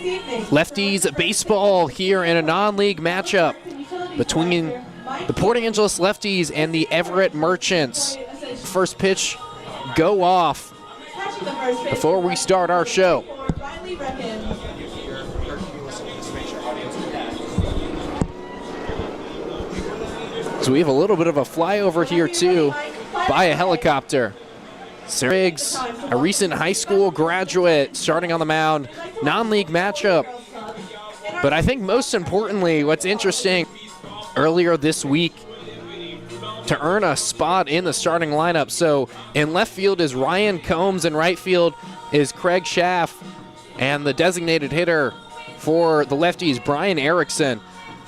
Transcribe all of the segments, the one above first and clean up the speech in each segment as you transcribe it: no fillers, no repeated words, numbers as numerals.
Lefties baseball here in a non-league matchup between the Port Angeles Lefties and the Everett Merchants. First pitch go off before we start our show. So we have a little bit of a flyover here too by a helicopter. Riggs, a recent high school graduate, starting on the mound. Non-league matchup. But I think most importantly, what's interesting, earlier this week, to earn a spot in the starting lineup. So in left field is Ryan Combs, in right field is Craig Schaff, and the designated hitter for the Lefties, Brian Erickson.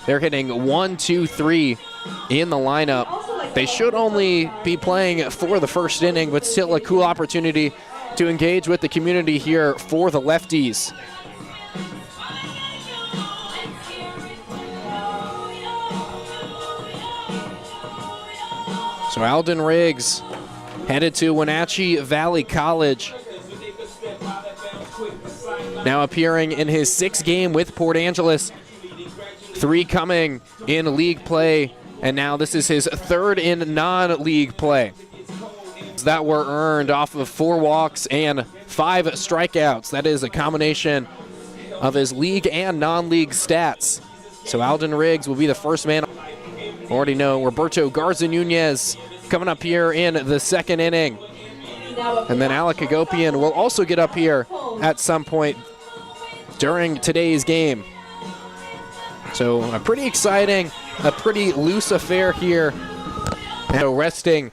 They're hitting 1, 2, 3 in the lineup. They should only be playing for the first inning, but still a cool opportunity to engage with the community here for the Lefties. So Alden Riggs headed to Wenatchee Valley College. Now appearing in his 6th game with Port Angeles. 3 coming in league play, and now this is his 3rd in non-league play. That were earned off of 4 walks and 5 strikeouts. That is a combination of his league and non-league stats. So Alden Riggs will be the first man. Already know Roberto Garza Nunez coming up here in the 2nd inning. And then Alec Agopian will also get up here at some point during today's game. So a pretty exciting, a pretty loose affair here. And resting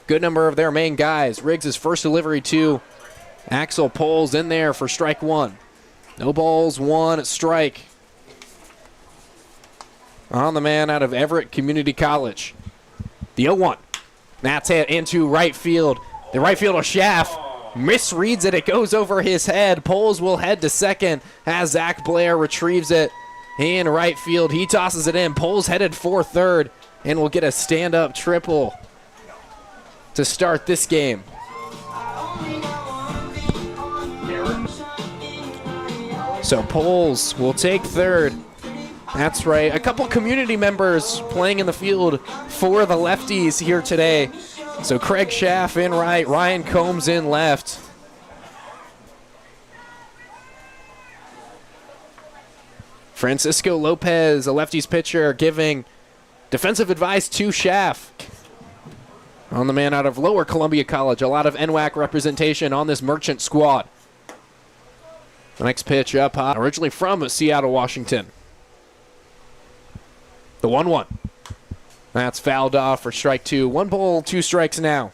good number of their main guys. Riggs' first delivery to Axel Poles in there for strike 1. No balls, 1 strike on the man out of Everett Community College. The 0-1. That's hit into right field. The right fielder Schaff misreads it. It goes over his head. Poles will head to second as Zach Blair retrieves it in right field. He tosses it in. Poles headed for third and will get a stand-up triple to start this game. So Poles will take third. That's right. A couple community members playing in the field for the Lefties here today. So Craig Schaff in right, Ryan Combs in left. Francisco Lopez, a Lefties pitcher, giving defensive advice to Schaff. On the man out of Lower Columbia College. A lot of NWAC representation on this Merchant squad. The next pitch up high, originally from Seattle, Washington. The 1-1. That's fouled off for strike 2. 1 ball, 2 strikes now.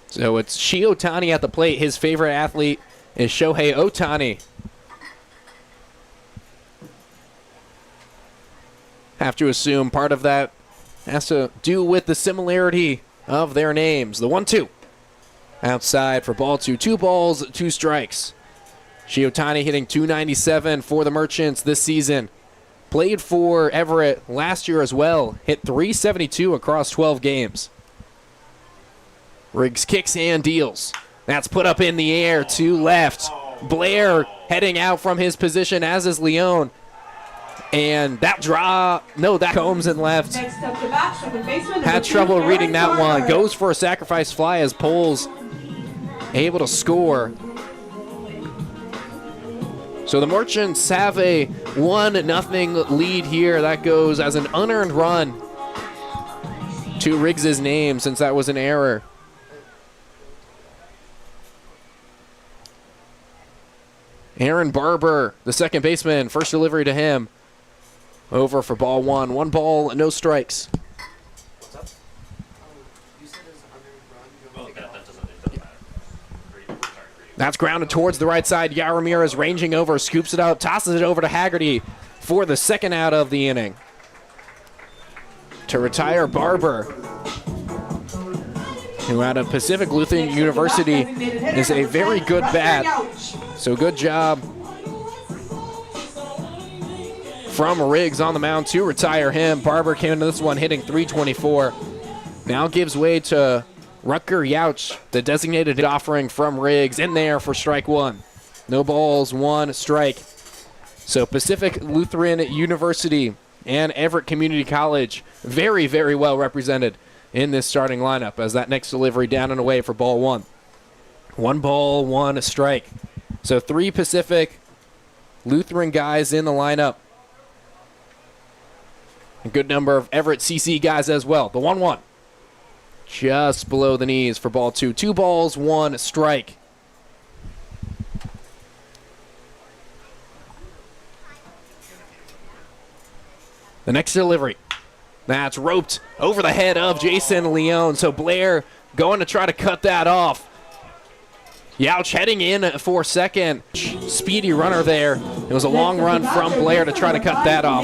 So it's Shi Otani at the plate. His favorite athlete is Shohei Ohtani. Have to assume part of that has to do with the similarity of their names. The 1-2. Outside for ball 2. 2 balls, 2 strikes. Shi Otani hitting .297 for the Merchants this season. Played for Everett last year as well. Hit .372 across 12 games. Riggs kicks and deals. That's put up in the air to left. Blair heading out from his position, as is Leone. And that that Combs in left. Had trouble reading that one. Goes for a sacrifice fly as Poles able to score. So the Merchants have a 1-0 lead here. That goes as an unearned run to Riggs' name since that was an error. Aaron Barber, the second baseman, first delivery to him. Over for ball 1. 1 ball, no strikes. What's up? You said it was an unearned run. That doesn't matter. That's grounded towards the right side. Yaramir is ranging over, scoops it up, tosses it over to Haggerty for the second out of the inning. To retire Barber, who out of Pacific Lutheran University is a very good bat. So good job from Riggs on the mound to retire him. Barber came into this one hitting .324. Now gives way to Rutger Yauch, the designated offering from Riggs, in there for strike 1. No balls, 1 strike. So Pacific Lutheran University and Everett Community College very, very well represented in this starting lineup as that next delivery down and away for ball 1. 1 ball, 1 strike. So 3 Pacific Lutheran guys in the lineup. A good number of Everett CC guys as well. The 1-1. Just below the knees for ball 2. 2 balls, 1 strike. The next delivery. That's roped over the head of Jason Leone. So Blair going to try to cut that off. Youch heading in for second. Speedy runner there. It was a long run from Blair to try to cut that off.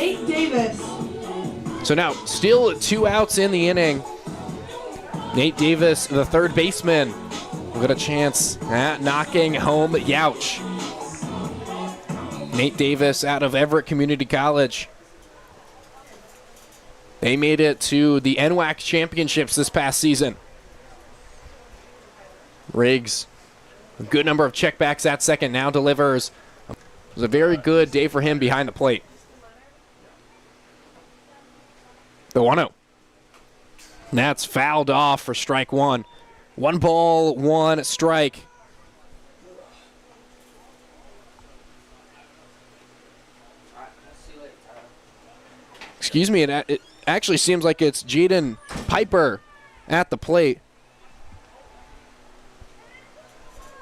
So now still 2 outs in the inning. Nate Davis, the third baseman, will get a chance at knocking home Youch. Nate Davis out of Everett Community College. They made it to the NWAC championships this past season. Riggs, a good number of checkbacks at second, now delivers. It was a very good day for him behind the plate. The 1-0. That's fouled off for strike 1. 1 ball, 1 strike. Excuse me, it actually seems like it's Jaden Piper at the plate.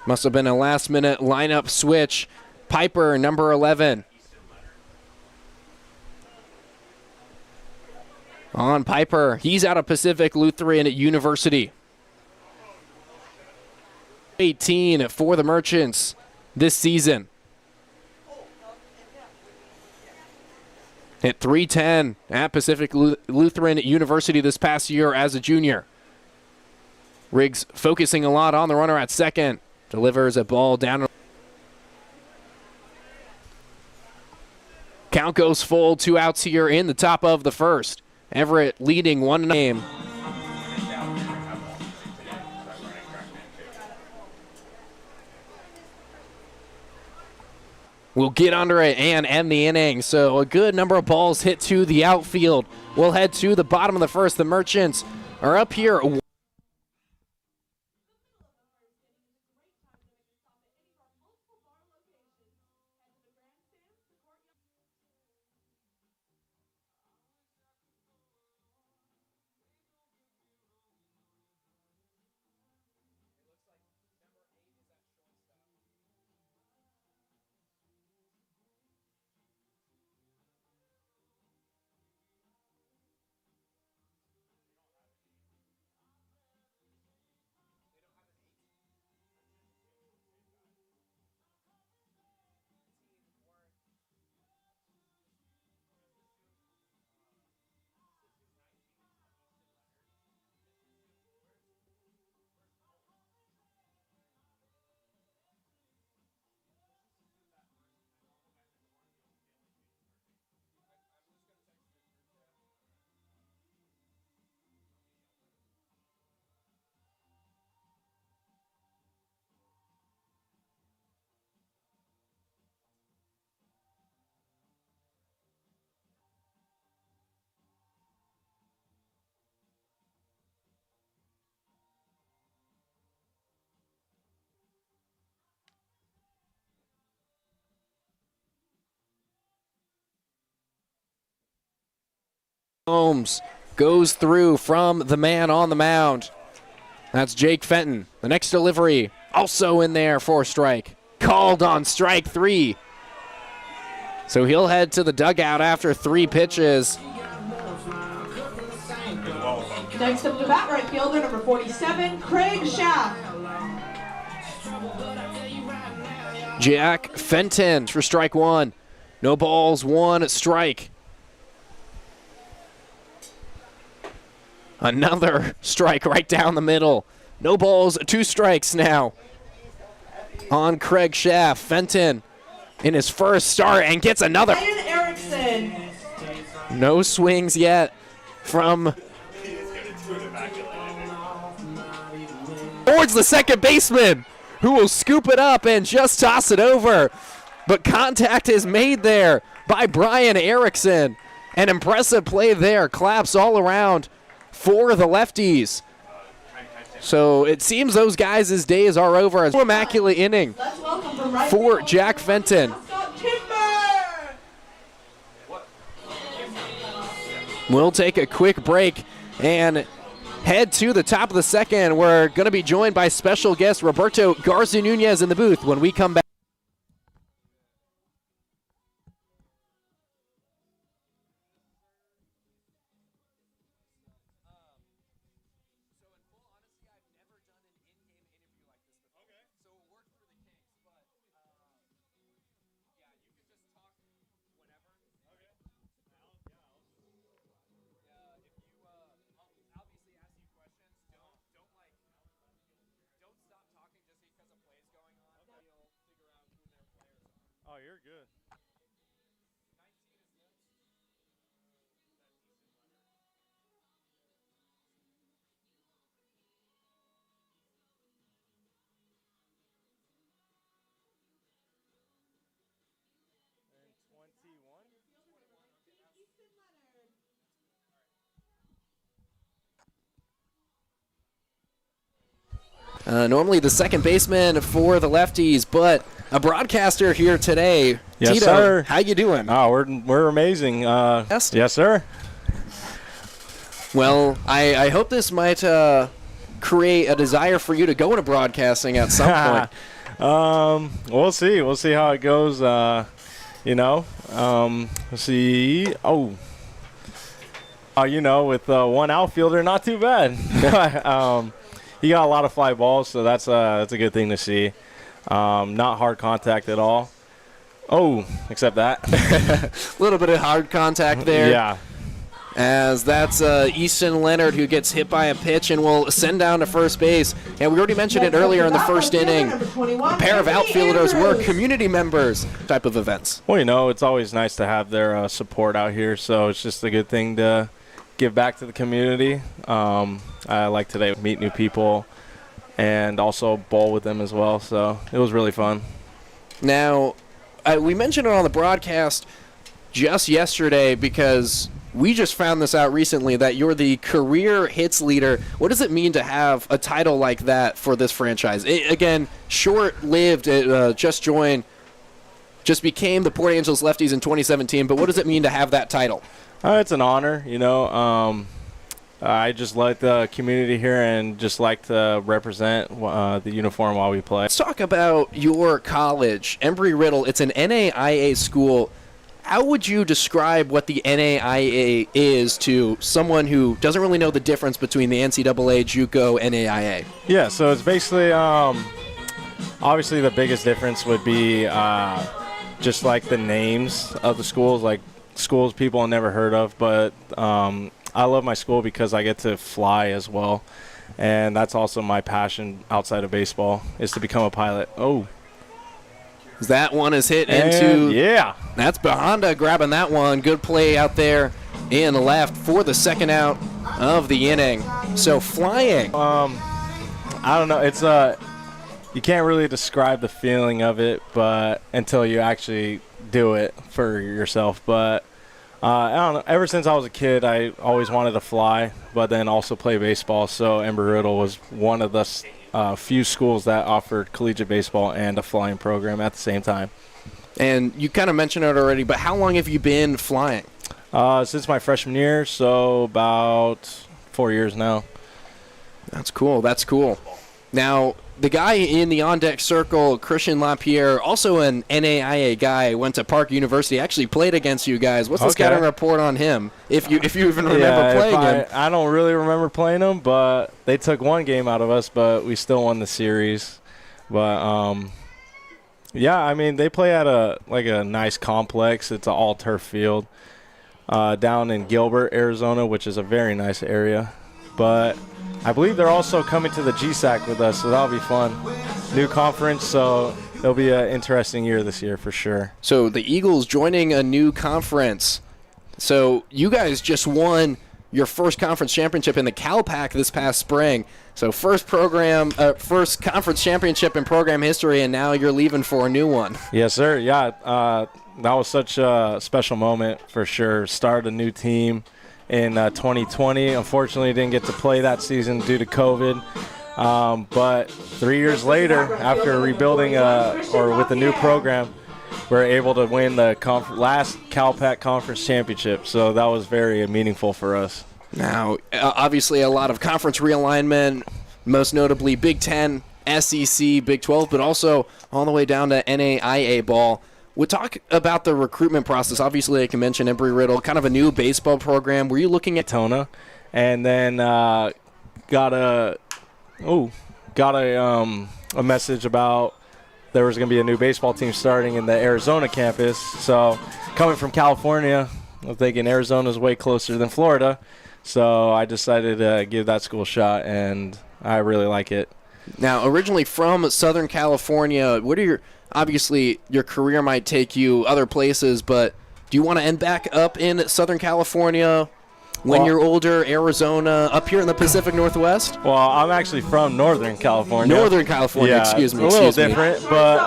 Must have been a last-minute lineup switch. Piper, number 11. On Piper, he's out of Pacific Lutheran University. 18 for the Merchants this season. Hit .310 at Pacific Lutheran University this past year as a junior. Riggs focusing a lot on the runner at second. Delivers a ball down. Count goes full, 2 outs here in the top of the first. Everett leading 1 game. We'll get under it and end the inning. So a good number of balls hit to the outfield. We'll head to the bottom of the first. The Merchants are up here. Holmes goes through from the man on the mound. That's Jake Fenton. The next delivery also in there for a strike. Called on strike 3. So he'll head to the dugout after 3 pitches. Next up to bat, right fielder number 47, Craig Schaff. Jack Fenton for strike 1. No balls, 1 strike. Another strike right down the middle. No balls, 2 strikes now on Craig Schaff. Fenton in his first start and gets another. Ryan Erickson. No swings yet from towards the second baseman, who will scoop it up and just toss it over. But contact is made there by Brian Erickson. An impressive play there. Claps all around for the Lefties. So it seems those guys' days are over. As immaculate inning for Jack Fenton. We'll take a quick break and head to the top of the second. We're going to be joined by special guest Roberto Garza Nunez in the booth when we come back. Oh, you're good. Normally the second baseman for the Lefties, but a broadcaster here today. Yes, Tito, sir. how you doing? Oh, we're amazing. Yes? Yes, sir. Well, I hope this might create a desire for you to go into broadcasting at some point. We'll see. We'll see how it goes. Let's see. With one outfielder, not too bad. He got a lot of fly balls, so that's a good thing to see. Not hard contact at all. Oh, except that. A little bit of hard contact there. Yeah. As that's Easton Leonard who gets hit by a pitch and will send down to first base. And we already mentioned it earlier in the first inning. A pair of outfielders were community members type of events. Well, it's always nice to have their support out here, so it's just a good thing to give back to the community. I like today meet new people and also bowl with them as well, so it was really fun. Now, we mentioned it on the broadcast just yesterday because we just found this out recently that you're the career hits leader. What does it mean to have a title like that for this franchise? Again, short-lived, just became the Port Angeles Lefties in 2017, but what does it mean to have that title? It's an honor, I just like the community here and just like to represent the uniform while we play. Let's talk about your college, Embry-Riddle. It's an NAIA school. How would you describe what the NAIA is to someone who doesn't really know the difference between the NCAA, JUCO, NAIA? Yeah, so it's basically, obviously the biggest difference would be just like the names of the schools, like schools people have never heard of, but I love my school because I get to fly as well, and that's also my passion outside of baseball is to become a pilot. Oh. That one is hit into. Yeah. That's Bahanda grabbing that one. Good play out there in the left for the second out of the inning. So flying. I don't know. It's you can't really describe the feeling of it, but until you actually do it for yourself. But I don't know. Ever since I was a kid, I always wanted to fly, but then also play baseball. So Embry-Riddle was one of the few schools that offered collegiate baseball and a flying program at the same time. And you kind of mentioned it already, but how long have you been flying? Since my freshman year, so about 4 years now. That's cool. That's cool. Now, the guy in the on-deck circle, Christian LaPierre, also an NAIA guy, went to Park University, actually played against you guys. What's the scouting report on him, if you even remember playing him? I don't really remember playing him, but they took one game out of us, but we still won the series. But, they play at a nice complex. It's an all-turf field down in Gilbert, Arizona, which is a very nice area. But I believe they're also coming to the GSAC with us, so that'll be fun. New conference, so it'll be an interesting year this year for sure. So the Eagles joining a new conference. So you guys just won your first conference championship in the CalPAC this past spring. So first conference championship in program history, and now you're leaving for a new one. Yes, sir. Yeah, that was such a special moment for sure. Started a new team in 2020. Unfortunately, didn't get to play that season due to COVID. But 3 years later, after rebuilding or with a new program, we're able to win the last CalPAC conference championship. So that was very meaningful for us. Now, obviously a lot of conference realignment, most notably Big Ten, SEC, Big 12, but also all the way down to NAIA ball. We'll talk about the recruitment process. Obviously, I can mention Embry-Riddle, kind of a new baseball program. Were you looking at Daytona, and then got a message about there was going to be a new baseball team starting in the Arizona campus. So coming from California, I'm thinking Arizona's way closer than Florida. So I decided to give that school a shot, and I really like it. Now, originally from Southern California, obviously your career might take you other places, but do you want to end back up in Southern California when you're older, Arizona, up here in the Pacific Northwest? Well, I'm actually from Northern California. Northern California, yeah, excuse me. A little different, but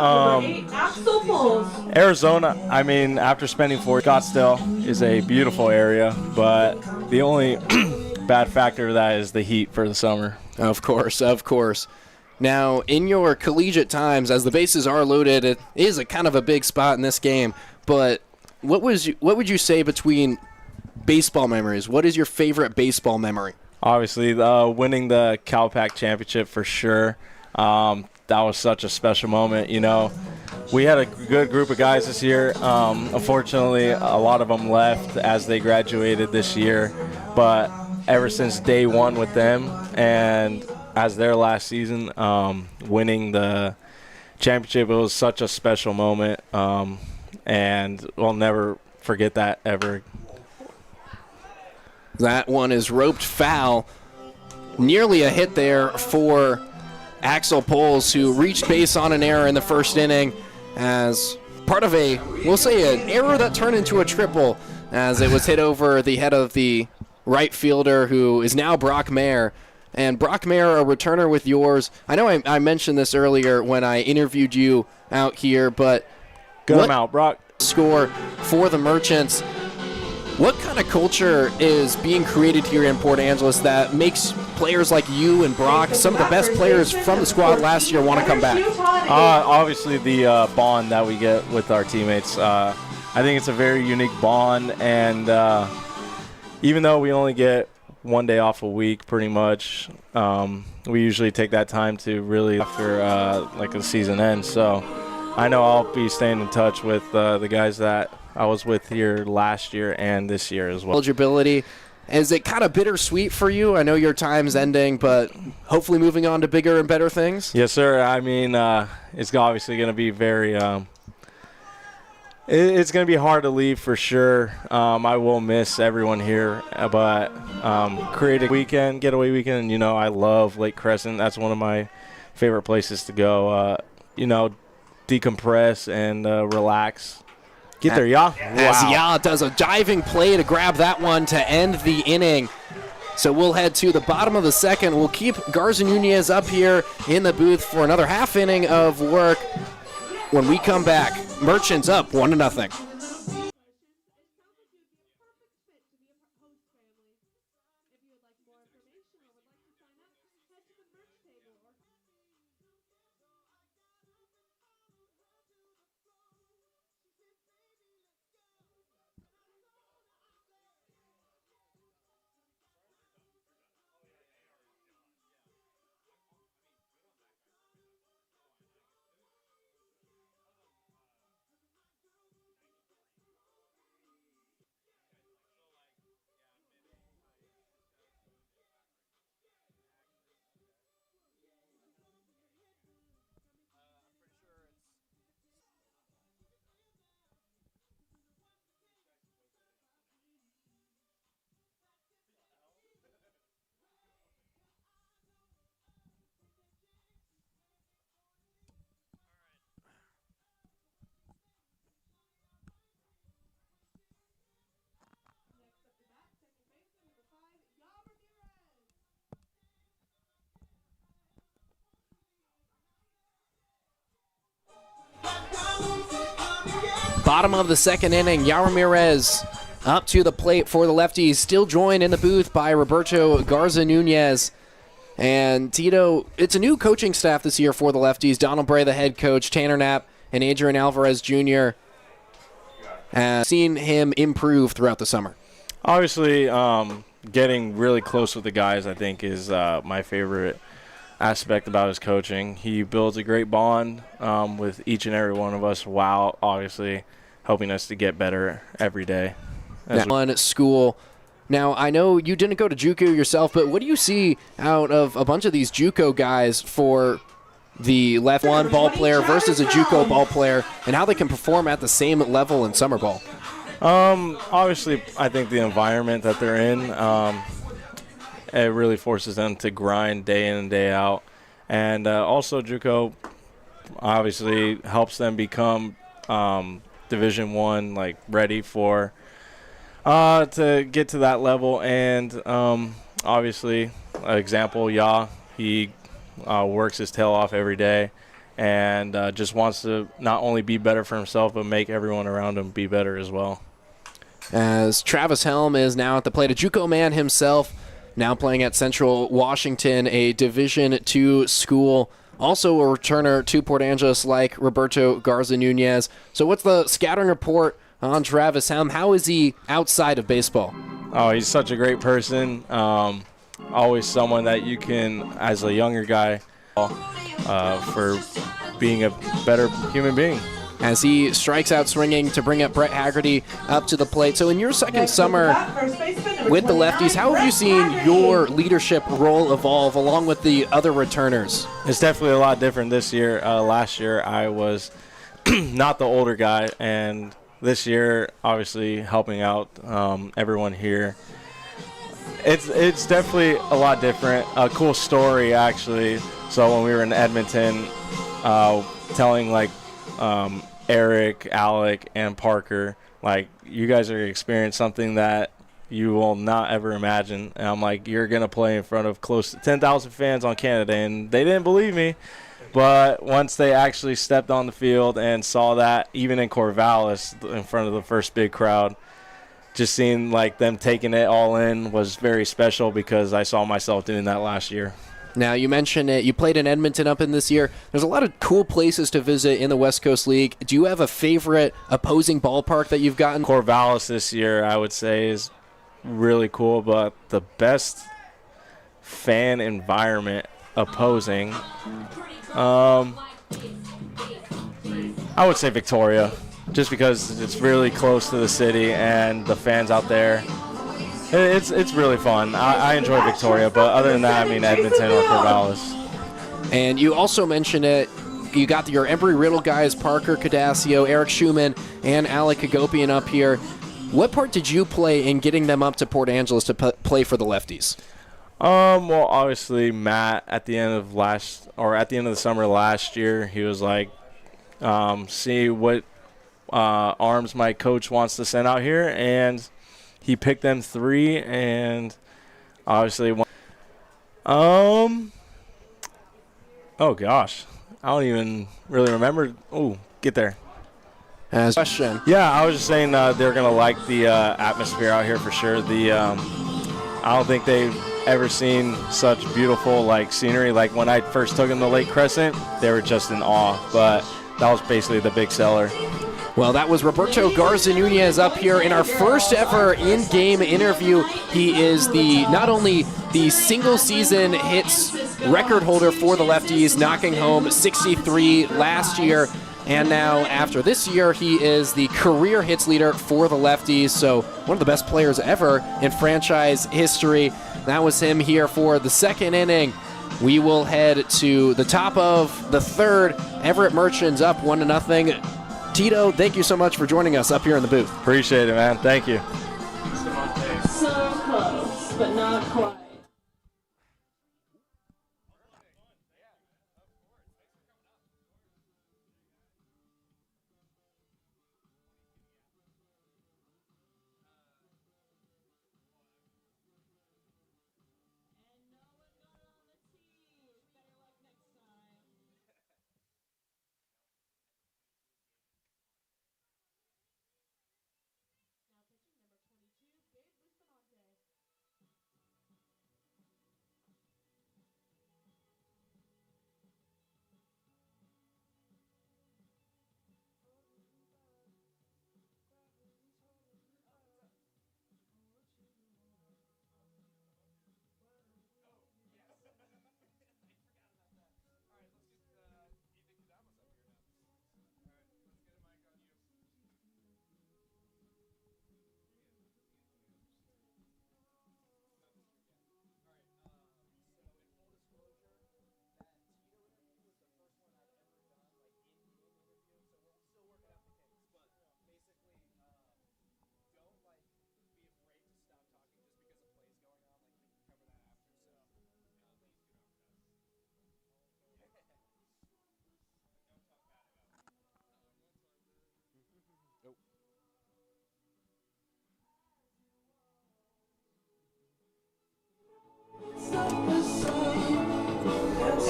Axel Pulls. Arizona, I mean, after spending Scottsdale is a beautiful area, but the only bad factor of that is the heat for the summer. Of course, of course. Now, in your collegiate times, as the bases are loaded, it is a kind of a big spot in this game, but what would you say between baseball memories? What is your favorite baseball memory? Obviously, winning the CalPAC championship for sure. That was such a special moment. You know, we had a good group of guys this year. Unfortunately, a lot of them left as they graduated this year. But ever since day one with them and as their last season, winning the championship, it was such a special moment. And we'll never forget that ever. That one is roped foul. Nearly a hit there for Axel Poles, who reached base on an error in the first inning as part of we'll say an error that turned into a triple as it was hit over the head of the right fielder, who is now Brock Mayer. And Brock Mayer, a returner with yours. I know I mentioned this earlier when I interviewed you out here, but Good amount, Brock. Score for the Merchants. What kind of culture is being created here in Port Angeles that makes players like you and Brock, some of the best players from the squad last year, want to come back? Obviously, the bond that we get with our teammates. I think it's a very unique bond, and even though we only get 1 day off a week pretty much, we usually take that time to really after like the season ends. So I know I'll be staying in touch with the guys that I was with here last year and this year as well. Eligibility, is it kind of bittersweet for you? I know your time's ending, but hopefully moving on to bigger and better things? Yes, sir. I mean, it's obviously going to be very it's going to be hard to leave for sure. I will miss everyone here, but create a weekend, getaway weekend. You know, I love Lake Crescent. That's one of my favorite places to go, you know, decompress and relax. Get there, Ya. As Ya does a diving play to grab that one to end the inning. So we'll head to the bottom of the second. We'll keep Garza Nunez up here in the booth for another half inning of work. When we come back, Merchants up 1-0. Bottom of the second inning, Ramirez up to the plate for the Lefties, still joined in the booth by Roberto Garza Nunez. And Tito, it's a new coaching staff this year for the Lefties. Donald Bray, the head coach, Tanner Knapp, and Adrian Alvarez Jr. Seen him improve throughout the summer. Obviously, getting really close with the guys, I think, is my favorite aspect about his coaching. He builds a great bond with each and every one of us, while obviously helping us to get better every day. On school. Now, I know you didn't go to JUCO yourself, but what do you see out of a bunch of these JUCO guys for the left one ball player versus a JUCO ball player, and how they can perform at the same level in summer ball? Obviously, I think the environment that they're in, it really forces them to grind day in and day out. And also JUCO obviously helps them become Division I, like, ready for to get to that level. And obviously, example, he works his tail off every day and just wants to not only be better for himself, but make everyone around him be better as well. As Travis Helm is now at the plate, a JUCO man himself, now playing at Central Washington, a Division II school. Also a returner to Port Angeles like Roberto Garza Nunez. So what's the scouting report on Travis Helm? How is he outside of baseball? Oh, he's such a great person. Always someone that you can, as a younger guy, for being a better human being. As he strikes out swinging to bring up Brett Haggerty up to the plate. So in your second summer with the Lefties, how have you seen your leadership role evolve along with the other returners? It's definitely a lot different this year. Last year I was not the older guy, and this year obviously helping out everyone here. It's definitely a lot different. A cool story, actually. So when we were in Edmonton, telling like Eric, Alec, and Parker, like, you guys are going to experience something that you will not ever imagine. And I'm like, you're going to play in front of close to 10,000 fans on Canada. And they didn't believe me. But once they actually stepped on the field and saw that, even in Corvallis, in front of the first big crowd, just seeing like them taking it all in was very special, because I saw myself doing that last year. Now, you mentioned it. You played in Edmonton up in this year. There's a lot of cool places to visit in the West Coast League. Do you have a favorite opposing ballpark that you've gotten? Corvallis this year, I would say, is really cool, but the best fan environment opposing, I would say Victoria, just because it's really close to the city and the fans out there. It's really fun. I enjoy Victoria, but other than that, I mean Edmonton or Corvallis. And you also mentioned it. You got your Embry-Riddle guys, Parker Cadasio, Eric Schumann, and Alec Hagopian up here. What part did you play in getting them up to Port Angeles to play for the Lefties? Well, obviously Matt at the end of the summer last year, he was like, see what arms my coach wants to send out here, and he picked them 3, and obviously one. Oh gosh, I don't even really remember. Oh, get there. As question. Yeah, I was just saying they're gonna like the atmosphere out here for sure. I don't think they've ever seen such beautiful like scenery. Like when I first took them to Lake Crescent, they were just in awe. But that was basically the big seller. Well, that was Roberto Garza Nunez up here in our first ever in-game interview. He is not only the single-season hits record holder for the Lefties, knocking home 63 last year, and now after this year, he is the career hits leader for the Lefties, so one of the best players ever in franchise history. That was him here for the second inning. We will head to the top of the third. Everett Merchants up 1-0. Tito, thank you so much for joining us up here in the booth. Appreciate it, man. Thank you. So close, but not quite.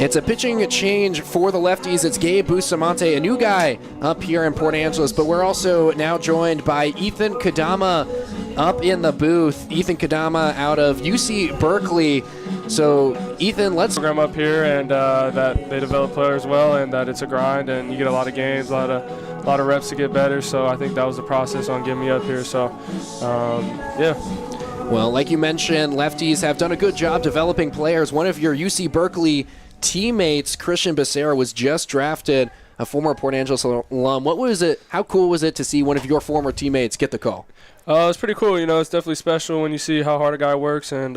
It's a pitching change for the Lefties. It's Gabe Bustamante, a new guy up here in Port Angeles, but we're also now joined by Ethan Kadama up in the booth. Ethan Kadama out of UC Berkeley. So, Ethan, let's program up here, and that they develop players well, and that it's a grind, and you get a lot of games, a lot of reps to get better. So I think that was the process on getting me up here. So, yeah. Well, like you mentioned, Lefties have done a good job developing players. One of your UC Berkeley teammates, Christian Becerra, was just drafted, a former Port Angeles alum. What was it? How cool was it to see one of your former teammates get the call? It's pretty cool. You know, it's definitely special when you see how hard a guy works, and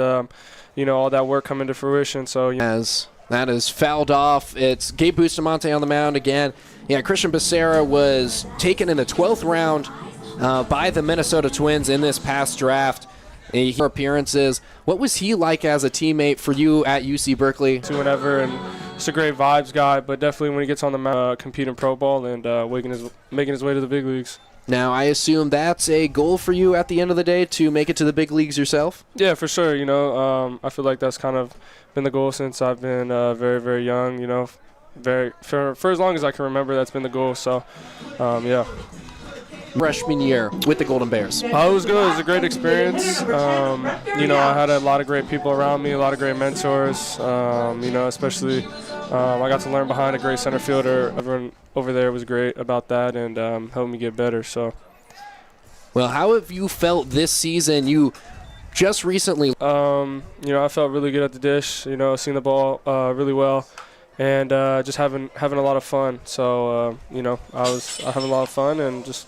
you know, all that work coming to fruition. So as that is fouled off, it's Gabe Bustamante on the mound again. Yeah, Christian Becerra was taken in the 12th round by the Minnesota Twins in this past draft. Appearances. What was he like as a teammate for you at UC Berkeley? Whenever, and just a great vibes guy, but definitely when he gets on the mound, competing pro ball and making his way to the big leagues. Now, I assume that's a goal for you at the end of the day, to make it to the big leagues yourself? Yeah, for sure. You know, I feel like that's kind of been the goal since I've been very, very young. You know, for as long as I can remember, that's been the goal. So, yeah. Freshman year with the Golden Bears. It was good. It was a great experience. You know, I had a lot of great people around me, a lot of great mentors. You know, especially I got to learn behind a great center fielder. Everyone over there was great about that and helped me get better. So, well, how have you felt this season? You just recently, you know, I felt really good at the dish. You know, seeing the ball really well, and just having a lot of fun. So, you know, I having a lot of fun and just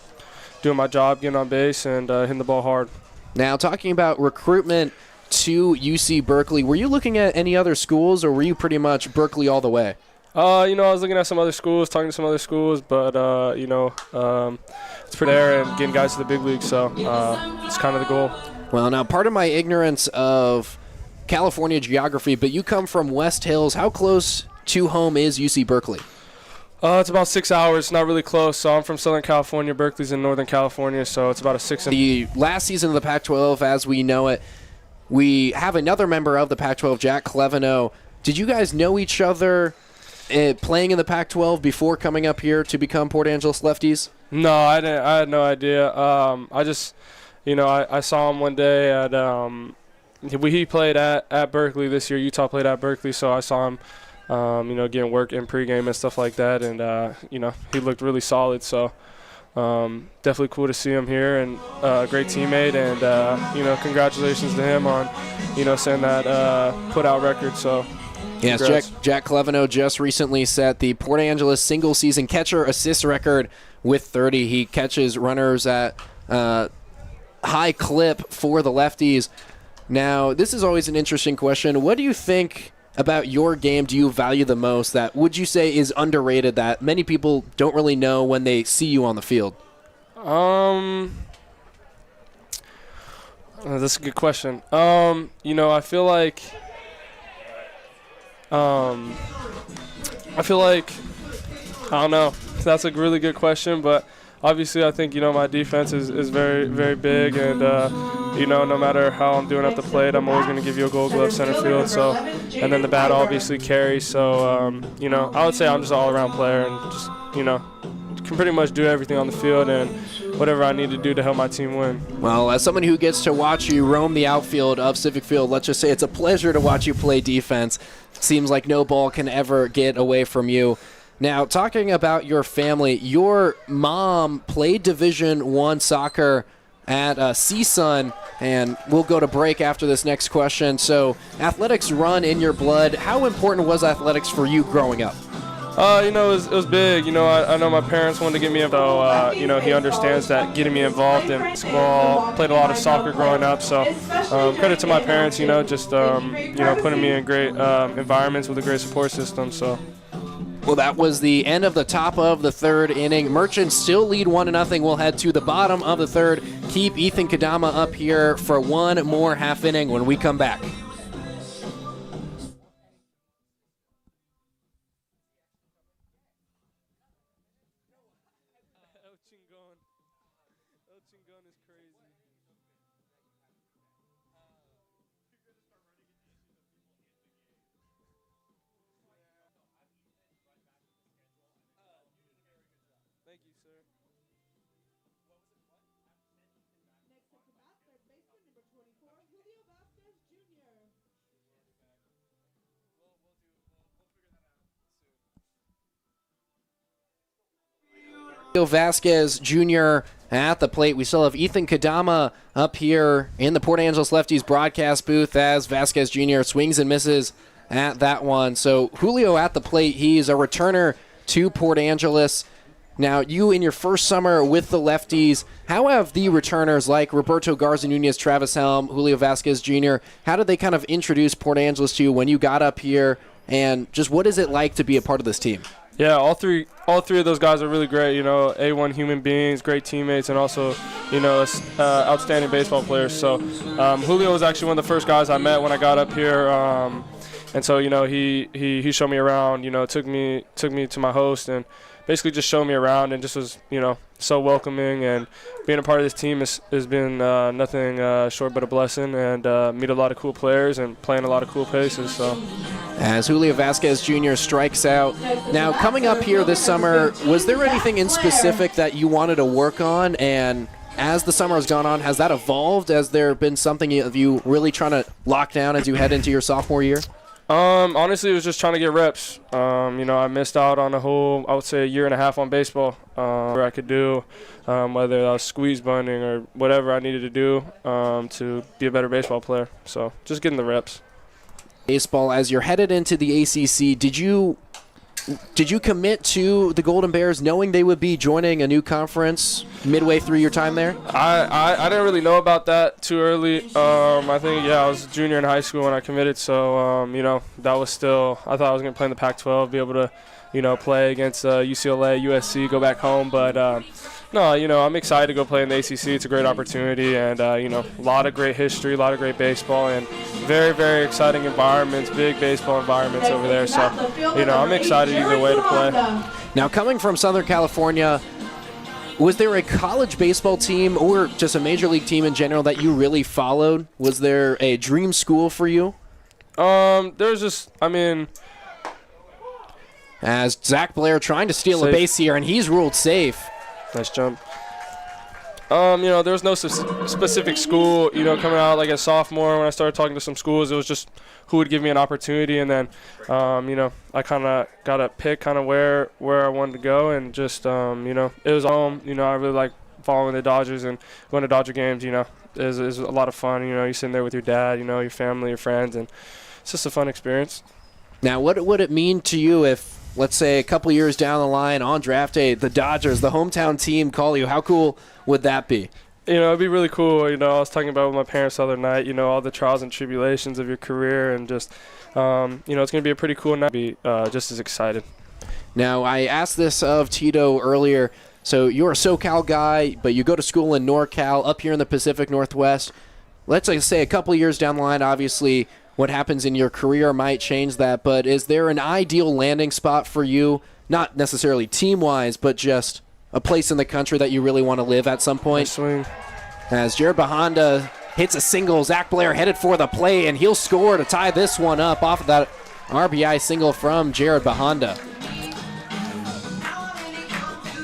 doing my job, getting on base, and hitting the ball hard. Now, talking about recruitment to UC Berkeley, were you looking at any other schools, or were you pretty much Berkeley all the way? You know, I was looking at some other schools, talking to some other schools, but, you know, it's pretty there and getting guys to the big league, so it's kind of the goal. Well, now, part of my ignorance of California geography, but you come from West Hills. How close to home is UC Berkeley? It's about 6 hours, not really close. So I'm from Southern California. Berkeley's in Northern California, so it's about a 6 hour. The last season of the Pac-12, as we know it, we have another member of the Pac-12, Jack Cleveno. Did you guys know each other playing in the Pac-12 before coming up here to become Port Angeles Lefties? No, I didn't. I had no idea. I just, you know, I saw him one day at he played at Berkeley this year. Utah played at Berkeley, so I saw him. You know, getting work in pregame and stuff like that, and you know, he looked really solid. So definitely cool to see him here, and great teammate, and you know, congratulations to him on, you know, setting that put out record. So yes, Jack Cleveno just recently set the Port Angeles single season catcher assist record with 30. He catches runners at high clip for the Lefties. Now, this is always an interesting question. What do you think about your game do you value the most, that would you say is underrated, that many people don't really know when they see you on the field? That's a good question. You know, I feel like I don't know. That's a really good question, but obviously I think, you know, my defense is very, very big, and you know, no matter how I'm doing at the plate, I'm always going to give you a Gold Glove center field. So, and then the bat obviously carries. So, you know, I would say I'm just an all-around player, and just, you know, can pretty much do everything on the field and whatever I need to do to help my team win. Well, as someone who gets to watch you roam the outfield of Civic Field, let's just say it's a pleasure to watch you play defense. Seems like no ball can ever get away from you. Now, talking about your family, your mom played Division I soccer at CSUN, and we'll go to break after this next question. So, athletics run in your blood. How important was athletics for you growing up? You know, it was big. You know, I know my parents wanted to get me involved. You know, he understands that getting me involved in basketball, played a lot of soccer growing up. So, credit to my parents, you know, just, you know, putting me in great environments with a great support system. So. Well, that was the end of the top of the third inning. Merchants still lead 1-0. We'll head to the bottom of the third. Keep Ethan Kadama up here for one more half inning when we come back. Julio Vasquez Jr. at the plate. We still have Ethan Kadama up here in the Port Angeles Lefties broadcast booth as Vasquez Jr. swings and misses at that one. So Julio at the plate. He's a returner to Port Angeles. Now, you in your first summer with the Lefties, how have the returners like Roberto Garza Nunez, Travis Helm, Julio Vasquez Jr., how did they kind of introduce Port Angeles to you when you got up here? And just what is it like to be a part of this team? Yeah, all three of those guys are really great. A1 human beings, great teammates, and also, outstanding baseball players. So Julio was actually one of the first guys I met when I got up here. And so, he showed me around, took me to my host and basically just showed me around and just was, so welcoming. And being a part of this team has been nothing short but a blessing, and meet a lot of cool players and playing a lot of cool paces. So, as Julio Vasquez Jr. strikes out. Now, coming up here this summer, was there anything in specific that you wanted to work on? And as the summer has gone on, has that evolved? Has there been something of you really trying to lock down as you head into your sophomore year? Honestly, it was just trying to get reps. I missed out on I would say a year and a half on baseball, where I could do, whether I was squeeze bunting or whatever I needed to do to be a better baseball player. So just getting the reps. Baseball, as you're headed into the ACC, did you commit to the Golden Bears knowing they would be joining a new conference midway through your time there? I didn't really know about that too early. I think, I was a junior in high school when I committed, so, that was still – I thought I was going to play in the Pac-12, be able to, play against UCLA, USC, go back home. But, no, I'm excited to go play in the ACC. It's a great opportunity and, a lot of great history, a lot of great baseball, and very, very exciting environments, big baseball environments over there. So, I'm excited either way to play. Now, coming from Southern California, was there a college baseball team or just a major league team in general that you really followed? Was there a dream school for you? There's just, as Zach Blair trying to steal a base here, and he's ruled safe. Nice jump. There was no specific school, coming out like a sophomore. When I started talking to some schools, it was just who would give me an opportunity. And then, I kind of got to pick kind of where I wanted to go. And just, it was home. I really like following the Dodgers and going to Dodger games, is a lot of fun. You're sitting there with your dad, your family, your friends, and it's just a fun experience. Now, what would it mean to you if, let's say, a couple years down the line on draft day, the Dodgers, the hometown team, call you? How cool would that be? It'd be really cool. I was talking about with my parents the other night, all the trials and tribulations of your career, and just, it's going to be a pretty cool night. Be just as excited. Now, I asked this of Tito earlier. So you're a SoCal guy, but you go to school in NorCal, up here in the Pacific Northwest. Let's say a couple years down the line, obviously, what happens in your career might change that, but is there an ideal landing spot for you, not necessarily team-wise, but just a place in the country that you really want to live at some point? Nice swing. As Jared Bahanda hits a single, Zach Blair headed for the play, and he'll score to tie this one up off of that RBI single from Jared Bahanda.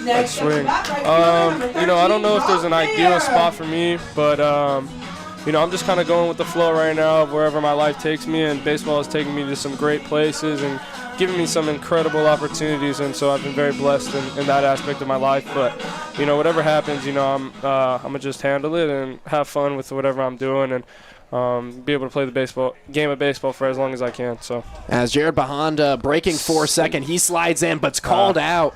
Nice swing. I don't know if there's an ideal spot for me, but I'm just kind of going with the flow right now of wherever my life takes me, and baseball has taken me to some great places and given me some incredible opportunities, and so I've been very blessed in that aspect of my life. But, whatever happens, I'm going to just handle it and have fun with whatever I'm doing and be able to play the game of baseball for as long as I can. So, as Jared Bahanda breaking for second, he slides in, but's called out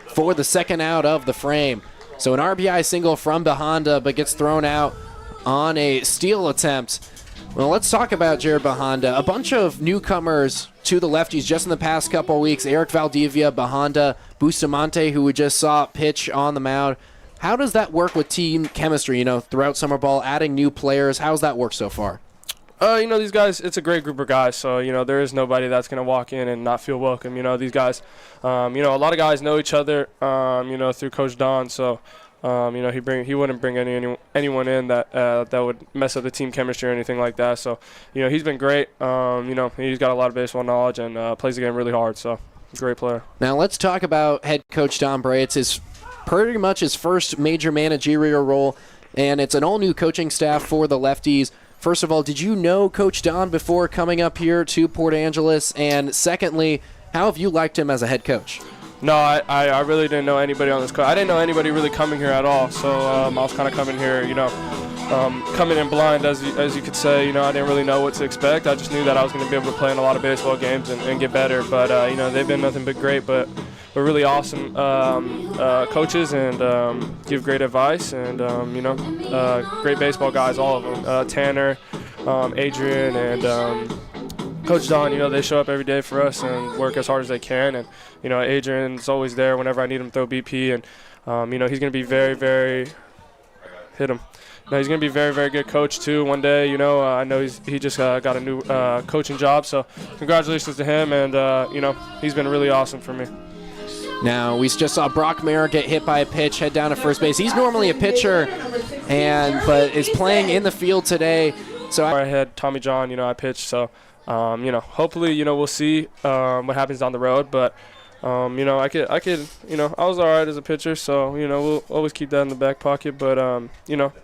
for the second out of the frame. So an RBI single from Bahanda, but gets thrown out on a steal attempt. Well, let's talk about Jared Bahanda. A bunch of newcomers to the Lefties just in the past couple of weeks. Eric Valdivia, Bahanda, Bustamante, who we just saw pitch on the mound. How does that work with team chemistry, throughout summer ball, adding new players? How's that work so far? These guys, it's a great group of guys, so, there is nobody that's going to walk in and not feel welcome. These guys, a lot of guys know each other, through Coach Don, so, he wouldn't bring anyone in that would mess up the team chemistry or anything like that. So, he's been great. He's got a lot of baseball knowledge and plays the game really hard, so great player. Now let's talk about head coach Don Bray. It's pretty much his first major managerial role, and it's an all-new coaching staff for the Lefties. First of all, did you know Coach Don before coming up here to Port Angeles? And secondly, how have you liked him as a head coach? No, I really didn't know anybody on this court. I didn't know anybody really coming here at all. So I was kind of coming here, coming in blind, as you could say. I didn't really know what to expect. I just knew that I was going to be able to play in a lot of baseball games and get better. But they've been nothing but great. But we're really awesome coaches and give great advice and great baseball guys, all of them. Tanner, Adrian, and Coach Don. They show up every day for us and work as hard as they can. And Adrian's always there whenever I need him to throw BP. And he's going to be very, very hit him. No, he's going to be a very, very good coach, too, one day. I know he just got a new coaching job. So congratulations to him. And, he's been really awesome for me. Now, we just saw Brock Mayer get hit by a pitch, head down to first base. He's normally a pitcher, but is playing in the field today. So I had Tommy John, I pitched. So, hopefully, we'll see what happens down the road. But, I was all right as a pitcher. So, we'll always keep that in the back pocket. But, I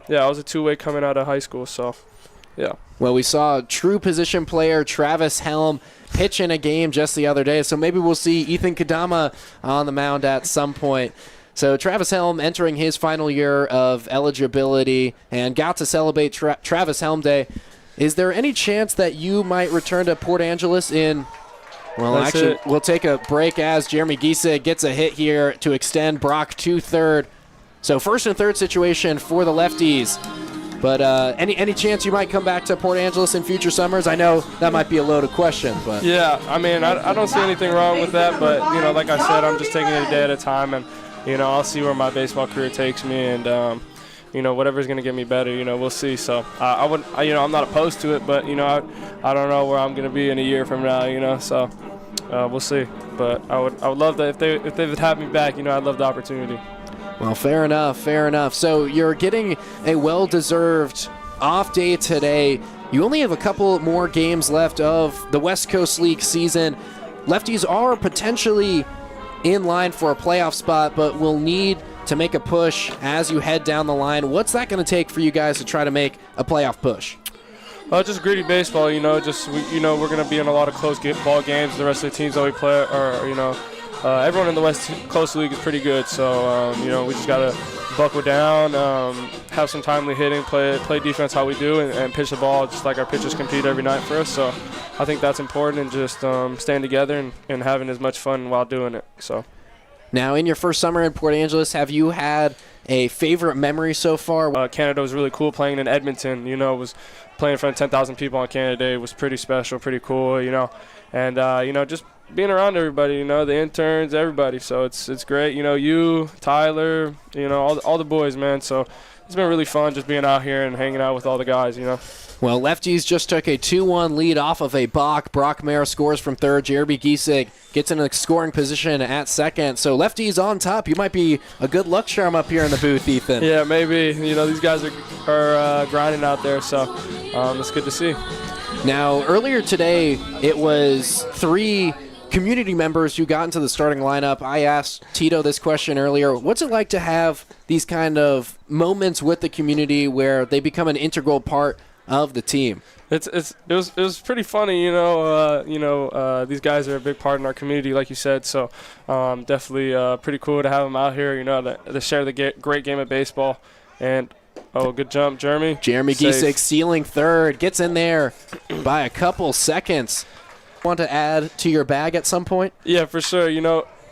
was a two-way coming out of high school. So, yeah. Well, we saw true position player Travis Helm pitch in a game just the other day, so maybe we'll see Ethan Kadama on the mound at some point. So Travis Helm entering his final year of eligibility and got to celebrate Travis Helm Day. Is there any chance that you might return to Port Angeles in – well, actually, we'll take a break as Jeremy Giese gets a hit here to extend Brock to third. So first and third situation for the Lefties. But any chance you might come back to Port Angeles in future summers? I know that might be a loaded question, but yeah, I don't see anything wrong with that. But like I said, I'm just taking it a day at a time, and I'll see where my baseball career takes me, and whatever's gonna get me better, we'll see. So I'm not opposed to it, but I don't know where I'm gonna be in a year from now, So we'll see. But I would love that if they would have me back. I'd love the opportunity. Well, fair enough. So you're getting a well-deserved off day today. You only have a couple more games left of the West Coast League season. Lefties are potentially in line for a playoff spot, but will need to make a push as you head down the line. What's that going to take for you guys to try to make a playoff push? Just gritty baseball, we're going to be in a lot of close ball games. The rest of the teams that we play are, everyone in the West Coast League is pretty good, so we just gotta buckle down, have some timely hitting, play defense how we do, and pitch the ball just like our pitchers compete every night for us. So I think that's important, and just staying together and having as much fun while doing it. So now, in your first summer in Port Angeles, have you had a favorite memory so far? Canada was really cool. Playing in Edmonton, was playing in front of 10,000 people on Canada Day was pretty special, pretty cool, and just being around everybody, the interns, everybody. So it's great. You, Tyler, all the boys, man. So it's been really fun just being out here and hanging out with all the guys, Well, Lefties just took a 2-1 lead off of a balk. Brock Mayer scores from third. Jeremy Giese gets in a scoring position at second. So Lefties on top. You might be a good luck charm up here in the booth, Ethan. Yeah, maybe. These guys are grinding out there. So it's good to see. Now, earlier today, it was 3 community members who got into the starting lineup. I asked Tito this question earlier. What's it like to have these kind of moments with the community where they become an integral part of the team? It was pretty funny, these guys are a big part in our community, like you said. So definitely pretty cool to have them out here, to share the great game of baseball. And good jump, Jeremy. Jeremy Giese stealing third, gets in there by a couple seconds. Want to add to your bag at some point? Yeah, for sure.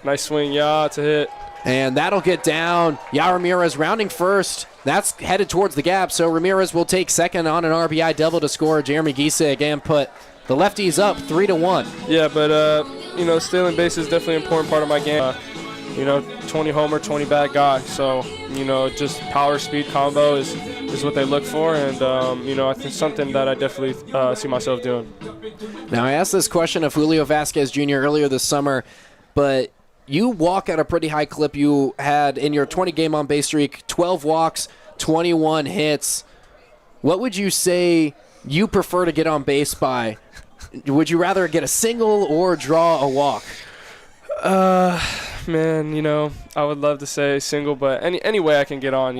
Nice swing, to hit. And that'll get down. Ramirez rounding first. That's headed towards the gap, so Ramirez will take second on an RBI double to score. Jeremy Giese again put the Lefties up 3-1. Yeah, but, stealing base is definitely an important part of my game. 20 homer, 20 bat guy. So, just power speed combo is what they look for, and I think something that I definitely see myself doing. Now, I asked this question of Julio Vasquez Jr. earlier this summer, but you walk at a pretty high clip. You had, in your 20-game on-base streak, 12 walks, 21 hits. What would you say you prefer to get on base by? Would you rather get a single or draw a walk? Man, I would love to say single, but any way I can get on,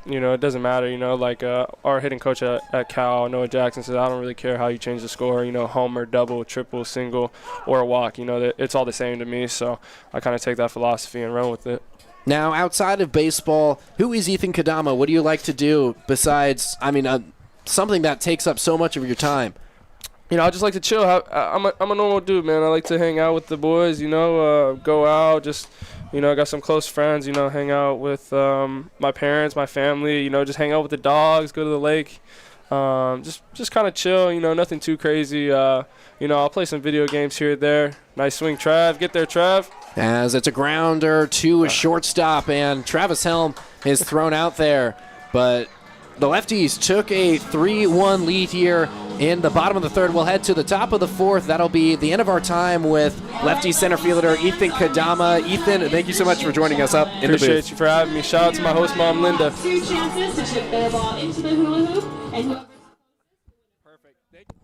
it doesn't matter. Like our hitting coach at Cal, Noah Jackson, says, I don't really care how you change the score, homer, double, triple, single, or a walk. It's all the same to me. So I kind of take that philosophy and run with it. Now, outside of baseball, who is Ethan Kadama? What do you like to do besides, something that takes up so much of your time? I just like to chill. I'm a normal dude, man. I like to hang out with the boys, go out, just, I got some close friends, hang out with my parents, my family, just hang out with the dogs, go to the lake, just kind of chill, nothing too crazy. I'll play some video games here and there. Nice swing, Trav. Get there, Trav. As it's a grounder to a shortstop, and Travis Helm is thrown out there, but the Lefties took a 3-1 lead here in the bottom of the third. We'll head to the top of the fourth. That'll be the end of our time with Lefties center fielder Ethan Kadama. Ethan, thank you so much for joining us up in the booth. Appreciate you for having me. Shout out to my host mom, Linda. 2 chances to chip their ball into the hula hoop, and whoever Perfect. Thank you.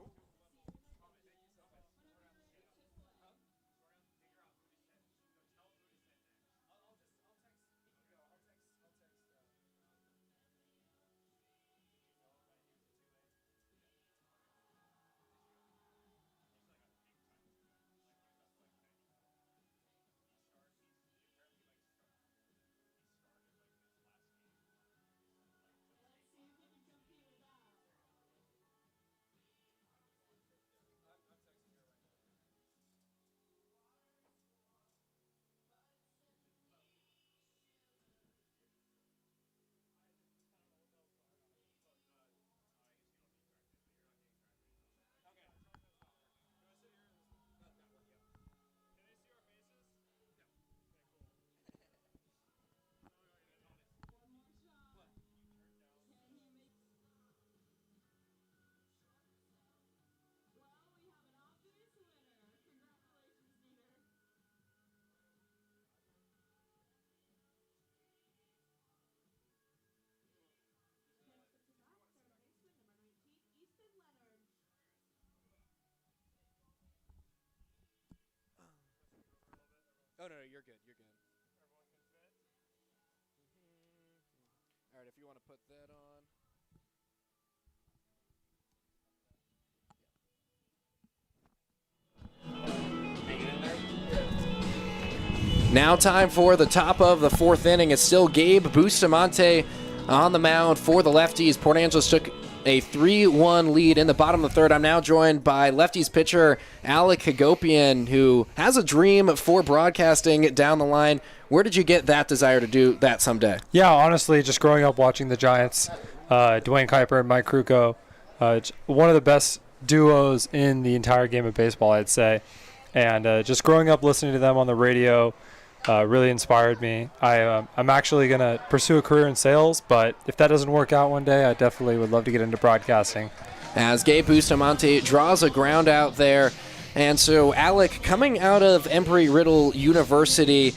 Oh, no, you're good. You're good. All right, if you want to put that on. Now time for the top of the fourth inning. It's still Gabe Bustamante on the mound for the Lefties. Port Angeles took a 3-1 lead in the bottom of the third. I'm now joined by Lefties pitcher Alec Hagopian, who has a dream for broadcasting down the line. Where did you get that desire to do that someday? Yeah, honestly, just growing up watching the Giants, Dwayne Kuiper and Mike Krukow, it's one of the best duos in the entire game of baseball, I'd say. And just growing up listening to them on the radio really inspired me. I'm actually going to pursue a career in sales, but if that doesn't work out one day, I definitely would love to get into broadcasting. As Gabe Bustamante draws a ground out there. And so, Alec, coming out of Embry-Riddle University,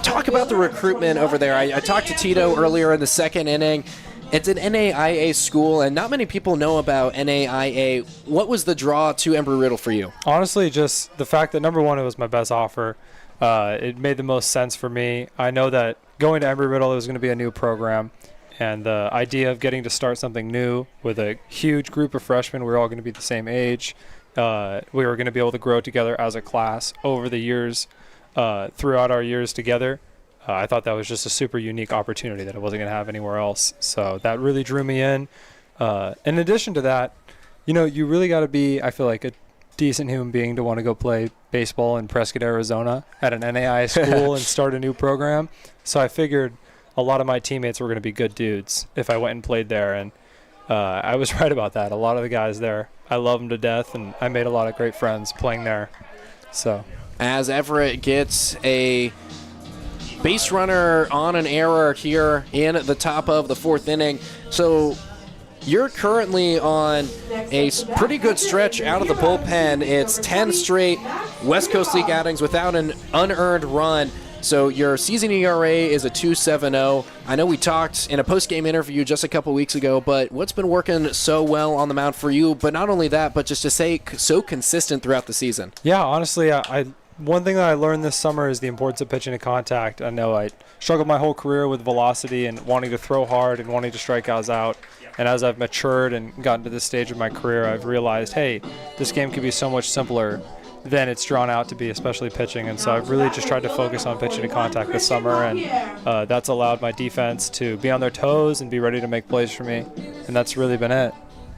talk about the recruitment over there. I talked to Tito earlier in the second inning. It's an NAIA school, and not many people know about NAIA. What was the draw to Embry-Riddle for you? Honestly, just the fact that, number one, it was my best offer. It made the most sense for me. I know that going to Embry-Riddle, it was going to be a new program, and the idea of getting to start something new with a huge group of freshmen, we're all going to be the same age. We were going to be able to grow together as a class over the years, throughout our years together. I thought that was just a super unique opportunity that I wasn't going to have anywhere else. So that really drew me in. In addition to that, you really got to be, I feel like, a decent human being to want to go play baseball in Prescott, Arizona at an NAIA school and start a new program. So I figured a lot of my teammates were going to be good dudes if I went and played there. And I was right about that. A lot of the guys there, I love them to death, and I made a lot of great friends playing there. So, as Everett gets a base runner on an error here in the top of the fourth inning. So you're currently on a pretty good stretch out of the bullpen. It's 10 straight West Coast League outings without an unearned run. So your season ERA is a 2.70. I know we talked in a post-game interview just a couple weeks ago, but what's been working so well on the mound for you? But not only that, but just to stay so consistent throughout the season. Yeah, honestly, I one thing that I learned this summer is the importance of pitching to contact. I know I struggled my whole career with velocity and wanting to throw hard and wanting to strike guys out. And as I've matured and gotten to this stage of my career, I've realized, hey, this game could be so much simpler than it's drawn out to be, especially pitching. And so I've really just tried to focus on pitching to contact this summer, and that's allowed my defense to be on their toes and be ready to make plays for me. And that's really been it.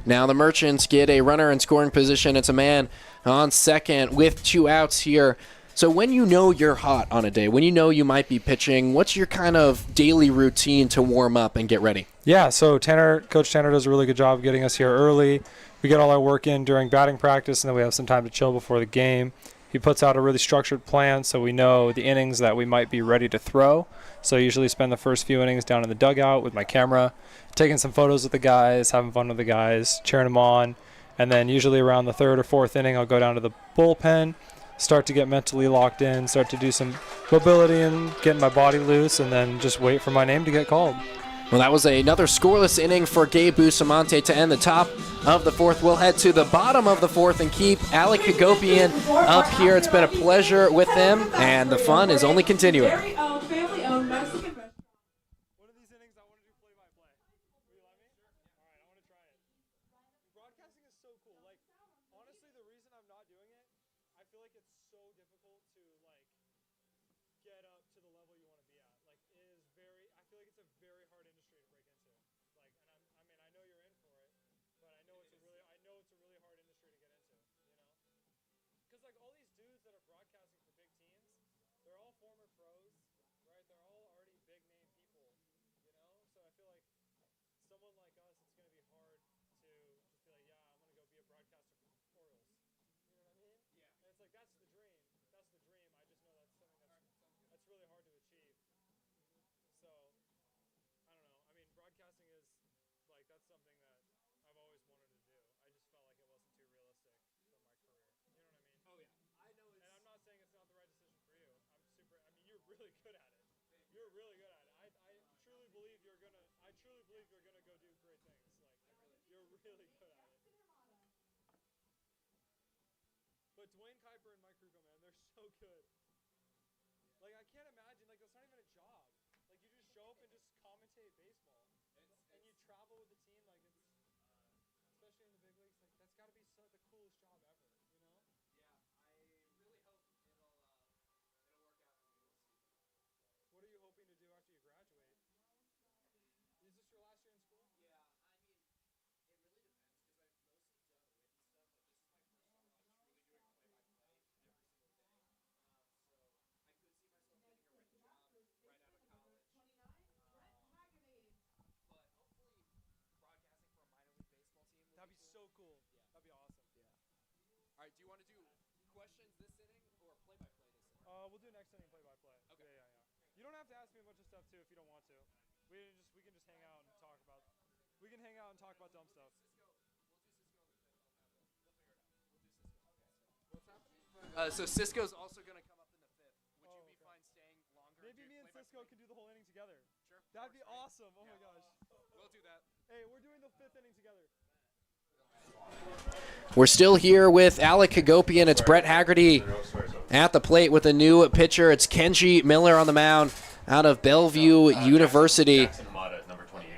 Now the Merchants get a runner in scoring position. It's a man on second with 2 outs here. So when you know you're hot on a day, when you know you might be pitching, what's your kind of daily routine to warm up and get ready? Yeah, so Coach Tanner does a really good job of getting us here early. We get all our work in during batting practice, and then we have some time to chill before the game. He puts out a really structured plan so we know the innings that we might be ready to throw. So I usually spend the first few innings down in the dugout with my camera, taking some photos with the guys, having fun with the guys, cheering them on. And then usually around the 3rd or 4th inning, I'll go down to the bullpen, start to get mentally locked in, start to do some mobility and getting my body loose, and then just wait for my name to get called. Well, that was another scoreless inning for Gabe Bustamante to end the top of the 4th. We'll head to the bottom of the 4th and keep Alec Hagopian up here. It's been a pleasure with them, and the fun is only continuing. Very own, family-owned Mexican restaurant. One of these innings, I want to do play-by-play. Will you let me? All right, I want to try it. Broadcasting is so cool. Like, honestly, the reason I'm not doing it, I feel like it's so difficult to, like, get up to the level you want to be at. Like, it is very, I feel like it's a very hard industry to break into. Like, and I mean, I know you're in for it, but I know it's a really hard industry to get into, you know? Because, like, all these dudes that are broadcasting for big teams, they're all former pros, right? They're all already big name people, you know? So I feel like someone like us, it's going to be hard to just be like, yeah, I'm going to go be a broadcaster for Orioles. You know what I mean? Yeah. And it's like, that's the dream. That's the dream. I just know that's something that's really hard to achieve. So, I don't know. I mean, broadcasting is, like, that's something that I've always wanted to do. I just felt like it wasn't too realistic for my career. You know what I mean? Oh, yeah. I know it's... And I'm not saying it's not the right decision for you. I mean, you're really good at it. You're really good at it. I truly believe you're going to go do great things. Like, you're really good at it. But Dwayne Kuiper and Mike Rucco, man, they're so good. Like, I can't imagine, like, that's not even a job. Like, you just show up and just commentate baseball. And you travel with the team, like, it's, especially in the big leagues, like, that's got to be the coolest job ever, you know? Yeah, I really hope it'll work out for me. What are you hoping to do after you graduate? Is this your last year in school? Yeah, I mean, it really depends, because I've mostly done written stuff. Like, this is my first summer just really doing play-by-play every single day. So I could see myself getting a written job right out of college. But hopefully broadcasting for a minor league baseball team. That'd be so cool. Yeah. That'd be awesome. Yeah. All right, do you want to do questions this inning or play-by-play this inning? We'll do next inning play-by-play. Okay. Yeah. You don't have to ask me a bunch of stuff too if you don't want to. We can just hang out and talk about. We can hang out and talk about dumb stuff. What's happening? So Cisco's also going to come up in the 5th. Would you be fine staying longer? Maybe me and Cisco can do the whole inning together. Sure. That'd be awesome. Oh my gosh. We'll do that. Hey, we're doing the 5th inning together. We're still here with Alec Hagopian. It's Brett Haggerty at the plate with a new pitcher. It's Kenji Miller on the mound out of Bellevue University. Jackson Hamada, number 28.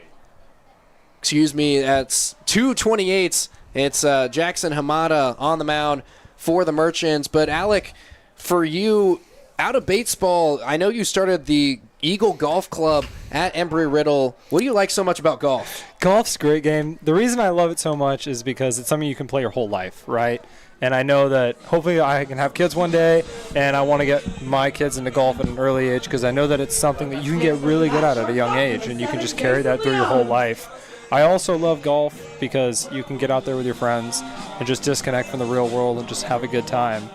Excuse me, that's 2/28. It's Jackson Hamada on the mound for the Merchants. But Alec, for you, out of baseball, I know you started the Eagle Golf Club at Embry-Riddle. What do you like so much about golf? Golf's a great game. The reason I love it so much is because it's something you can play your whole life, right? And I know that hopefully I can have kids one day, and I want to get my kids into golf at an early age because I know that it's something that you can get really good at a young age, and you can just carry that through your whole life. I also love golf because you can get out there with your friends and just disconnect from the real world and just have a good time.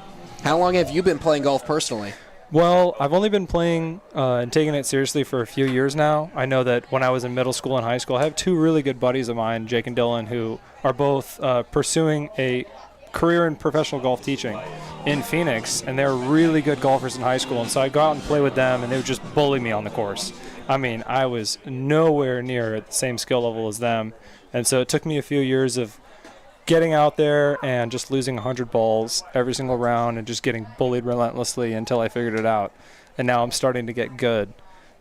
How long have you been playing golf personally? Well, I've only been playing and taking it seriously for a few years now. I know that when I was in middle school and high school, I have 2 really good buddies of mine, Jake and Dylan, who are both pursuing a career in professional golf teaching in Phoenix, and they're really good golfers in high school. And so I'd go out and play with them, and they would just bully me on the course. I mean, I was nowhere near at the same skill level as them. And so it took me a few years of getting out there and just losing 100 balls every single round and just getting bullied relentlessly until I figured it out. And now I'm starting to get good,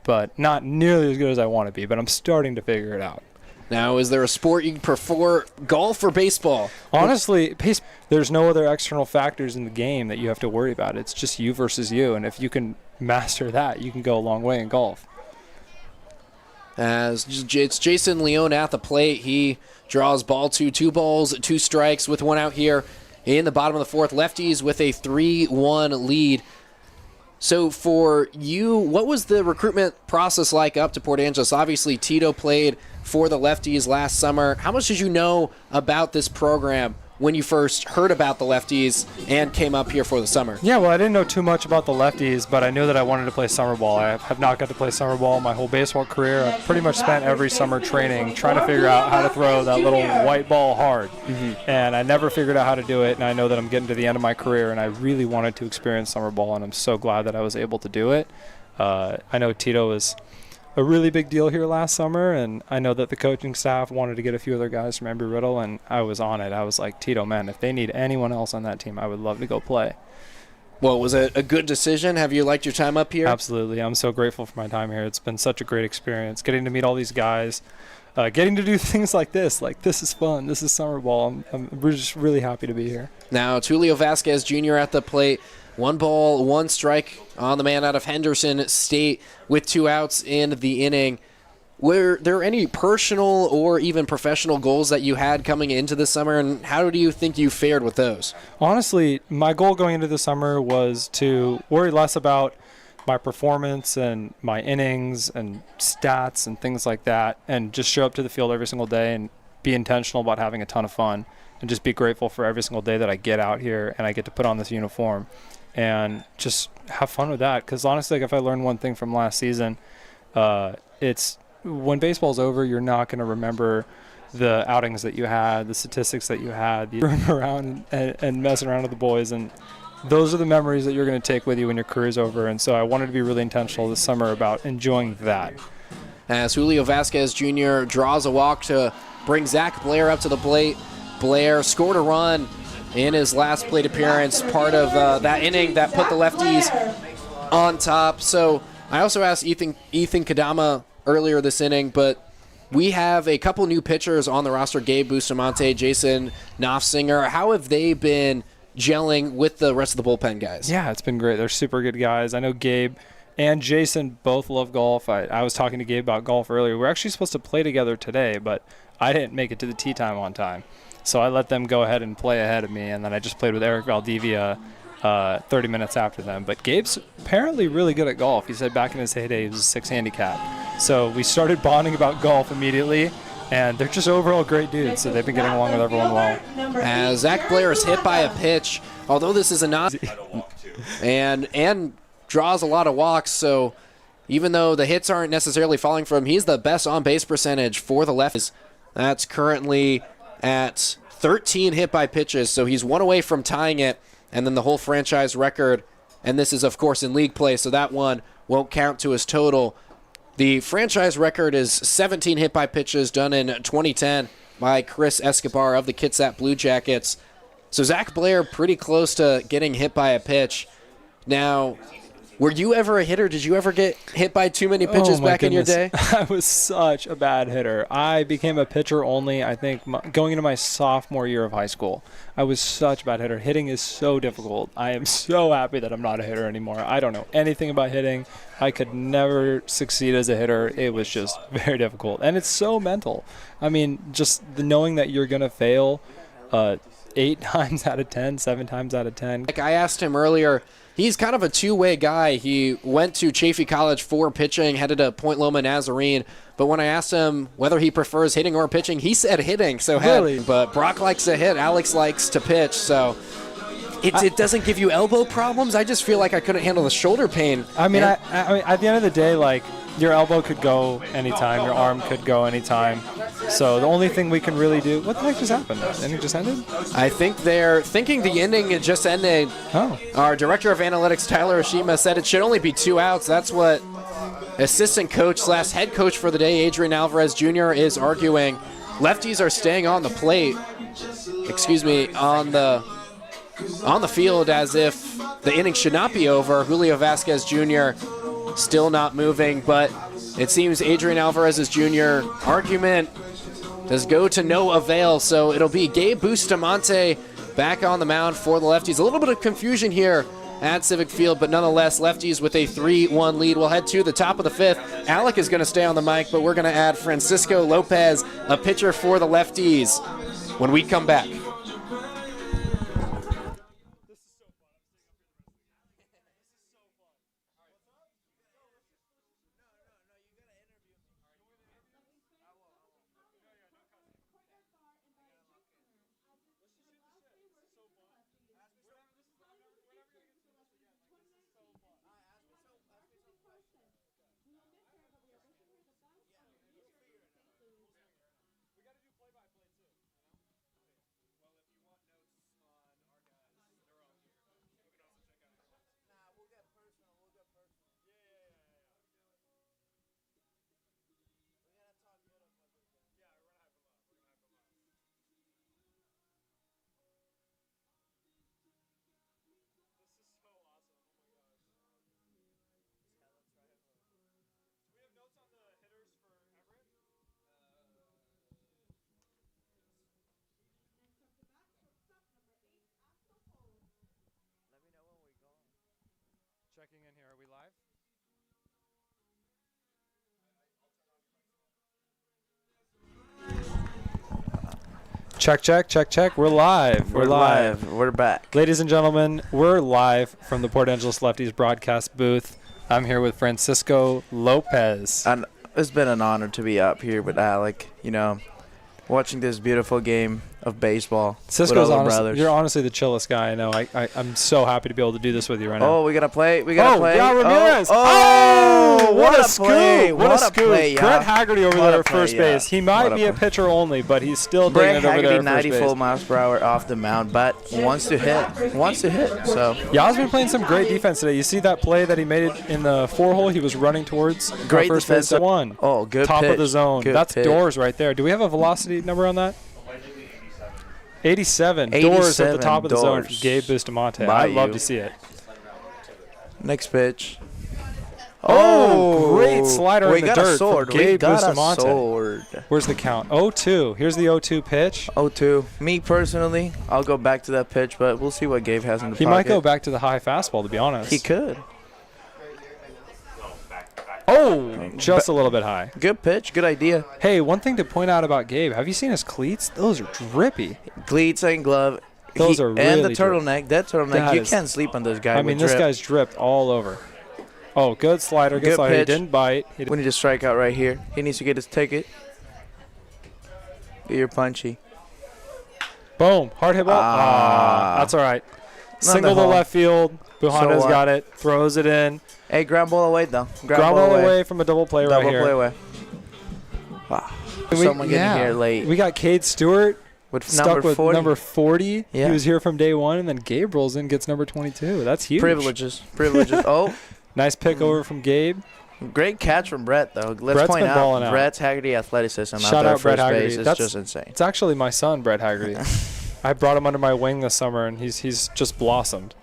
but not nearly as good as I want to be, but I'm starting to figure it out. Now, is there a sport you prefer, golf or baseball? Honestly, there's no other external factors in the game that you have to worry about. It's just you versus you, and if you can master that, you can go a long way in golf. As it's Jason Leone at the plate. He draws ball 2 balls, 2 strikes with 1 out here in the bottom of the 4th. Lefties with a 3-1 lead. So for you, what was the recruitment process like up to Port Angeles? Obviously, Tito played for the Lefties last summer. How much did you know about this program when you first heard about the Lefties and came up here for the summer? Yeah, well, I didn't know too much about the Lefties, but I knew that I wanted to play summer ball. I have not got to play summer ball my whole baseball career. I've pretty much spent every summer training trying to figure out how to throw that little white ball hard. And I never figured out how to do it, and I know that I'm getting to the end of my career, and I really wanted to experience summer ball, and I'm so glad that I was able to do it. I know Tito was a really big deal here last summer, and I know that the coaching staff wanted to get a few other guys from Embry-Riddle, and I was on it. I was like, Tito, man, if they need anyone else on that team, I would love to go play. Well, was it a good decision? Have you liked your time up here? Absolutely. I'm so grateful for my time here. It's been such a great experience, getting to meet all these guys, getting to do things like this. Like, this is fun. This is summer ball. We're just really happy to be here. Now, Tulio Vasquez Jr. at the plate. 1 ball, 1 strike on the man out of Henderson State with 2 outs in the inning. Were there any personal or even professional goals that you had coming into the summer, and how do you think you fared with those? Honestly, my goal going into the summer was to worry less about my performance and my innings and stats and things like that, and just show up to the field every single day and be intentional about having a ton of fun, and just be grateful for every single day that I get out here and I get to put on this uniform and just have fun with that. Because honestly, like, if I learned one thing from last season, it's when baseball's over, you're not going to remember the outings that you had, the statistics that you had, the running around and messing around with the boys, and those are the memories that you're going to take with you when your career's over. And so I wanted to be really intentional this summer about enjoying that. As Julio Vasquez Jr. draws a walk to bring Zach Blair up to the plate. Blair scored a run in his last plate appearance, part of that inning that put the Lefties on top. So I also asked Ethan Kadama earlier this inning, but we have a couple new pitchers on the roster, Gabe Bustamante, Jason Knopfsinger. How have they been gelling with the rest of the bullpen guys? Yeah, it's been great. They're super good guys. I know Gabe and Jason both love golf. I was talking to Gabe about golf earlier. We're actually supposed to play together today, but I didn't make it to the tee time on time. So I let them go ahead and play ahead of me, and then I just played with Eric Valdivia 30 minutes after them. But Gabe's apparently really good at golf. He said back in his heyday he was a 6 handicap. So we started bonding about golf immediately, and they're just overall great dudes. So they've been getting along with everyone well. As Zach Blair is hit by a pitch, although this is a non and draws a lot of walks, so even though the hits aren't necessarily falling for him, he's the best on-base percentage for the Lefties. That's currently at 13 hit by pitches, so he's 1 away from tying it, and then the whole franchise record, and this is, of course, in league play, so that one won't count to his total. The franchise record is 17 hit by pitches done in 2010 by Chris Escobar of the Kitsap Blue Jackets. So Zach Blair pretty close to getting hit by a pitch. Now, were you ever a hitter? Did you ever get hit by too many pitches back in your day? I was such a bad hitter. I became a pitcher only, I think, going into my sophomore year of high school. I was such a bad hitter. Hitting is so difficult. I am so happy that I'm not a hitter anymore. I don't know anything about hitting. I could never succeed as a hitter. It was just very difficult. And it's so mental. I mean, just the knowing that you're going to fail 8 times out of 10, 7 times out of 10. Like I asked him earlier, he's kind of a two-way guy. He went to Chaffey College for pitching, headed to Point Loma Nazarene. But when I asked him whether he prefers hitting or pitching, he said hitting. So really? But Brock likes to hit, Alex likes to pitch. So it doesn't give you elbow problems. I just feel like I couldn't handle the shoulder pain. I mean, I mean, at the end of the day, like, your elbow could go anytime, your arm could go anytime. So the only thing we can really do, what the heck just happened? The inning just ended? I think they're thinking the inning just ended. Oh. Our director of analytics, Tyler Oshima, said it should only be 2 outs. That's what assistant coach / head coach for the day, Adrian Alvarez Jr., is arguing. Lefties are staying on the plate. on the field as if the inning should not be over. Julio Vasquez Jr. still not moving, but it seems Adrian Alvarez's Jr. argument does go to no avail, so it'll be Gabe Bustamante back on the mound for the Lefties. A little bit of confusion here at Civic Field, but nonetheless, Lefties with a 3-1 lead. We'll head to the top of the 5th. Alec is going to stay on the mic, but we're going to add Francisco Lopez, a pitcher for the Lefties, when we come back. Checking in here. Are we live? Check, check, check, check. We're live. We're live. We're back. Ladies and gentlemen, we're live from the Port Angeles Lefties broadcast booth. I'm here with Francisco Lopez. And it's been an honor to be up here with Alec, watching this beautiful game of baseball. Cisco's with brothers. You're honestly the chillest guy I know. I'm so happy to be able to do this with you right now. Oh, we got to play. We got to play. Yeah, Ramirez. Oh, what a play. scoop. What a scoop. Play, yeah. Brett Haggerty over there at first base. He might be a play. pitcher only, but he's still Brett digging it over there Haggerty, at first 94 base. miles per hour off the mound, but wants to hit. So Yaw's been playing some great defense today. You see that play that he made it in the 4-hole? He was running towards Great first base defensive. at 1. Oh, good Top pitch. of the zone. Good That's pitch. doors right there. Do we have a velocity number on that? 87. Doors at the top of the zone from doors. Gabe Bustamante. By I'd love you. to see it. Next pitch. Oh, great slider we in the got dirt a sword. from Gabe We got Bustamante. a sword. Where's the count? 0-2. Here's the 0-2 pitch. 0-2. Me personally, I'll go back to that pitch, but we'll see what Gabe has in the He pocket. might go back to the high fastball, to be honest. He could. Oh, just a little bit high. Good pitch. Good idea. Hey, one thing to point out about Gabe. Have you seen his cleats? Those are drippy. Cleats and glove. Those are and really the turtleneck. That turtleneck. That You is- can't sleep on this guy. I mean, with this drip. guy's dripped all over. Oh, good slider. Good Good slider. He pitch. didn't bite. We need a strikeout right here. He needs to get his ticket. Get your punchy. Boom. Hard hit ball. That's all right. Single to hole. left field. Buhana's what? got it. Throws it in. Hey, ground ball away though. Ground ball away from a double play Double right here. play away. Wow. Someone getting here late. We got Cade Stewart with stuck number with 40. number 40. Yeah. He was here from day 1, and then Gabe rolls in, gets number 22. That's huge. Privileges. Oh, Nice pick over from Gabe. great catch from Brett though. Let's Brett's point been balling out out. Brett's Haggerty athleticism Shout out there out at Brett first Haggerty. base is That's- just insane. It's actually my son, Brett Haggerty. I brought him under my wing this summer, and he's just blossomed.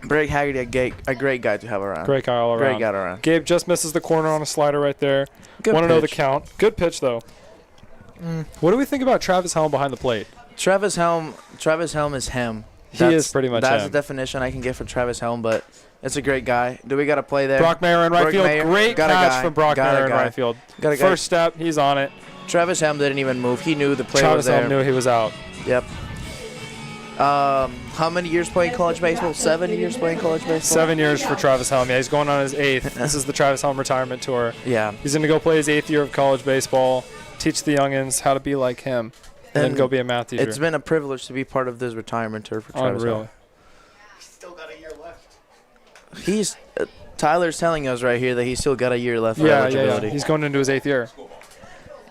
Brett Haggerty, a great guy to have around. Great guy all around. Great guy around. Gabe just misses the corner on a slider right there. Good Want to know the pitch. count. Good pitch, though. What do we think about Travis Helm behind the plate? Travis Helm is him. He is pretty much That's him. the definition I can get for Travis Helm, but it's a great guy. Do we got to play there? Brock Mayer in right Brock field. Mayer. Great Got a catch guy. from Brock Got a Mayer in guy. right field. Got a guy. First step, he's on it. Travis Helm didn't even move. He knew the play Travis was there. Helm knew he was out. Yep. How many years playing college baseball? 7 years playing college baseball? 7 years for Travis Helm. Yeah, he's going on his 8th. This is the Travis Helm retirement tour. Yeah. He's going to go play his 8th year of college baseball, teach the youngins how to be like him, and then And go be a math teacher. It's been a privilege to be part of this retirement tour for Travis unreal. Helm. He's Tyler's telling us right here that he's still got a year left for Yeah. eligibility. He's going into his 8th year.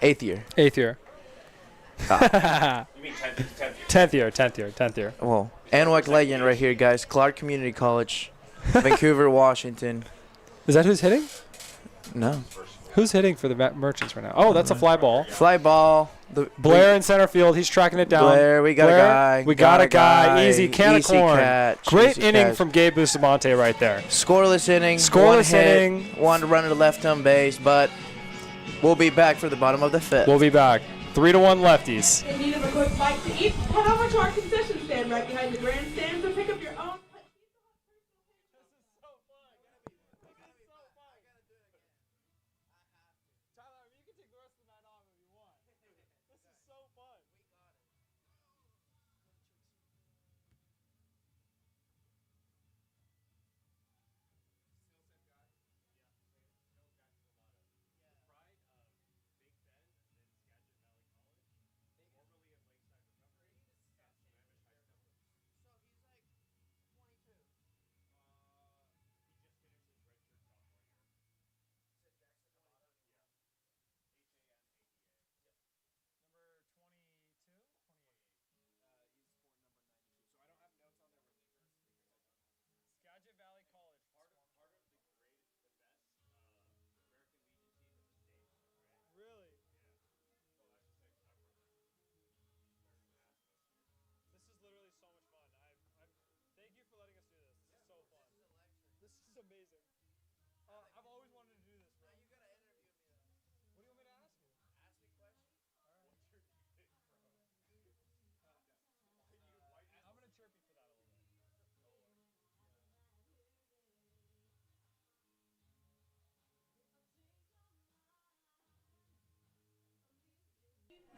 8th year. 8th year. You mean 10th year? 10th year. Well, NWAC legend right here, guys. Clark Community College, Vancouver, Washington. Is that who's hitting? No. Who's hitting for the Merchants right now? Oh, that's a fly ball. Fly ball. Blair in center field. He's tracking it down. Blair, we got a guy. We got a guy. Easy can of corn. Catch. Great Easy inning catch. from Gabe Bustamante right there. Scoreless inning. Scoreless one hit, inning. One run to left home base, but we'll be back for the bottom of the fifth. We'll be back. 3-1 Lefties. In need of a quick bite to eat, head over to our concession stand right behind the grandstands and pick up your own.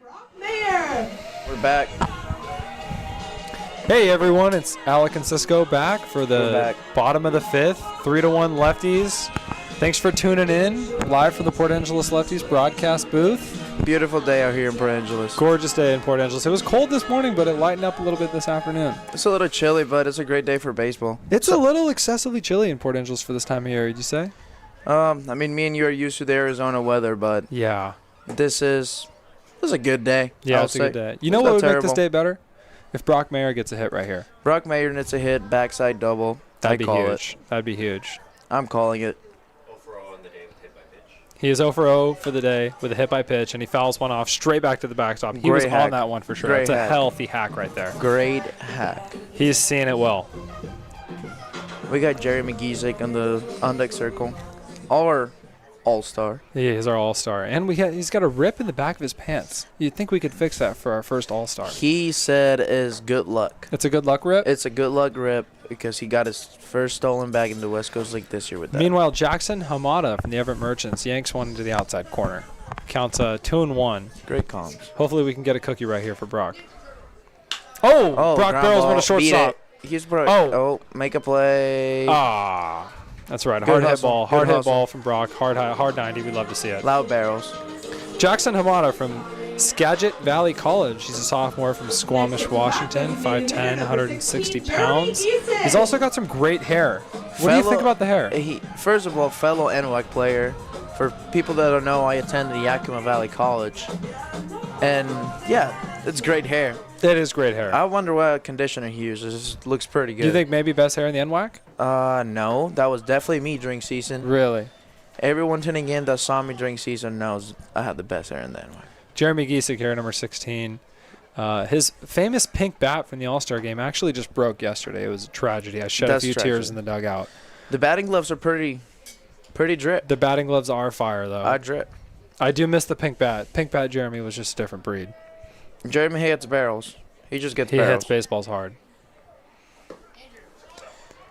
Brock Mayer. We're back. Hey everyone, it's Alec and Cisco back for the bottom of the fifth. 3-1 Lefties. Thanks for tuning in live from the Port Angeles Lefties broadcast booth. Beautiful day out here in Port Angeles. Gorgeous day in Port Angeles. It was cold this morning, but it lightened up a little bit this afternoon. It's a little chilly, but it's a great day for baseball. It's a little excessively chilly in Port Angeles for this time of year, did you say? I mean, me and you are used to the Arizona weather, but Yeah. this is a good day. Yeah, I'll it's a say. good day. You know It's what not would make this terrible. day better? If Brock Mayer gets a hit right here. Brock Mayer gets a hit, backside double. That'd I be call huge. That'd be huge. I'm calling it. 0-for-0 on the day with hit by pitch. He is 0-for-0 for the day with a hit by pitch, and he fouls one off straight back to the backstop. He was Great on hack. that one for sure. Great It's a hack. healthy hack right there. Great hack. He's seeing it well. We got Jerry McGeesick on the on-deck circle. Our all-star. He is our all-star. And he's got a rip in the back of his pants. You'd think we could fix that for our first all-star. He said is good luck. It's a good luck rip? It's a good luck rip because he got his first stolen bag in the West Coast League this year with that. Meanwhile, Jackson Hamada from the Everett Merchants yanks one into the outside corner. Counts 2-1. Great comms. Hopefully we can get a cookie right here for Brock. Oh, Brock ground barrels ball, went a shortstop. beat it. He's Brock. Oh. Oh, make a play. Ah, that's right. Good Hard hit hustle. ball. Good Hard hit hustle. ball from Brock. Hard 90. We'd love to see it. Loud barrels. Jackson Hamada from Skagit Valley College. He's a sophomore from Squamish, Washington. 5'10", 160 pounds. He's also got some great hair. What do you think about the hair? First of all, fellow NWAC player. For people that don't know, I attended Yakima Valley College. And, yeah, it's great hair. It is great hair. I wonder what conditioner he uses. It looks pretty good. Do you think maybe best hair in the NWAC? No. That was definitely me during season. Really? Everyone tuning in that saw me during season knows I had the best hair in the NWAC. Jeremy Giesick here, number 16. His famous pink bat from the All-Star game actually just broke yesterday. It was a tragedy. I shed a few tears in the dugout. The batting gloves are pretty drip. The batting gloves are fire, though. I drip. I do miss the pink bat. Pink bat Jeremy was just a different breed. Jeremy hits barrels. He just gets He barrels. hits baseballs hard.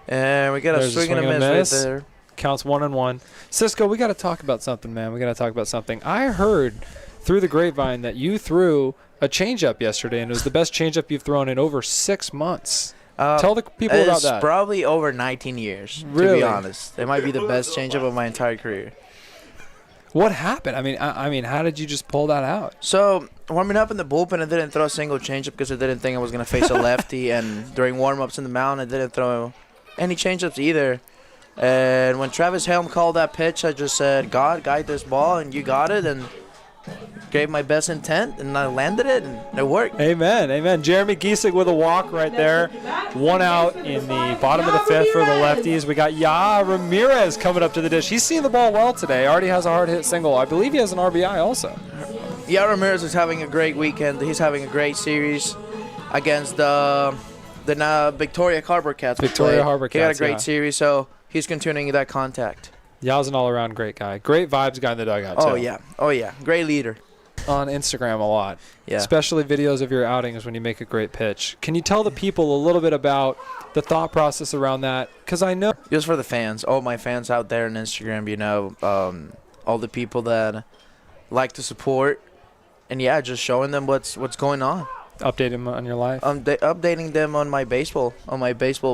And we got a swing and a miss right there. Counts 1-1. Cisco, we got to talk about something, man. We got to talk about something. I heard through the grapevine that you threw a changeup yesterday, and it was the best changeup you've thrown in over 6 months. Tell the people about It's that. probably over 19 years, to Really? be honest. It might be the best changeup of my entire career. What happened? I mean, how did you just pull that out? So, warming up in the bullpen, I didn't throw a single changeup because I didn't think I was going to face a lefty. And during warm-ups in the mound, I didn't throw any changeups either. And when Travis Helm called that pitch, I just said, God, guide this ball, and you got it. And gave my best intent, and I landed it, and it worked. Amen, amen. Jeremy Giesig with a walk right there. 1 out in the bottom of the 5th for the Lefties. We got Ramirez coming up to the dish. He's seeing the ball well today. Already has a hard hit single. I believe he has an RBI also. Ramirez is having a great weekend. He's having a great series against the Victoria Harbor Cats. Victoria Harbor He had a Cats, great yeah. series, so he's continuing that contact. Ya's an all-around great guy. Great vibes guy in the dugout, too. Oh, yeah. Great leader. On Instagram a lot. Yeah. Especially videos of your outings when you make a great pitch. Can you tell the people a little bit about the thought process around that? Because I know. Just for the fans, all my fans out there on Instagram, all the people that like to support, and just showing them what's going on. Update them on your life. Updating them on my baseball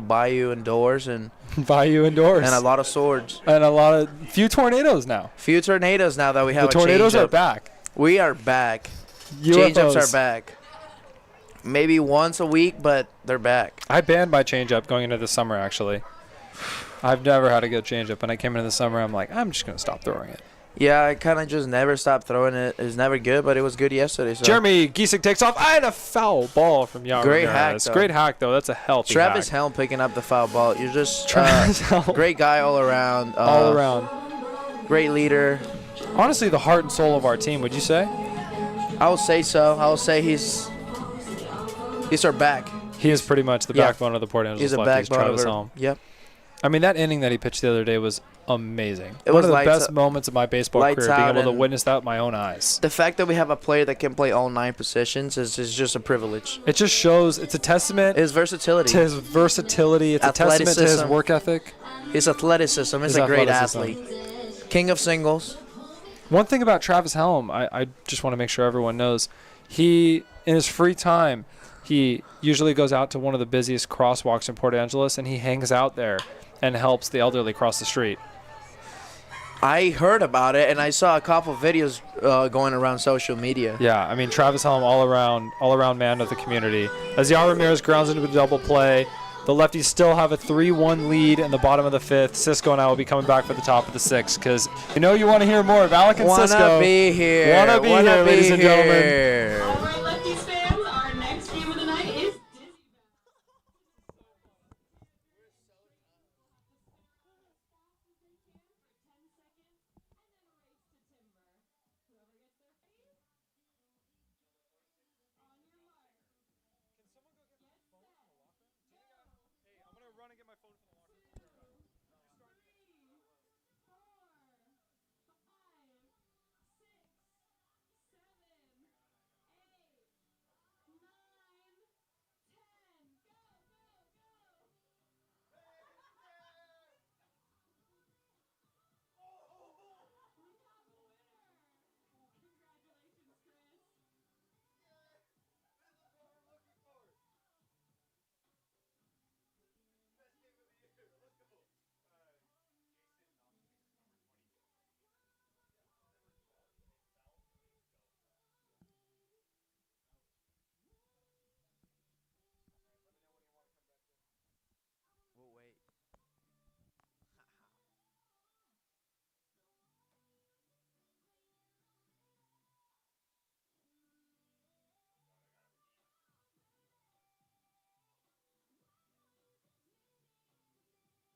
bayou indoors and Bayou indoors. and a lot of swords. And few tornadoes now. Few tornadoes now that we have. The tornadoes a are back. We are back. UFOs. Changeups are back. Maybe once a week, but they're back. I banned my changeup going into the summer, actually. I've never had a good changeup. When I came into the summer, I'm like, I'm just going to stop throwing it. Yeah, I kind of just never stopped throwing it. It was never good, but it was good yesterday. So. Jeremy Giesig takes off. I had a foul ball from Yao Great Ramirez. hack, though. Great hack, though. That's a healthy Travis hack. Helm picking up the foul ball. You're just Travis Helm. great guy all around. All around. Great leader. Honestly, the heart and soul of our team, would you say? I will say so. I will say he's our back. He is pretty much the backbone of the Port Angeles He's a Lefties, backbone Travis of our, Helm. Yep. I mean, that inning that he pitched the other day was amazing. It One was of the lights best out- moments of my baseball lights career, being out able to and- witness that with my own eyes. The fact that we have a player that can play all 9 positions is just a privilege. It just shows, it's a testament His versatility. to his versatility. It's a testament to his Athleticism. work ethic. His athleticism. He's His a great athleticism. athlete. King of singles. One thing about Travis Helm, I just want to make sure everyone knows, he, in his free time, he usually goes out to one of the busiest crosswalks in Port Angeles, and he hangs out there and helps the elderly cross the street. I heard about it, and I saw a couple of videos going around social media. Yeah, I mean, Travis Helm, all around man of the community. As Yao Ramirez grounds into a double play, the Lefties still have a 3-1 lead in the bottom of the 5th. Cisco and I will be coming back for the top of the 6th because you know you want to hear more of Alec and Cisco. Wanna be here. Wanna be here, ladies and gentlemen. gentlemen. All right, Lefties fans, our next game of the night is Disney.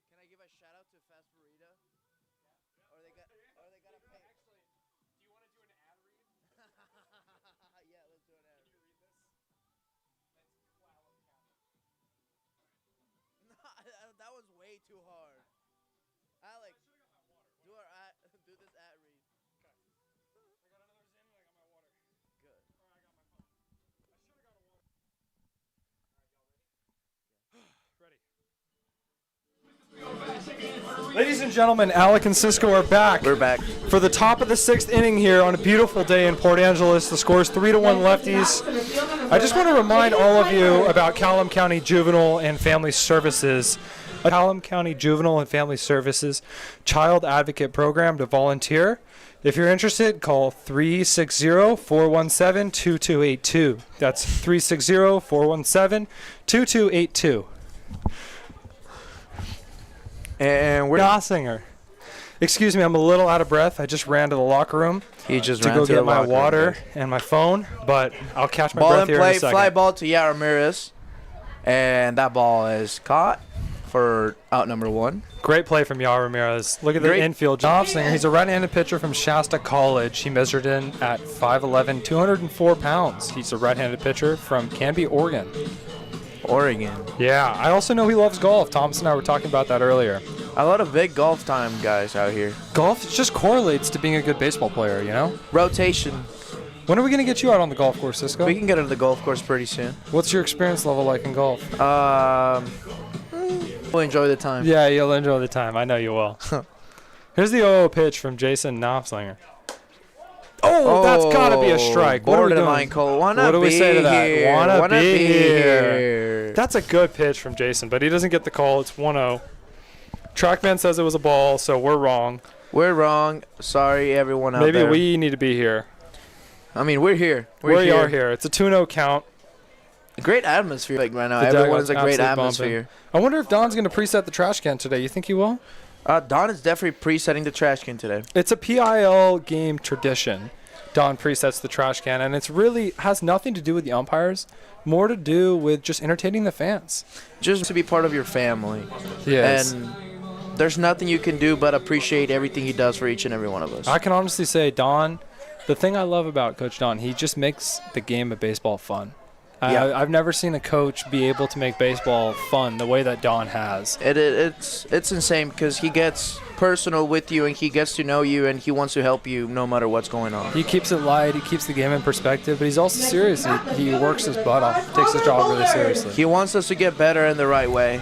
Can I give a shout out to Fast Burrito? Or they got a pay? Actually, do you want to do an ad read? Yeah, let's do an ad read. Can you read this? That was way too hard. Alex, do this ad read. Ladies and gentlemen, Alec and Cisco are back. We're back. For the top of the 6th inning here on a beautiful day in Port Angeles. The score is 3-1 Lefties. I just want to remind all of you about Callum County Juvenile and Family Services. Callum County Juvenile and Family Services Child Advocate Program to volunteer. If you're interested, call 360-417-2282. That's 360-417-2282. And we're Gossinger. Excuse me, I'm a little out of breath. I just ran to the locker room He just to ran go to get the my locker room. water and my phone, but I'll catch my Ball breath in here play, in a second. fly ball to Yair Ramirez. And that ball is caught for out number 1. Great play from Yair Ramirez. Look at the Great. infield. Knopflinger, he's a right-handed pitcher from Shasta College. He measured in at 5'11", 204 pounds. He's a right-handed pitcher from Canby, Oregon. Oregon. Yeah, I also know he loves golf. Thomas and I were talking about that earlier. A lot of big golf time guys out here. Golf just correlates to being a good baseball player, you know? Rotation. When are we going to get you out on the golf course, Cisco? We can get to the golf course pretty soon. What's your experience level like in golf? We'll enjoy the time. Yeah, you'll enjoy the time. I know you will. Here's the 0-0 pitch from Jason Knopflinger. Oh, that's got to be a strike. What are we doing? Borderline call. What do we say to that? Wanna be here. here. That's a good pitch from Jason, but he doesn't get the call. It's 1-0. Trackman says it was a ball, so we're wrong. We're wrong. Sorry, everyone out Maybe there. we need to be here. I mean, we're here. We are here. It's a 2-0 count. Great atmosphere like right now. The Everyone's a dugout's great absolutely atmosphere. I wonder if Don's going to preset the trash can today. You think he will? Don is definitely pre-setting the trash can today. It's a PIL game tradition. Don presets the trash can, and it's really has nothing to do with the umpires, more to do with just entertaining the fans. Just to be part of your family. Yes. And there's nothing you can do but appreciate everything he does for each and every one of us. I can honestly say, Don, the thing I love about Coach Don, he just makes the game of baseball fun. Yeah. I've never seen a coach be able to make baseball fun the way that Don has. It's insane because he gets personal with you and he gets to know you and he wants to help you no matter what's going on. He keeps it light. He keeps the game in perspective, but he's also serious. He works his butt off, takes his job really seriously. He wants us to get better in the right way.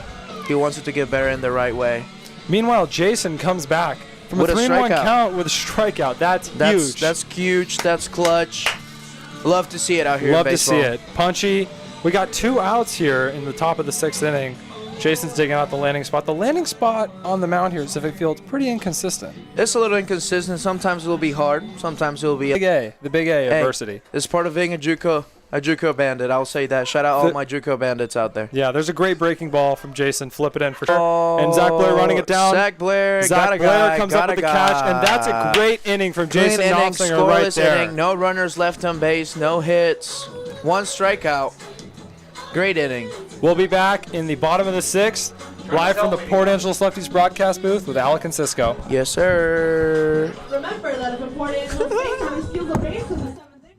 He wants us to get better in the right way. Meanwhile, Jason comes back from With a a 3-1 strikeout. count with a strikeout. That's huge. That's huge. That's clutch. Love to see it out here Love in to baseball. see it. Punchy. We got 2 outs here in the top of the 6th inning. Jason's digging out the landing spot. The landing spot on the mound here at Civic Field is pretty inconsistent. It's a little inconsistent. Sometimes it'll be hard. Sometimes it'll be. Big A. The big A adversity. It's part of being a JUCO bandit. I'll say that. Shout out all my JUCO bandits out there. Yeah, there's a great breaking ball from Jason. Flip it in for sure. And Zach Blair running it down. Zach Blair Zach Blair comes up with the catch, and that's a great inning from Jason Knopflinger right there. Inning. No runners left on base. No hits. 1 strikeout. Great inning. We'll be back in the bottom of the 6th, live from the Port Angeles Lefties broadcast booth with Alec and Cisco. Yes, sir. Remember that if a Port Angeles baseman steals a base in the 7th inning,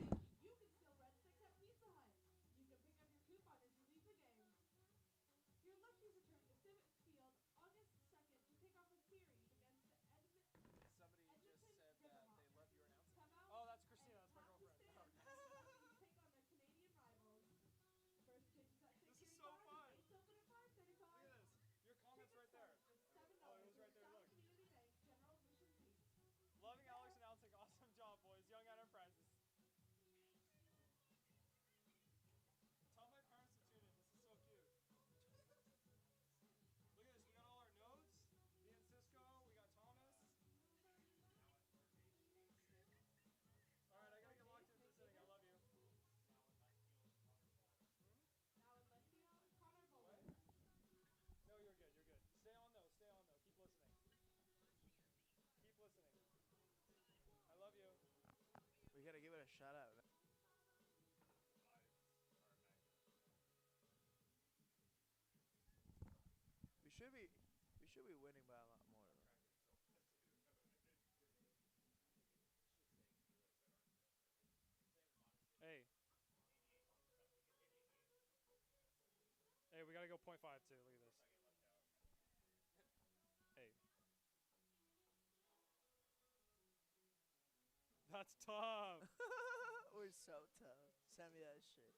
We gotta give it a shout out. We should be winning by a lot more. Hey. Hey, we got to go 0.5 too. Look at this. Hey. That's tough. We're so tough. Send me that shit.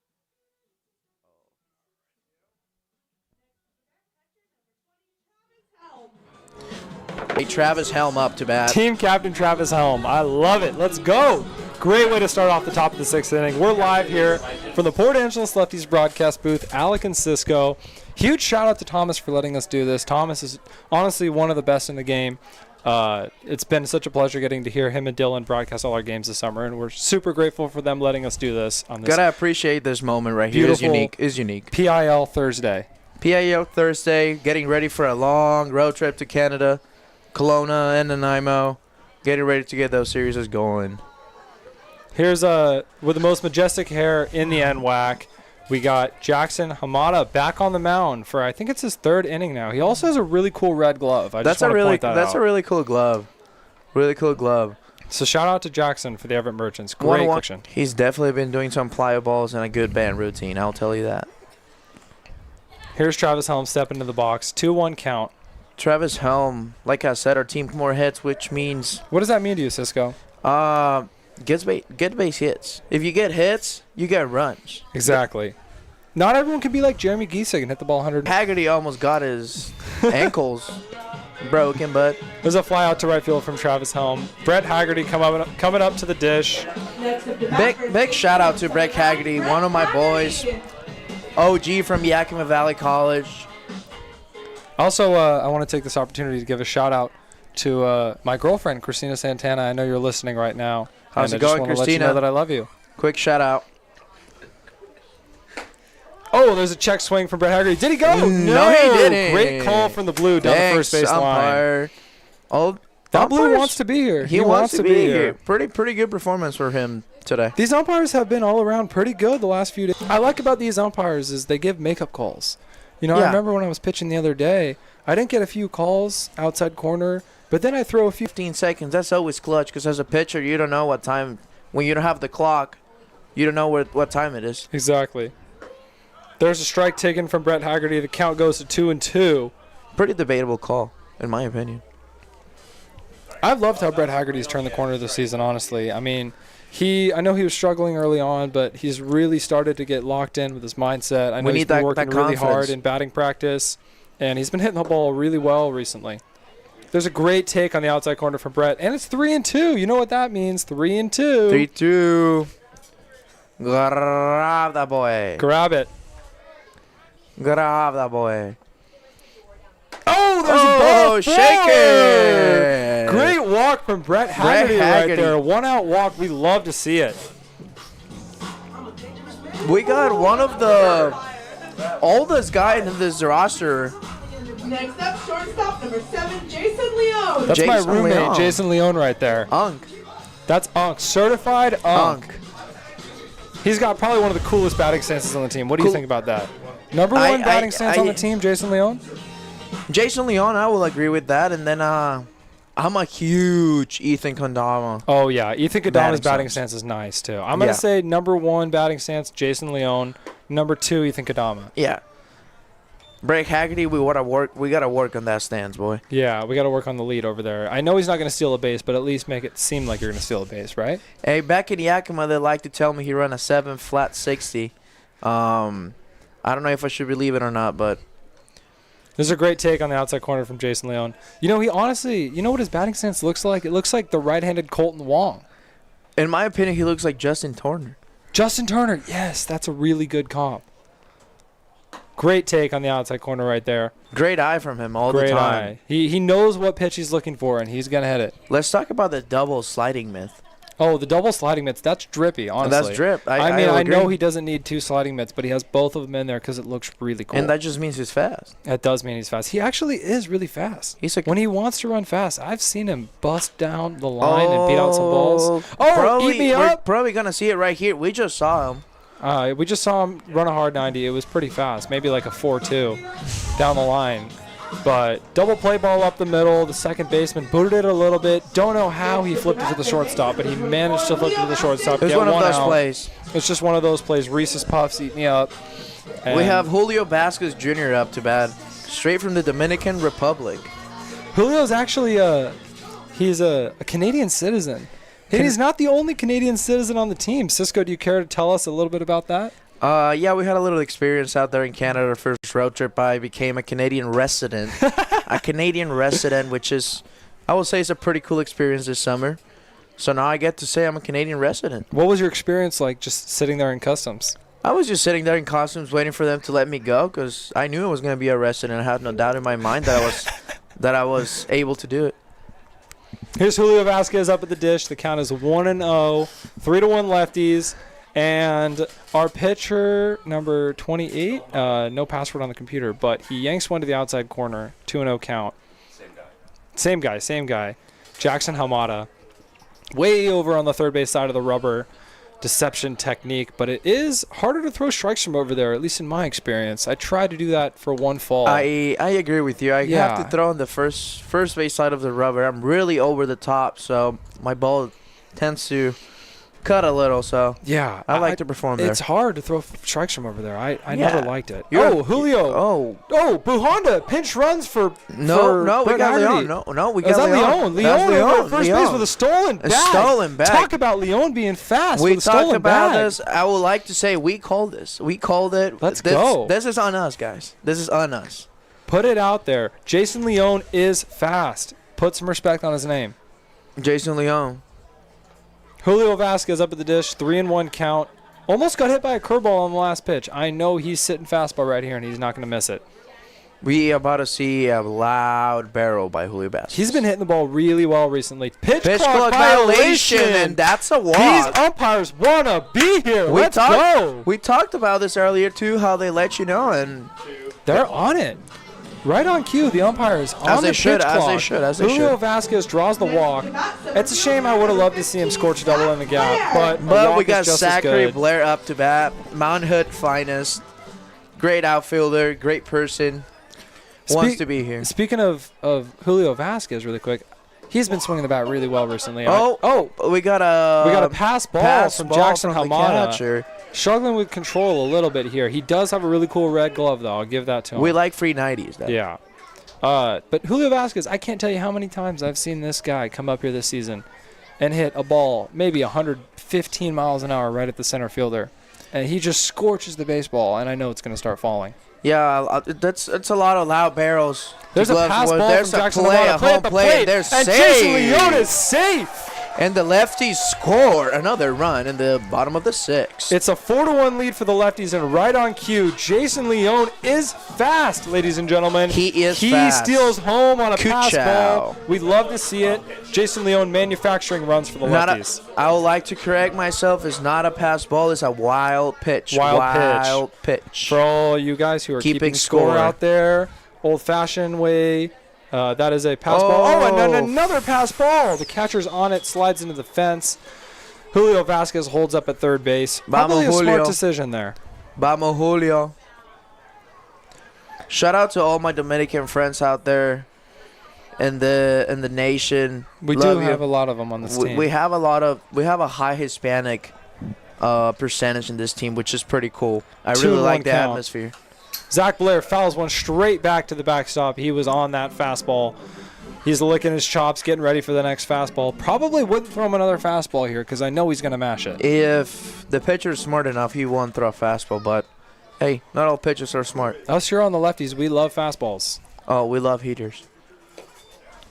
Hey, Travis Helm up to bat. Team Captain Travis Helm. I love it. Let's go. Great way to start off the top of the 6th inning. We're live here from the Port Angeles Lefties broadcast booth. Alec and Cisco. Huge shout out to Thomas for letting us do this. Thomas is honestly one of the best in the game. It's been such a pleasure getting to hear him and Dylan broadcast all our games this summer, and we're super grateful for them letting us do this on this Gotta appreciate this moment right here. Beautiful Is unique. PIL Thursday. PIL Thursday, getting ready for a long road trip to Canada. Kelowna and Nanaimo, getting ready to get those series going. Here's with the most majestic hair in the NWAC. We got Jackson Hamada back on the mound for I think it's his 3rd inning now. He also has a really cool red glove. That's a really cool glove. Really cool glove. So shout out to Jackson for the Everett Merchants. Great pitching. He's definitely been doing some plyo balls and a good band routine. I'll tell you that. Here's Travis Helm stepping into the box. 2-1 count. Travis Helm, like I said, our team more hits, which means What does that mean to you, Cisco? get base hits. If you get hits, you get runs. Exactly. Not everyone can be like Jeremy Giesig and hit the ball 100. Haggerty almost got his ankles broken, but There's a fly out to right field from Travis Helm. Brett Haggerty coming up to the dish. Next up to bat for big shout out to Brett Haggerty, one of my boys, OG from Yakima Valley College. Also, I want to take this opportunity to give a shout out to my girlfriend, Christina Santana. I know you're listening right now. How's and it I going, just want to let you Christina? know that I love you. Quick shout out. Oh, there's a check swing from Brett Haggerty. Did he go? No, he didn't. Great call from the blue down the first base umpire. line. That blue wants to be here. He wants to be here. Pretty good performance for him today. These umpires have been all around pretty good the last few days. I like about these umpires is they give makeup calls. You know, I remember when I was pitching the other day, I didn't get a few calls outside corner, but then I throw a few. 15 seconds, that's always clutch because as a pitcher, you don't know what time. When you don't have the clock, you don't know what time it is. Exactly. There's a strike taken from Brett Haggerty. The count goes to 2-2. Pretty debatable call, in my opinion. I've loved how Brett Haggerty's turned the corner this season, honestly. I mean, I know he was struggling early on, but he's really started to get locked in with his mindset. I know he's been working really hard in batting practice, and he's been hitting the ball really well recently. There's a great take on the outside corner from Brett, and it's 3-2. You know what that means, 3-2. 3-2. Grab that boy. Grab it. Grab that boy. Oh, there's a ball. Shake it. Great walk from Brett Haggerty right there. 1-out walk. We love to see it. We got one of the oldest guy in this roster. Next up, shortstop number 7, Jason Leone. That's my Jason roommate, Leone. Jason Leone, right there. Unk. That's Unk. Certified Unk. He's got probably one of the coolest batting stances on the team. What do you think about that? Number one batting stance on the team, Jason Leone? Jason Leone, I will agree with that. And then I'm a huge Ethan Kondama. Oh, yeah. Ethan Kodama's batting stance is nice, too. I'm going to say number 1 batting stance, Jason Leone. Number 2, Ethan Kodama. Yeah. Brett Haggerty, we gotta work on that stance, boy. Yeah, we got to work on the lead over there. I know he's not going to steal a base, but at least make it seem like you're going to steal a base, right? Hey, back in Yakima, they like to tell me he run a 7 flat 60. I don't know if I should believe it or not, but This is a great take on the outside corner from Jason Leone. You know, he honestly, you know what his batting stance looks like? It looks like the right-handed Colton Wong. in my opinion, he looks like Justin Turner. Justin Turner, yes, that's a really good comp. Great take on the outside corner right there. Great eye from him all Great the time. eye. He knows what pitch he's looking for, and he's going to hit it. Let's talk about the double sliding myth. Oh, the double sliding mitts, that's drippy, honestly. That's drip. I agree. know he doesn't need 2 sliding mitts, but he has both of them in there because it looks really cool. And that just means he's fast. That does mean he's fast. He actually is really fast. When he wants to run fast, I've seen him bust down the line and beat out some balls. Oh, eat me up. We're probably going to see it right here. We just saw him. We just saw him run a hard 90. It was pretty fast, maybe like a 4-2 down the line. But double play ball up the middle. The second baseman booted it a little bit. Don't know how he flipped it to the shortstop, but he managed to flip it to the shortstop. It was one of those plays. It's just one of those plays. Reese's Puffs eat me up. We have Julio Vasquez Jr. up to bat, straight from the Dominican Republic. Julio's actually he's a Canadian citizen. And he's not the only Canadian citizen on the team. Cisco, do you care to tell us a little bit about that? Yeah, we had a little experience out there in Canada. Our first road trip, I became a Canadian resident. A Canadian resident, which is, I will say, is a pretty cool experience this summer. So now I get to say I'm a Canadian resident. What was your experience like just sitting there in customs? I was just sitting there in customs waiting for them to let me go because I knew I was going to be arrested, and I had no doubt in my mind that I was able to do it. Here's Julio Vasquez up at the dish. The count is 1-0, 3-1 lefties. And our pitcher, number 28, no password on the computer, but he yanks one to the outside corner, 2-0 count. Same guy. Jackson Hamada. Way over on the third base side of the rubber. Deception technique, but it is harder to throw strikes from over there, at least in my experience. I tried to do that for one fall. I agree with you. I have to throw on the first base side of the rubber. I'm really over the top, so my ball tends to cut a little. So yeah, I like to perform there. It's hard to throw strikes from over there. I never liked it. Julio. Buhonda pinch runs for we got Leon. No, we got Leon. Leon over at first base with a stolen bag. Talk about Leon being fast. We with a stolen talked about bag. this. I would like to say we called this. We called it. Let's go. This is on us, guys. This is on us. Put it out there. Jason Leon is fast. Put some respect on his name. Jason Leon. Julio Vasquez up at the dish, 3-1 count. Almost got hit by a curveball on the last pitch. I know he's sitting fastball right here, and he's not going to miss it. We are about to see a loud barrel by Julio Vasquez. He's been hitting the ball really well recently. Pitch clock violation, and that's a walk. These umpires want to be here. Let's go. We talked about this earlier, too, how they let you know, and they're on it. Right on cue, the umpires on the pitch clock. Julio Vasquez draws the walk. It's a shame. I would have loved to see him scorch a double in the gap, but we got Zachary Blair up to bat. Mount Hood finest. Great outfielder, great person. Wants to be here. Speaking of Julio Vasquez, really quick, he's been swinging the bat really well recently. We got a pass ball from Jackson Hamada. catcher. Struggling with control a little bit here. He does have a really cool red glove, though. I'll give that to him. We like free 90s. Though. Yeah. But Julio Vasquez, I can't tell you how many times I've seen this guy come up here this season and hit a ball maybe 115 miles an hour right at the center fielder. And he just scorches the baseball, and I know it's going to start falling. Yeah, it's a lot of loud barrels. There's a pass ball There's from a Jackson play, Hamada. a home plate. They're safe. And Jason Leon is safe. And the lefties score another run in the bottom of the sixth. It's a 4-1 lead for the lefties, and right on cue, Jason Leon is fast, ladies and gentlemen. He is fast. He steals home on a pass ball. We love to see it. Jason Leon manufacturing runs for the lefties. I would like to correct myself. It's not a pass ball. It's a wild pitch. Wild pitch. For all you guys who are keeping score out there, old-fashioned way. That is a pass ball. Oh, and then another pass ball. The catcher's on it, slides into the fence. Julio Vasquez holds up at third base. Probably a smart decision there. Vamos, Julio. Shout out to all my Dominican friends out there in the nation. We do have a lot of them on this team. We have a high Hispanic percentage in this team, which is pretty cool. I really like the atmosphere. Zach Blair fouls one straight back to the backstop. He was on that fastball. He's licking his chops, getting ready for the next fastball. Probably wouldn't throw him another fastball here because I know he's going to mash it. If the pitcher's smart enough, he won't throw a fastball. But, hey, not all pitchers are smart. Us here on the lefties, we love fastballs. Oh, we love heaters.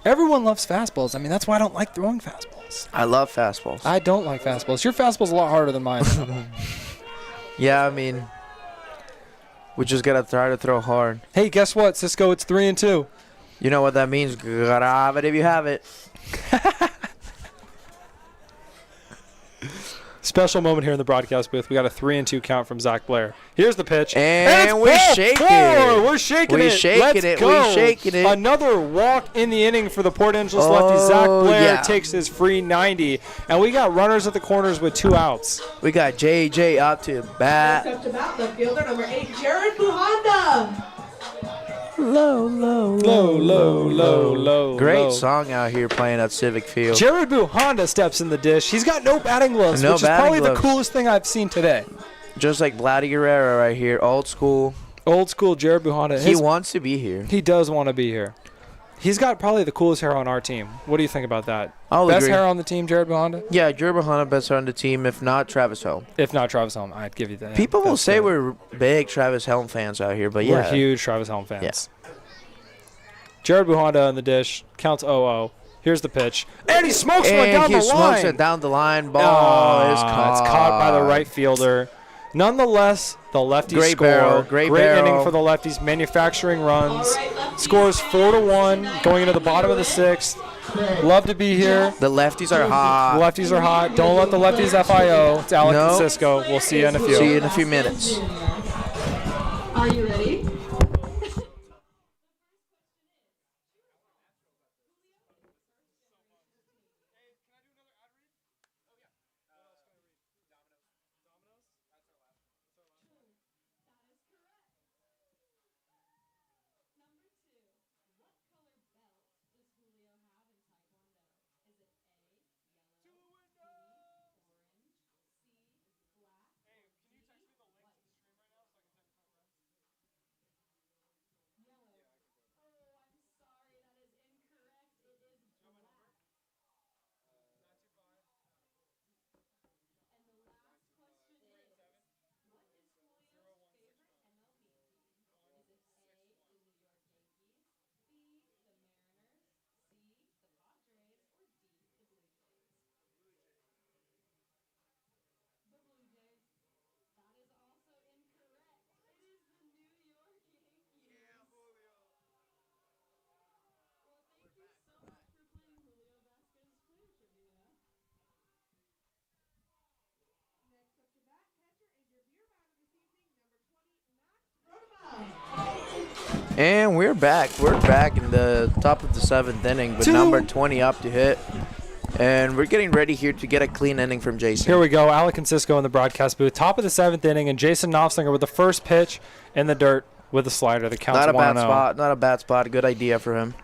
Everyone loves fastballs. I mean, that's why I don't like throwing fastballs. I love fastballs. I don't like fastballs. Your fastball's a lot harder than mine. Yeah, I mean, we just got to try to throw hard. Hey, guess what, Cisco? It's 3-2. You know what that means. Gotta have it if you have it. Special moment here in the broadcast booth. We got a 3-2 count from Zach Blair. Here's the pitch. And we're shaking it. We're shaking it. We're shaking it. Another walk in the inning for the Port Angeles lefty. Zach Blair takes his free 90. And we got runners at the corners with 2 outs. We got JJ up to bat. Up to bat, left fielder number 8, Jared Buhonda. Low. Great song out here playing at Civic Field. Jared Buhonda steps in the dish. He's got no batting gloves, which is probably the coolest thing I've seen today. Just like Vladdy Guerrero right here, old school. Old school Jared Buhonda. He wants to be here. He does want to be here. He's got probably the coolest hair on our team. What do you think about that? Best hair on the team, Jared Buhonda? Yeah, Jared Buhonda best hair on the team, if not Travis Helm. If not Travis Helm, I'd give you that. People will say we're big Travis Helm fans out here, but we're huge Travis Helm fans. Yeah. Jared Buhonda on the dish. Counts 0-0. Here's the pitch. And he smokes one down the line. He smokes it down the line. Ball is caught. It's caught by the right fielder. Nonetheless, the lefties score. Great inning for the lefties. Manufacturing runs. Scores 4-1 going into the bottom of the 6th. Love to be here. The lefties are hot. The lefties are hot. Don't let the lefties FIO. It's Alec and Cisco. We'll see you in a few. See you in a few minutes. Are you ready? And we're back. We're back in the top of the 7th inning with number 20 up to hit. And we're getting ready here to get a clean inning from Jason. Here we go. Alec and Cisco in the broadcast booth. Top of the 7th inning, and Jason Knopflinger with the first pitch in the dirt with a slider. The count's 1-0. Not a bad spot. Not a bad spot. Good idea for him.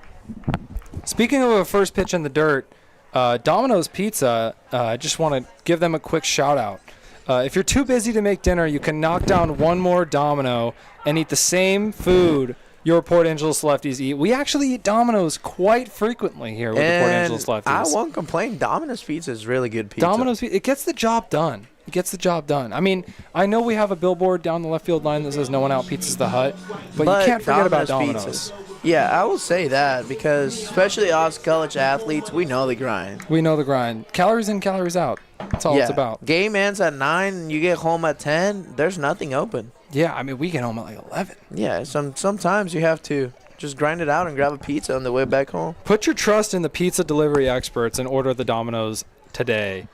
Speaking of a first pitch in the dirt, Domino's Pizza, I just want to give them a quick shout out. If you're too busy to make dinner, you can knock down one more Domino and eat the same food your Port Angeles Lefties eat. We actually eat Domino's quite frequently here with the Port Angeles Lefties. I won't complain. Domino's Pizza is really good pizza. Domino's Pizza, it gets the job done. It gets the job done. I mean, I know we have a billboard down the left field line that says no one out pizzas the hut, but you can't forget about Domino's. Yeah, I will say that because especially us college athletes, we know the grind. We know the grind. Calories in, calories out. That's all it's about. Game ends at 9 and you get home at 10, there's nothing open. Yeah, I mean, we get home at like 11. Yeah, sometimes you have to just grind it out and grab a pizza on the way back home. Put your trust in the pizza delivery experts and order the Domino's today.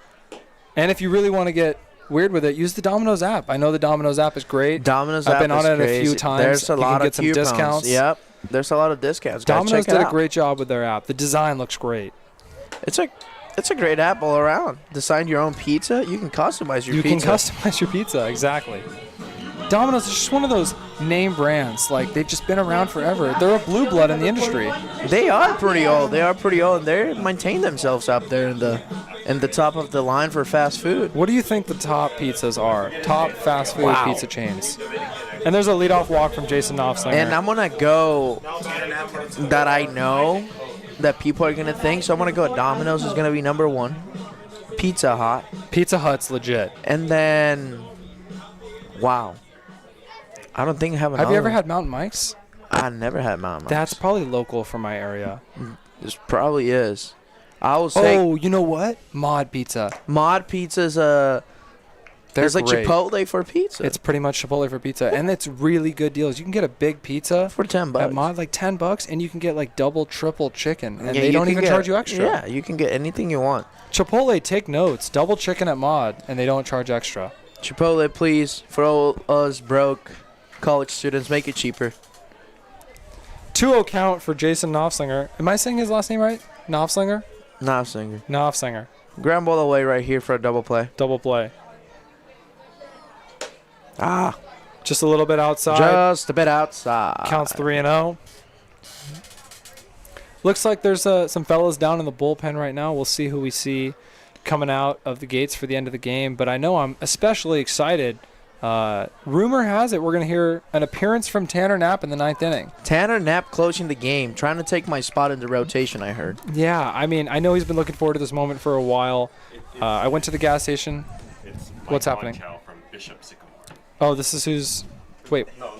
And if you really want to get weird with it, use the Domino's app. I know the Domino's app is great. Domino's app is I've been on it crazy. a few times. There's a lot you can of get some coupons. discounts. Yep, there's a lot of discounts. Guys, Domino's check it did out. a great job with their app. The design looks great. It's a great app all around. Design your own pizza. You can customize your pizza. You can customize your pizza, exactly. Domino's is just one of those name brands. Like, they've just been around forever. They're a blue blood in the industry. They are pretty old. And they maintain themselves up there in the top of the line for fast food. What do you think the top pizzas are? Top fast food pizza chains. And there's a leadoff walk from Jason Knopflinger. And I'm going to go that I know that people are going to think. So I'm going to go Domino's is going to be number 1. Pizza Hut. Pizza Hut's legit. And then, wow. I don't think I have another. Have you ever had Mountain Mike's? I never had Mountain Mike's. That's probably local from my area. This probably is. I will say. Oh, you know what? Mod Pizza. Mod Pizza's it's like great. Chipotle for pizza. It's pretty much Chipotle for pizza, and it's really good deals. You can get a big pizza for $10 at Mod, like $10, and you can get like double, triple chicken, and Yeah, they don't even charge you extra. Yeah, you can get anything you want. Chipotle, take notes. Double chicken at Mod, and they don't charge extra. Chipotle, please, for all us broke college students, make it cheaper. 2-0 count for Jason Knopflinger. Am I saying his last name right? Knopflinger? Knopflinger. Ground ball away right here for a double play. Double play. Ah. Just a little bit outside. Just a bit outside. Counts 3-0. Looks like there's some fellas down in the bullpen right now. We'll see who we see coming out of the gates for the end of the game. But I know I'm especially excited. Rumor has it we're going to hear an appearance from Tanner Knapp in the 9th inning. Tanner Knapp closing the game, trying to take my spot in the rotation, I heard. Yeah, I mean, I know he's been looking forward to this moment for a while. I went to the gas station. What's happening? From Bishop Sycamore. Oh, this is who's... Wait. No.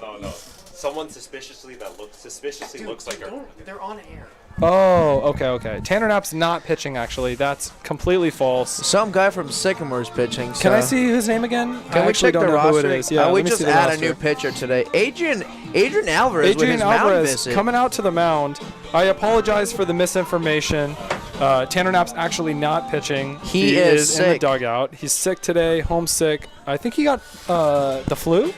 Someone suspiciously looks like her. They're on air. Oh, okay. Tanner Knapp's not pitching, actually. That's completely false. Some guy from Sycamore is pitching. So. Can I see his name again? Can we check the roster? Who it is. Yeah, we let me just see the add roster. a new pitcher today. Adrian Alvarez with his mound visit. Coming out to the mound. I apologize for the misinformation. Tanner Knapp's actually not pitching. He is sick. In the dugout. He's sick today, homesick. I think he got the flu.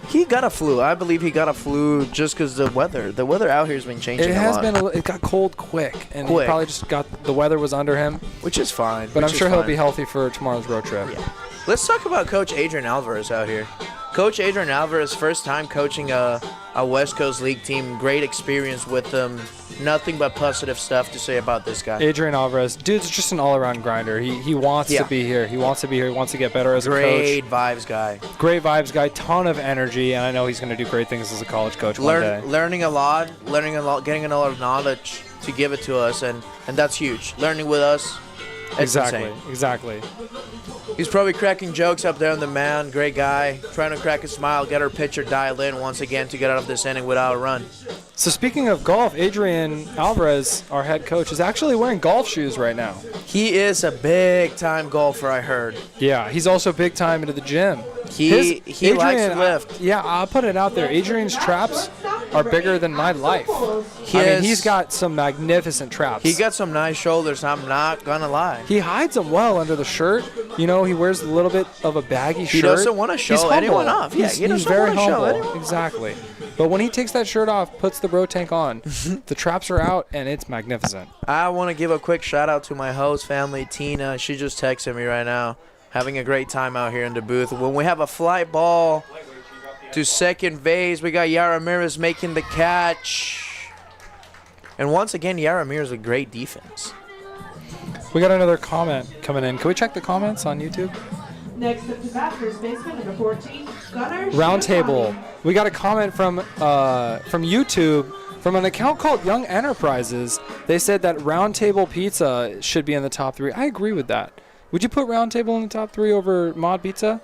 He got a flu. I believe he got a flu just because the weather out here has been changing a lot. It got cold quick, and he probably just got the weather was under him. Which is fine. But I'm sure he'll be healthy for tomorrow's road trip. Yeah. Let's talk about Coach Adrian Alvarez out here. Coach Adrian Alvarez, first time coaching a West Coast League team. Great experience with them. Nothing but positive stuff to say about this guy. Adrian Alvarez, dude's just an all-around grinder. He wants to be here. He wants to be here. He wants to get better as a coach. Great vibes guy. Great vibes guy. Ton of energy, and I know he's going to do great things as a college coach one day. Learning a lot, getting a lot of knowledge to give it to us, and that's huge. Learning with us. Exactly. He's probably cracking jokes up there on the mound. Great guy. Trying to crack a smile, get our pitcher dialed in once again to get out of this inning without a run. So speaking of golf, Adrian Alvarez, our head coach, is actually wearing golf shoes right now. He is a big-time golfer, I heard. Yeah, he's also big-time into the gym. He likes to lift. Yeah, I'll put it out there. Adrian's traps are bigger than my life. He's got some magnificent traps. He got some nice shoulders, I'm not going to lie. He hides them well under the shirt. You know, he wears a little bit of a baggy shirt. He doesn't want to He's show humble. anyone off. Yeah, he he's doesn't very want to show humble. anyone. Exactly. But when he takes that shirt off, puts the bro tank on, the traps are out, and it's magnificent. I want to give a quick shout out to my host family, Tina. She just texted me right now. Having a great time out here in the booth. When we have a fly ball to second base, we got Yaramira's making the catch. And once again, Yaramira's a great defense. We got another comment coming in. Can we check the comments on YouTube? Next up to bat, first baseman, number 14, Gunnar Roundtable. Shirazaki. We got a comment from YouTube from an account called Young Enterprises. They said that Roundtable Pizza should be in the top 3. I agree with that. Would you put Roundtable in the top 3 over Mod Pizza?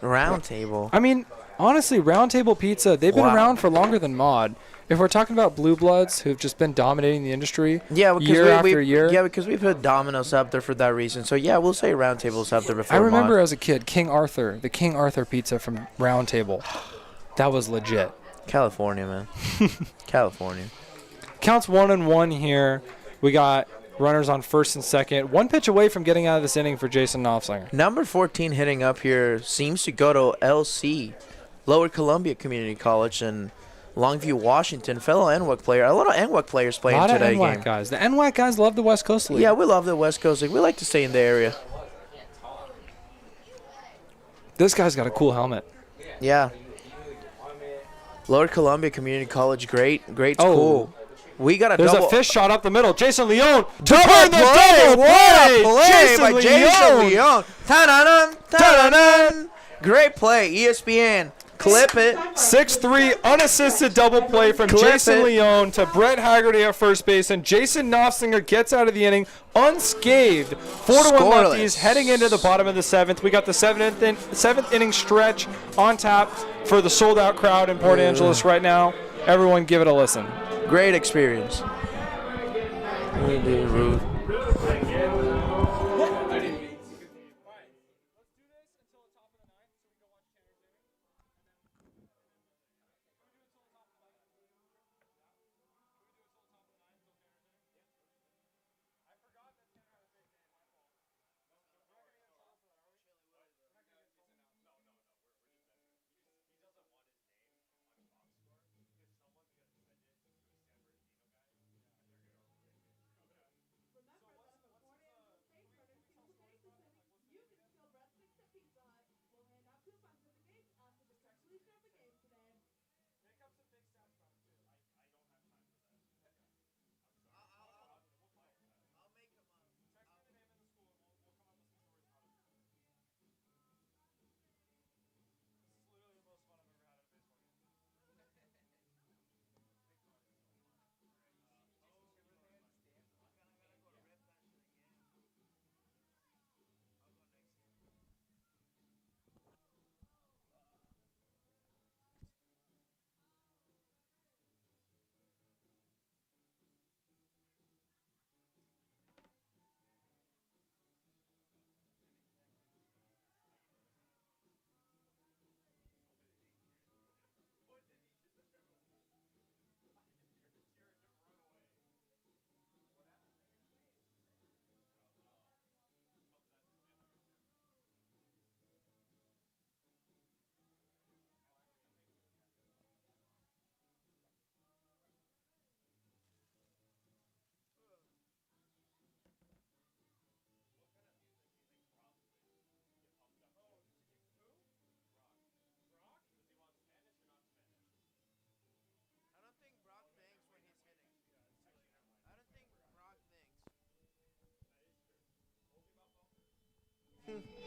Roundtable. I mean, honestly, Roundtable Pizza, they've been Wow. around for longer than Mod. If we're talking about Blue Bloods who've just been dominating the industry Yeah, because year after year. Yeah, because we put Domino's up there for that reason. So yeah, we'll say Roundtable's up there before. I remember Mod. as a kid, the King Arthur pizza from Roundtable. That was legit. California, man. California. Counts 1-1 here. We got runners on first and second. One pitch away from getting out of this inning for Jason Knopflinger. Number 14 hitting up here seems to go to LC, Lower Columbia Community College in Longview, Washington. Fellow NWAC player. A lot of NWAC players A playing lot of today NWAC game. guys. The NWAC guys love the West Coast League. Yeah, we love the West Coast League. We like to stay in the area. This guy's got a cool helmet. Yeah. Lower Columbia Community College, great Oh. school. We got a There's double. a fish shot up the middle. Jason Leone to Double burn the play! double What a play Jason by Jason Leone. Leone. Ta-da-dun, ta-da-dun. Great play, ESPN. Clip it. 6-3 unassisted double play from Clip Jason it. Leone to Brett Haggerty at first base, and Jason Knopflinger gets out of the inning unscathed. 4-1 Scoreless. Lefties heading into the bottom of the seventh. We got the seventh inning stretch on tap for the sold-out crowd in Port Angeles right now. Everyone give it a listen. Great experience.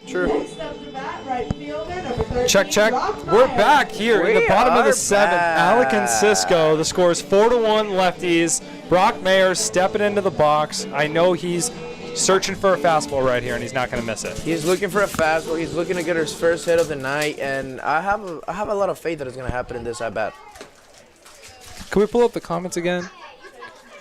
True. Next up to bat, right fielder, number 13, Check, check. Brock We're Myers. back here in the We bottom of the are seventh. Alec and Cisco. The score is 4-1 Lefties. Brock Mayer stepping into the box. I know he's searching for a fastball right here, and he's not going to miss it. He's looking for a fastball. He's looking to get his first hit of the night, and I have a lot of faith that it's going to happen in this at bat. Can we pull up the comments again?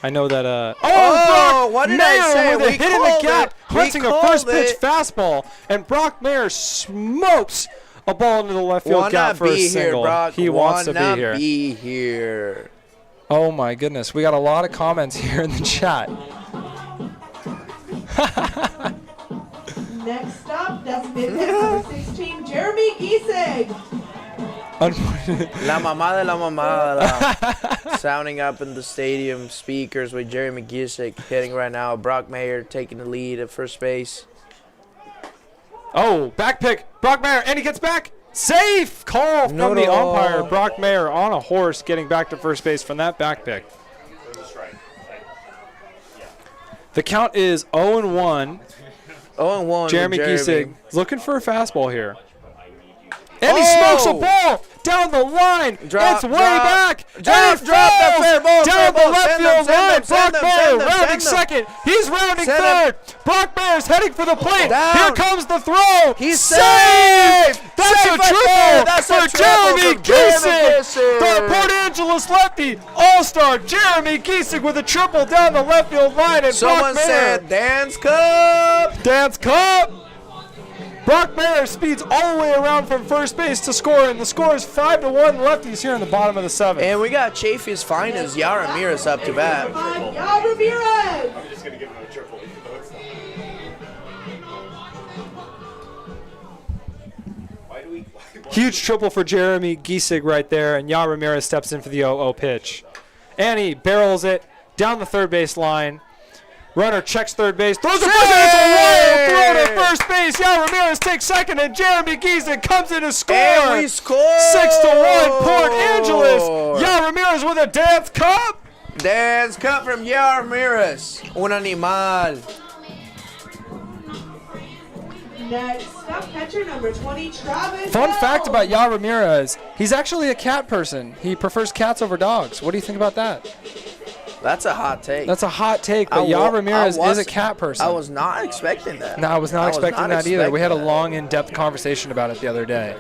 I know that. Oh, what did I Mayer say? with a We hit in the called gap, it. hunting We a first called pitch it. fastball, and Brock Mayer smokes a ball into the left field Wanna gap for a be here, single. Brock. He wants to Wanna be here. be here. Oh my goodness, we got a lot of comments here in the chat. Next up, that's mid-pick number 16, Jeremy Giesig. La mamá de la mamá. Sounding up in the stadium speakers with Jeremy Giesig hitting right now. Brock Mayer taking the lead at first base. Oh, back pick. Brock Mayer, and he gets back. Safe call from the umpire. Brock Mayer on a horse getting back to first base from that back pick. The count is 0-1. 0-1. Jeremy Giesig looking for a fastball here. And he smokes a ball down the line. It's way back. Drop that fair ball. Down the left field line. Brock Mayer rounding second. He's rounding third. Brock Mayer's heading for the plate. Here comes the throw. He's safe. Safe That's a right triple there. That's a for triple Jeremy for Jeremy Giesig. Giesig. The Port Angeles lefty all-star Jeremy Giesig with a triple down the left field line. And Someone Brock Mayer, said dance cup. dance cup. Brock Mayer speeds all the way around from first base to score, and the score is 5-1 Lefties here in the bottom of the seventh. And we got Chafee's finest Yara Ramirez up to bat. Yara Ramirez. Huge triple for Jeremy Giesig right there, and Yara Ramirez steps in for the 0-0 pitch. And he barrels it down the third base line. Runner checks third base, throws a first, and it's a wild throw to first base. Yara Ramirez takes second, and Jeremy Giesig comes in to score. And we score. 6-1 Port Angeles. Yara Ramirez with a dance cup. Dance cup from Yara Ramirez. Un animal. Next up, catcher number 20, Travis. Fun Bell. fact about Yara Ramirez, he's actually a cat person. He prefers cats over dogs. What do you think about that? That's a hot take. That's a hot take, but Yara Ramirez is a cat person. I was not expecting that. No, I was not expecting that either. We had a long, in-depth conversation about it the other day.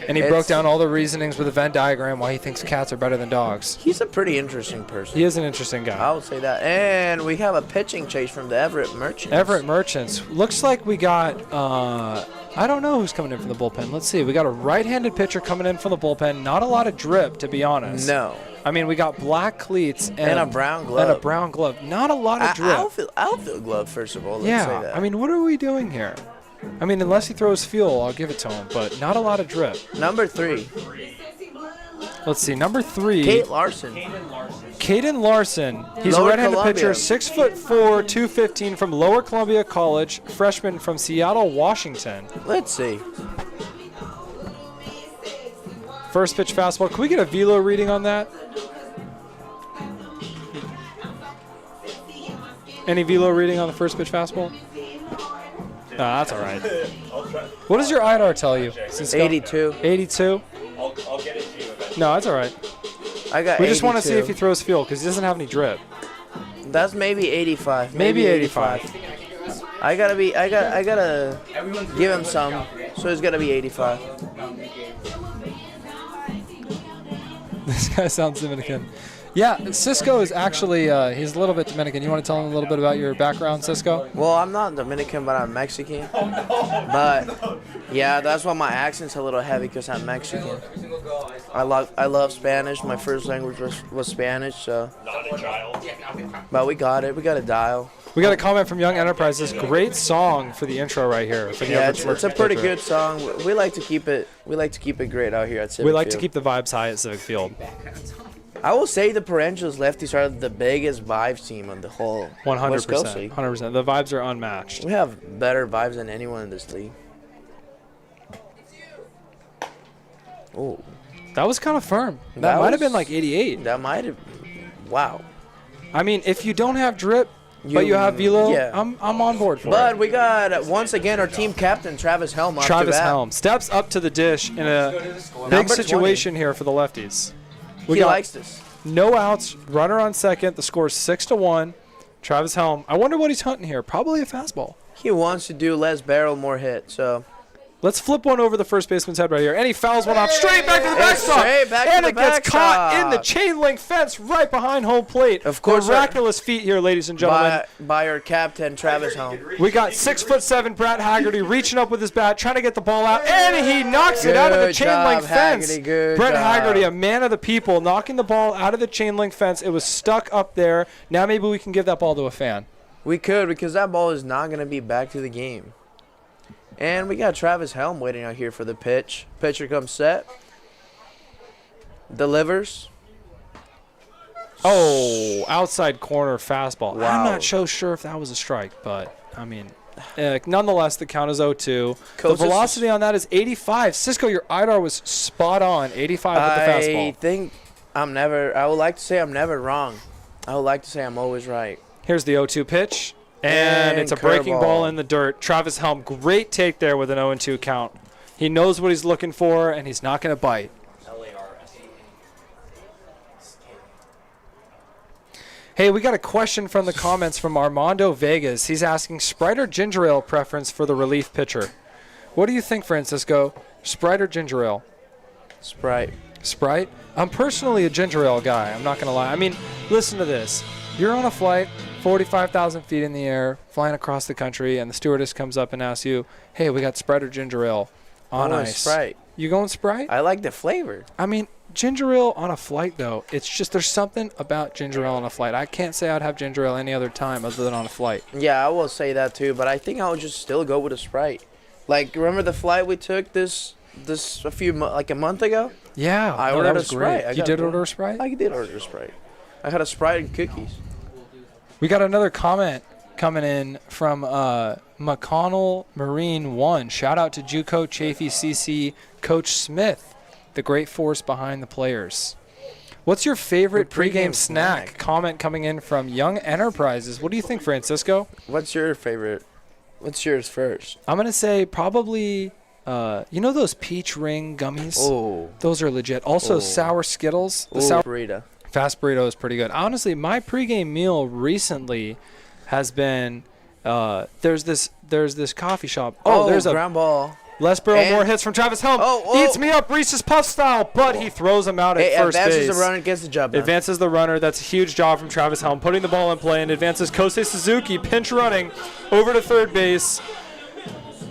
And he broke down all the reasonings with a Venn diagram why he thinks cats are better than dogs. He's a pretty interesting person. He is an interesting guy. I would say that. And we have a pitching chase from the Everett Merchants. Everett Merchants. Looks like we got, I don't know who's coming in from the bullpen. Let's see. We got a right-handed pitcher coming in from the bullpen. Not a lot of drip, to be honest. No. I mean, we got black cleats and a brown glove. And a brown glove. Not a lot of drip. Outfield glove, first of all. Let's say that. I mean, what are we doing here? I mean, unless he throws fuel, I'll give it to him, but not a lot of drip. Number 3. Let's see, number 3. Kate Larson. Caden Larson. He's Lower a right-handed Columbia. pitcher, 6'4", 215 from Lower Columbia College, freshman from Seattle, Washington. Let's see. First pitch fastball. Can we get a velo reading on that? Any velo reading on the first pitch fastball? No, that's all right. What does your IDAR tell you? 82. 82? I'll get it to you eventually. No, that's all right. I got We just want to 82. see if he throws fuel because he doesn't have any drip. That's maybe 85. Maybe 85. I gotta give him some. So it's gotta be 85. This guy sounds Dominican. Yeah, Cisco is actually, he's a little bit Dominican. You want to tell him a little bit about your background, Cisco? Well, I'm not Dominican, but I'm Mexican. But yeah, that's why my accent's a little heavy because I'm Mexican. I love Spanish. My first language was Spanish, so. Not a child. But we got it. We got a dial. We got a comment from Young Enterprises. Great song for the intro right here. For the Yeah, Everett it's a pretty Merchant good song. We like to keep it. We like to keep it great out here at Civic We like to Field. keep the vibes high at Civic Field. I will say the Port Angeles Lefties are the biggest vibes team on the whole 100%. West Coast League. 100%. The vibes are unmatched. We have better vibes than anyone in this league. Oh, That was kind of firm. That That might have was- been like 88. that might have. Wow. I mean, if you don't have drip, but you have velo, yeah. I'm on board for But it. we got once again our team captain Travis Helm. Up Travis to bat. Helm steps up to the dish in a big Number situation here for the Lefties. We He got likes this. no outs, runner on second. The score is 6-1. Travis Helm. I wonder what he's hunting here. Probably a fastball. He wants to do less barrel, more hit. So Let's flip one over the first baseman's head right here. And he fouls one off straight back to the It's backstop. straight back to and the it gets caught in the backstop. chain link fence right behind home plate. Of course, Miraculous feat here, ladies and gentlemen. by our captain Travis Helm. We got 6'7" Brett Haggerty reaching up with his bat, trying to get the ball out, and he knocks it out of the Good chain job, link fence. Haggerty, good Brett job. Haggerty, a man of the people, knocking the ball out of the chain link fence. It was stuck up there. Now maybe we can give that ball to a fan. We could because that ball is not gonna be back to the game. And we got Travis Helm waiting out here for the pitch. Pitcher comes set. Delivers. Oh, outside corner fastball. Wow. I'm not so sure if that was a strike, but, I mean, nonetheless, the count is 0-2. The Coach, velocity on that is 85. Cisco, your IDAR was spot on, 85 with the fastball. I think I would like to say I'm never wrong. I would like to say I'm always right. Here's the 0-2 pitch, and it's a breaking curveball. ball in the dirt. Travis Helm, great take there with an 0-2 count. He knows what he's looking for, and he's not going to bite. Hey, we got a question from the comments from Armando Vegas. He's asking Sprite or ginger ale preference for the relief pitcher. What do you think, Francisco? Sprite or ginger ale? Sprite. Sprite? I'm personally a ginger ale guy. I'm not going to lie. I mean, listen to this. You're on a flight, 45,000 feet in the air, flying across the country, and the stewardess comes up and asks you, hey, we got Sprite or ginger ale on ice. Sprite. You going Sprite? I like the flavor. I mean, ginger ale on a flight, though, it's just there's something about ginger ale on a flight. I can't say I'd have ginger ale any other time other than on a flight. Yeah, I will say that too, but I think I would just still go with a Sprite. Like, remember the flight we took this a month ago? Yeah, I no, ordered that a was great. Sprite. You did order a Sprite? I did order a Sprite. I had a Sprite and cookies. We got another comment coming in from McConnell Marine 1. Shout out to JUCO Chafee CC Coach Smith, the great force behind the players. What's your favorite pregame snack? Comment coming in from Young Enterprises. What do you think, Francisco? What's your favorite? What's yours first? I'm going to say probably, you know those peach ring gummies? Oh. Those are legit. Also, sour Skittles. The sour burrito. Fast burrito is pretty good. Honestly, my pregame meal recently has been there's this coffee shop. There's a ground ball. Les Burrow, more hits from Travis Helm. Eats me up Reese's Puff style, but he throws him out at first base. Advances the runner, gets the job done. Advances the runner. That's a huge job from Travis Helm, putting the ball in play, and advances Kosei Suzuki, pinch running, over to third base.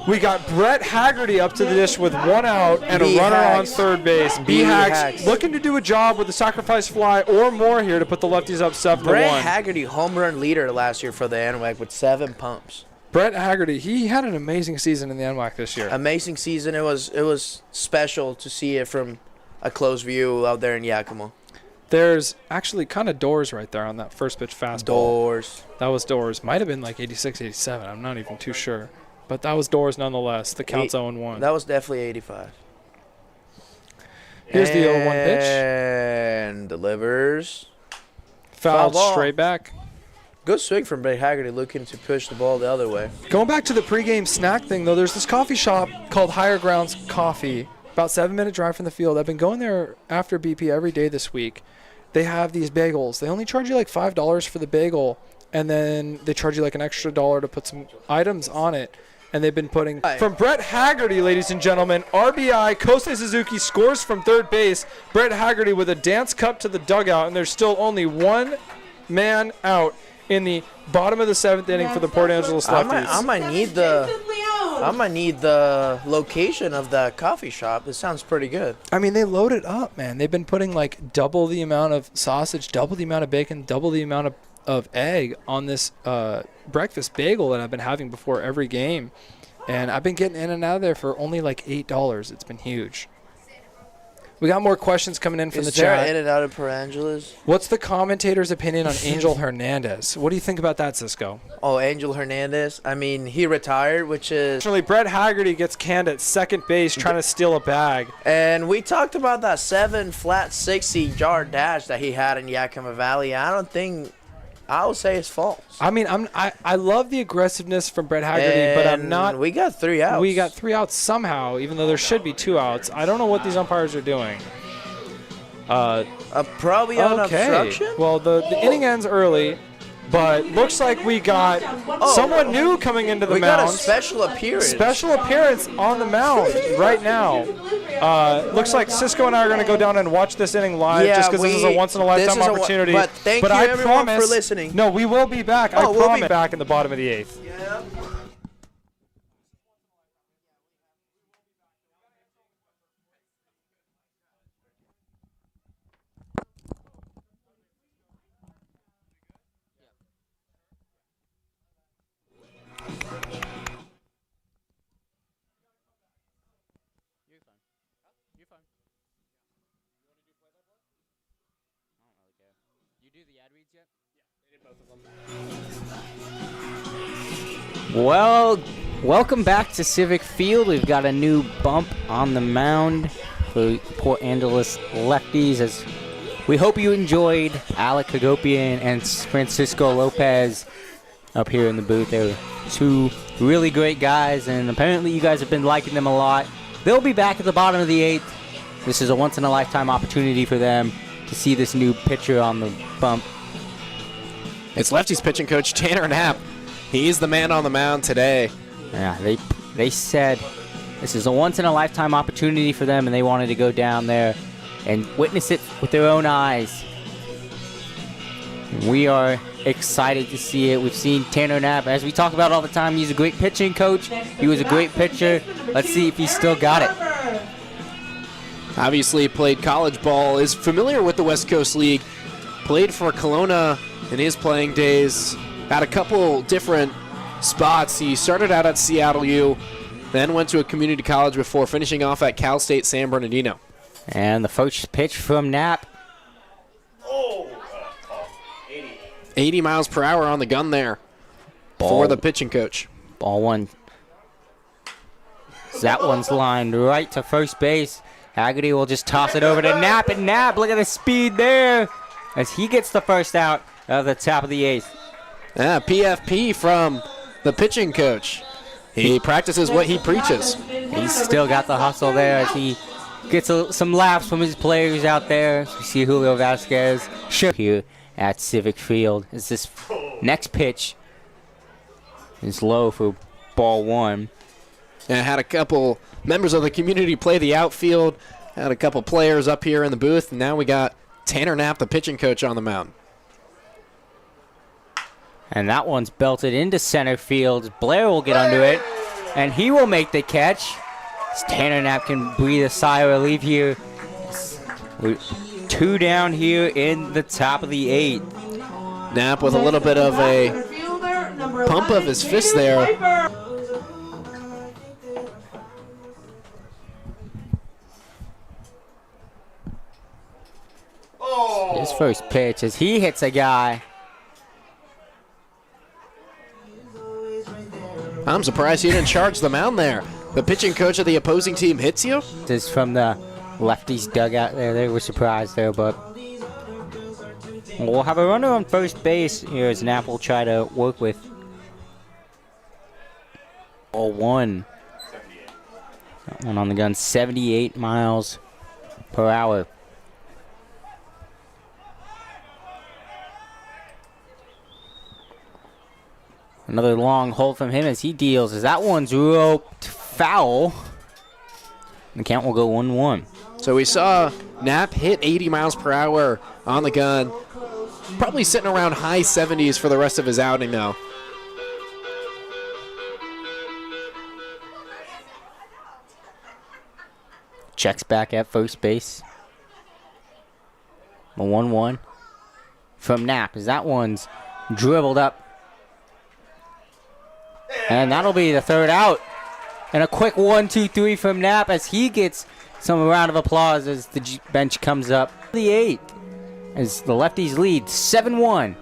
We got Brett Haggerty up to the dish with one out and a runner on third base. B-Hags looking to do a job with the sacrifice fly or more here to put the lefties up 7-1. Brett Haggerty, home run leader last year for the NWAC with 7 pumps. Brett Haggerty, he had an amazing season in the NWAC this year. Amazing season. It was special to see it from a close view out there in Yakima. There's actually kind of doors right there on that first pitch fastball. Doors. That was doors. Might have been like 86, 87. I'm not even too sure. But that was doors nonetheless. The count's 0-1. That was definitely 85. Here's the 0-1 pitch. And delivers. Foul ball. straight back. Good swing from Brett Haggerty looking to push the ball the other way. Going back to the pregame snack thing, though, there's this coffee shop called Higher Grounds Coffee. About 7-minute drive from the field. I've been going there after BP every day this week. They have these bagels. They only charge you like $5 for the bagel, and then they charge you like an extra $1 to put some items on it. And they've been putting from Brett Haggerty, ladies and gentlemen, RBI. Kosei Suzuki scores from third base. Brett Haggerty with a dance cup to the dugout, and there's still only one man out in the bottom of the 7th inning for the Port Angeles Lefties. I might need the location of the coffee shop. It sounds pretty good. I mean, they load it up, man. They've been putting like double the amount of sausage, double the amount of bacon, double the amount of egg on this breakfast bagel that I've been having before every game. And I've been getting in and out of there for only like $8. It's been huge. We got more questions coming in from the chat. Is there in and out of Port Angeles? What's the commentator's opinion on Angel Hernandez? What do you think about that, Cisco? Oh, Angel Hernandez. I mean, he retired, which is... Actually, Brett Haggerty gets canned at second base trying to steal a bag. And we talked about that 7-flat 60-yard dash that he had in Yakima Valley. I would say it's false. I mean, I love the aggressiveness from Brett Haggerty, but I'm not. We got 3 outs. We got 3 outs somehow, even though there should be 2 outs. I don't know what these umpires are doing. Probably on obstruction? Well, the inning ends early, but looks like we got someone new coming into the mound. We got a special appearance. Special appearance on the mound right now. Looks like Cisco and I are going to go down and watch this inning live just because this is a once-in-a-lifetime opportunity. But thank you, everyone, for listening. No, we will be back. I promise. We'll be back in the bottom of the 8th. Yeah. you do the ad reads yet? Yeah, they did both of them. Well, welcome back to Civic Field. We've got a new bump on the mound for Port Angeles Lefties. As we hope you enjoyed Alec Hagopian and Francisco Lopez up here in the booth. They're two really great guys, and apparently you guys have been liking them a lot. They'll be back at the bottom of the 8th. This is a once-in-a-lifetime opportunity for them to see this new pitcher on the bump. It's Lefties pitching coach Tanner Knapp. He's the man on the mound today. Yeah, they said this is a once-in-a-lifetime opportunity for them, and they wanted to go down there and witness it with their own eyes. We are excited to see it. We've seen Tanner Knapp, as we talk about all the time, he's a great pitching coach. He was a great pitcher. Let's see if he's still got it. Obviously played college ball, is familiar with the West Coast League, played for Kelowna in his playing days, had a couple different spots. He started out at Seattle U, then went to a community college before finishing off at Cal State San Bernardino. And the first pitch from Knapp. 80 miles per hour on the gun there for the pitching coach. Ball one. That one's lined right to first base. Haggerty will just toss it over to Knapp, and Knapp, look at the speed there as he gets the first out of the top of the 8th. Yeah, PFP from the pitching coach. He practices what he preaches. He's still got the hustle there as he gets some laughs from his players out there. We see Julio Vasquez here at Civic Field as this next pitch is low for ball one. And had a couple members of the community play the outfield. Had a couple players up here in the booth. And now we got Tanner Knapp, the pitching coach, on the mound. And that one's belted into center field. Blair will get under it, and he will make the catch. Tanner Knapp can breathe a sigh of relief here. We're 2 down here in the top of the 8th. Knapp with a little bit of a pump of his fist there. His first pitch as he hits a guy. I'm surprised he didn't charge the mound there. The pitching coach of the opposing team hits you? This is from the Lefties dugout there. They were surprised there, but we'll have a runner on first base here as Knapp will try to work with ball one. That one on the gun, 78 miles per hour. Another long hold from him as he deals, as that one's roped foul. The count will go 1-1. So we saw Knapp hit 80 miles per hour on the gun. Probably sitting around high 70s for the rest of his outing now. Checks back at first base. A 1-1 from Knapp as that one's dribbled up. And that'll be the third out. And a quick 1-2-3 from Knapp as he gets some round of applause as the bench comes up. The 8th as the Lefties lead 7-1.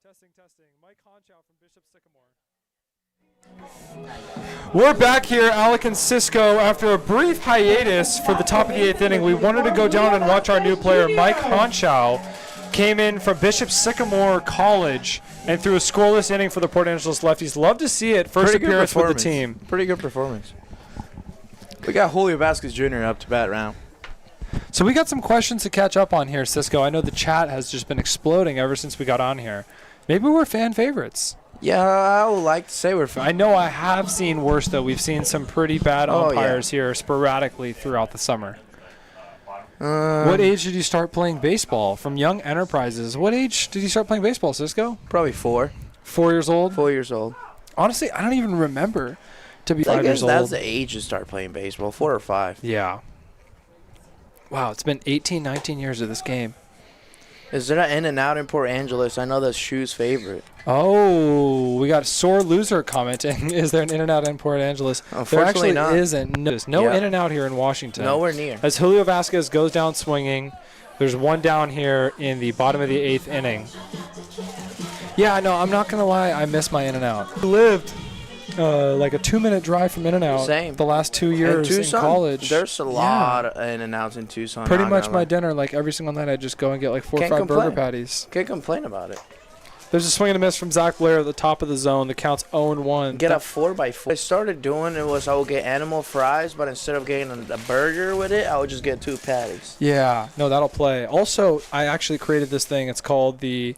Testing. Mike Honchow from Bishop Sycamore. We're back here, Alec and Cisco. After a brief hiatus for the top of the 8th inning, we wanted to go down and watch our new player, Mike Honchow. Came in from Bishop Sycamore College and threw a scoreless inning for the Port Angeles Lefties. Love to see it. First appearance with the team. Pretty good performance. We got Julio Vasquez Jr. up to bat round. So we got some questions to catch up on here, Cisco. I know the chat has just been exploding ever since we got on here. Maybe we're fan favorites. Yeah, I would like to say we're I know I have seen worse, though. We've seen some pretty bad umpires here sporadically throughout the summer. What age did you start playing baseball? From Young Enterprises. What age did you start playing baseball, Cisco? Probably 4. 4 years old? 4 years old. Honestly, I don't even remember to be 5 I guess years old. that's the age to start playing baseball, 4 or 5. Yeah. Wow, it's been 18, 19 years of this game. Is there an In and Out in Port Angeles? I know that's Shu's favorite. Oh, we got Sore Loser commenting. Is there an In-N-Out in Port Angeles? Unfortunately, there actually isn't. No In-N-Out here in Washington. Nowhere near. As Julio Vasquez goes down swinging, there's one down here in the bottom of the 8th inning. Yeah, no, I'm not going to lie. I miss my In-N-Out. Lived like a 2-minute drive from In-N-Out. Same. The last 2 years in college. There's a lot of In-N-Outs in Tucson. Pretty much my dinner, like every single night, I just go and get like 4 or 5 burger patties. Can't complain about it. There's a swing and a miss from Zach Blair at the top of the zone. The count's 0-1. Get a 4x4. I started doing it was I would get animal fries, but instead of getting a burger with it, I would just get 2 patties. Yeah, no, that'll play. Also, I actually created this thing. It's called the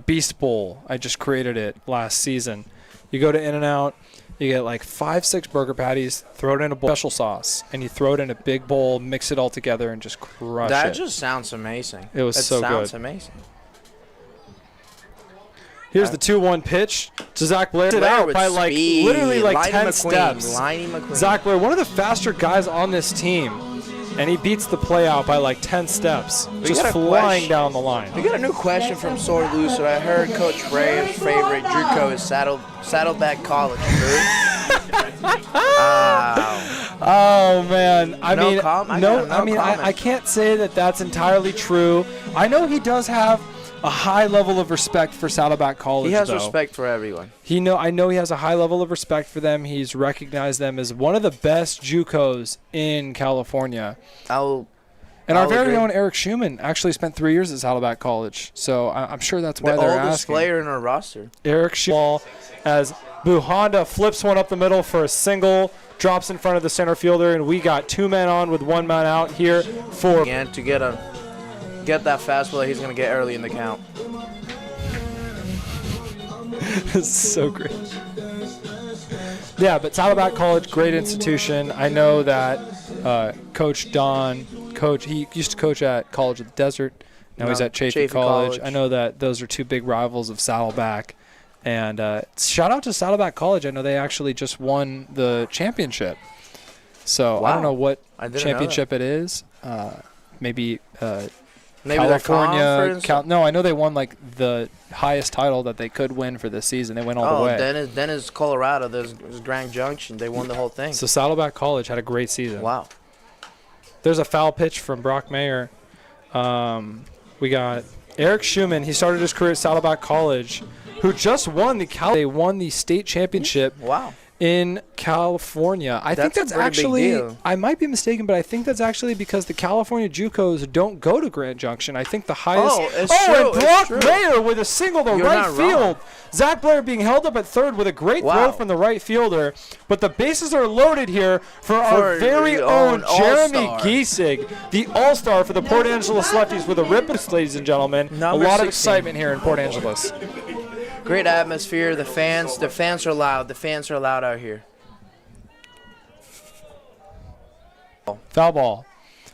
Beast Bowl. I just created it last season. You go to In-N-Out, you get like 5-6 burger patties, throw it in a bowl, special sauce, and you throw it in a big bowl, mix it all together, and just crush it. That just sounds amazing. It was so good. It sounds amazing. Here's the 2-1 pitch to Zach Blair. It out by like literally like 10 steps. Zach Blair, one of the faster guys on this team, and he beats the play out by like 10 steps, just flying down the line. We got a new question from Sore Loser. I heard Coach Ray's favorite JUCO is Saddleback College. Oh man, I can't say that that's entirely true. I know he does have a high level of respect for Saddleback College. He has respect for everyone. I know he has a high level of respect for them. He's recognized them as one of the best JUCOs in California. Our very own Eric Schumann actually spent 3 years at Saddleback College, so I'm sure that's why they're asking. The oldest player in our roster. Eric Schumann, as Buhonda flips one up the middle for a single, drops in front of the center fielder, and we got 2 men on with 1 man out here for to get that fastball that he's going to get early in the count. It's so great. Yeah, but Saddleback College, great institution. I know that Coach Don, he used to coach at College of the Desert. Now he's at Chaffey College. I know that those are 2 big rivals of Saddleback. And shout out to Saddleback College. I know they actually just won the championship. So I don't know what championship it is. Maybe California. No, I know they won like the highest title that they could win for this season. They went all the way. Then is Colorado. There's Grand Junction. They won the whole thing. So Saddleback College had a great season. Wow. There's a foul pitch from Brock Mayer. We got Eric Schumann. He started his career at Saddleback College, who just won they won the state championship. Wow. In California. I think that's actually, I might be mistaken, but I think that's actually because the California JUCOs don't go to Grand Junction. I think the highest. And Brock Mayer with a single to right field. Zach Blair being held up at third with a great throw from the right fielder. But the bases are loaded here for our very own Jeremy Giesig, the all-star for the Port Angeles Lefties with a rip, ladies and gentlemen. A lot of excitement here in Port Angeles. Great atmosphere. The fans are loud. The fans are loud out here. Foul ball.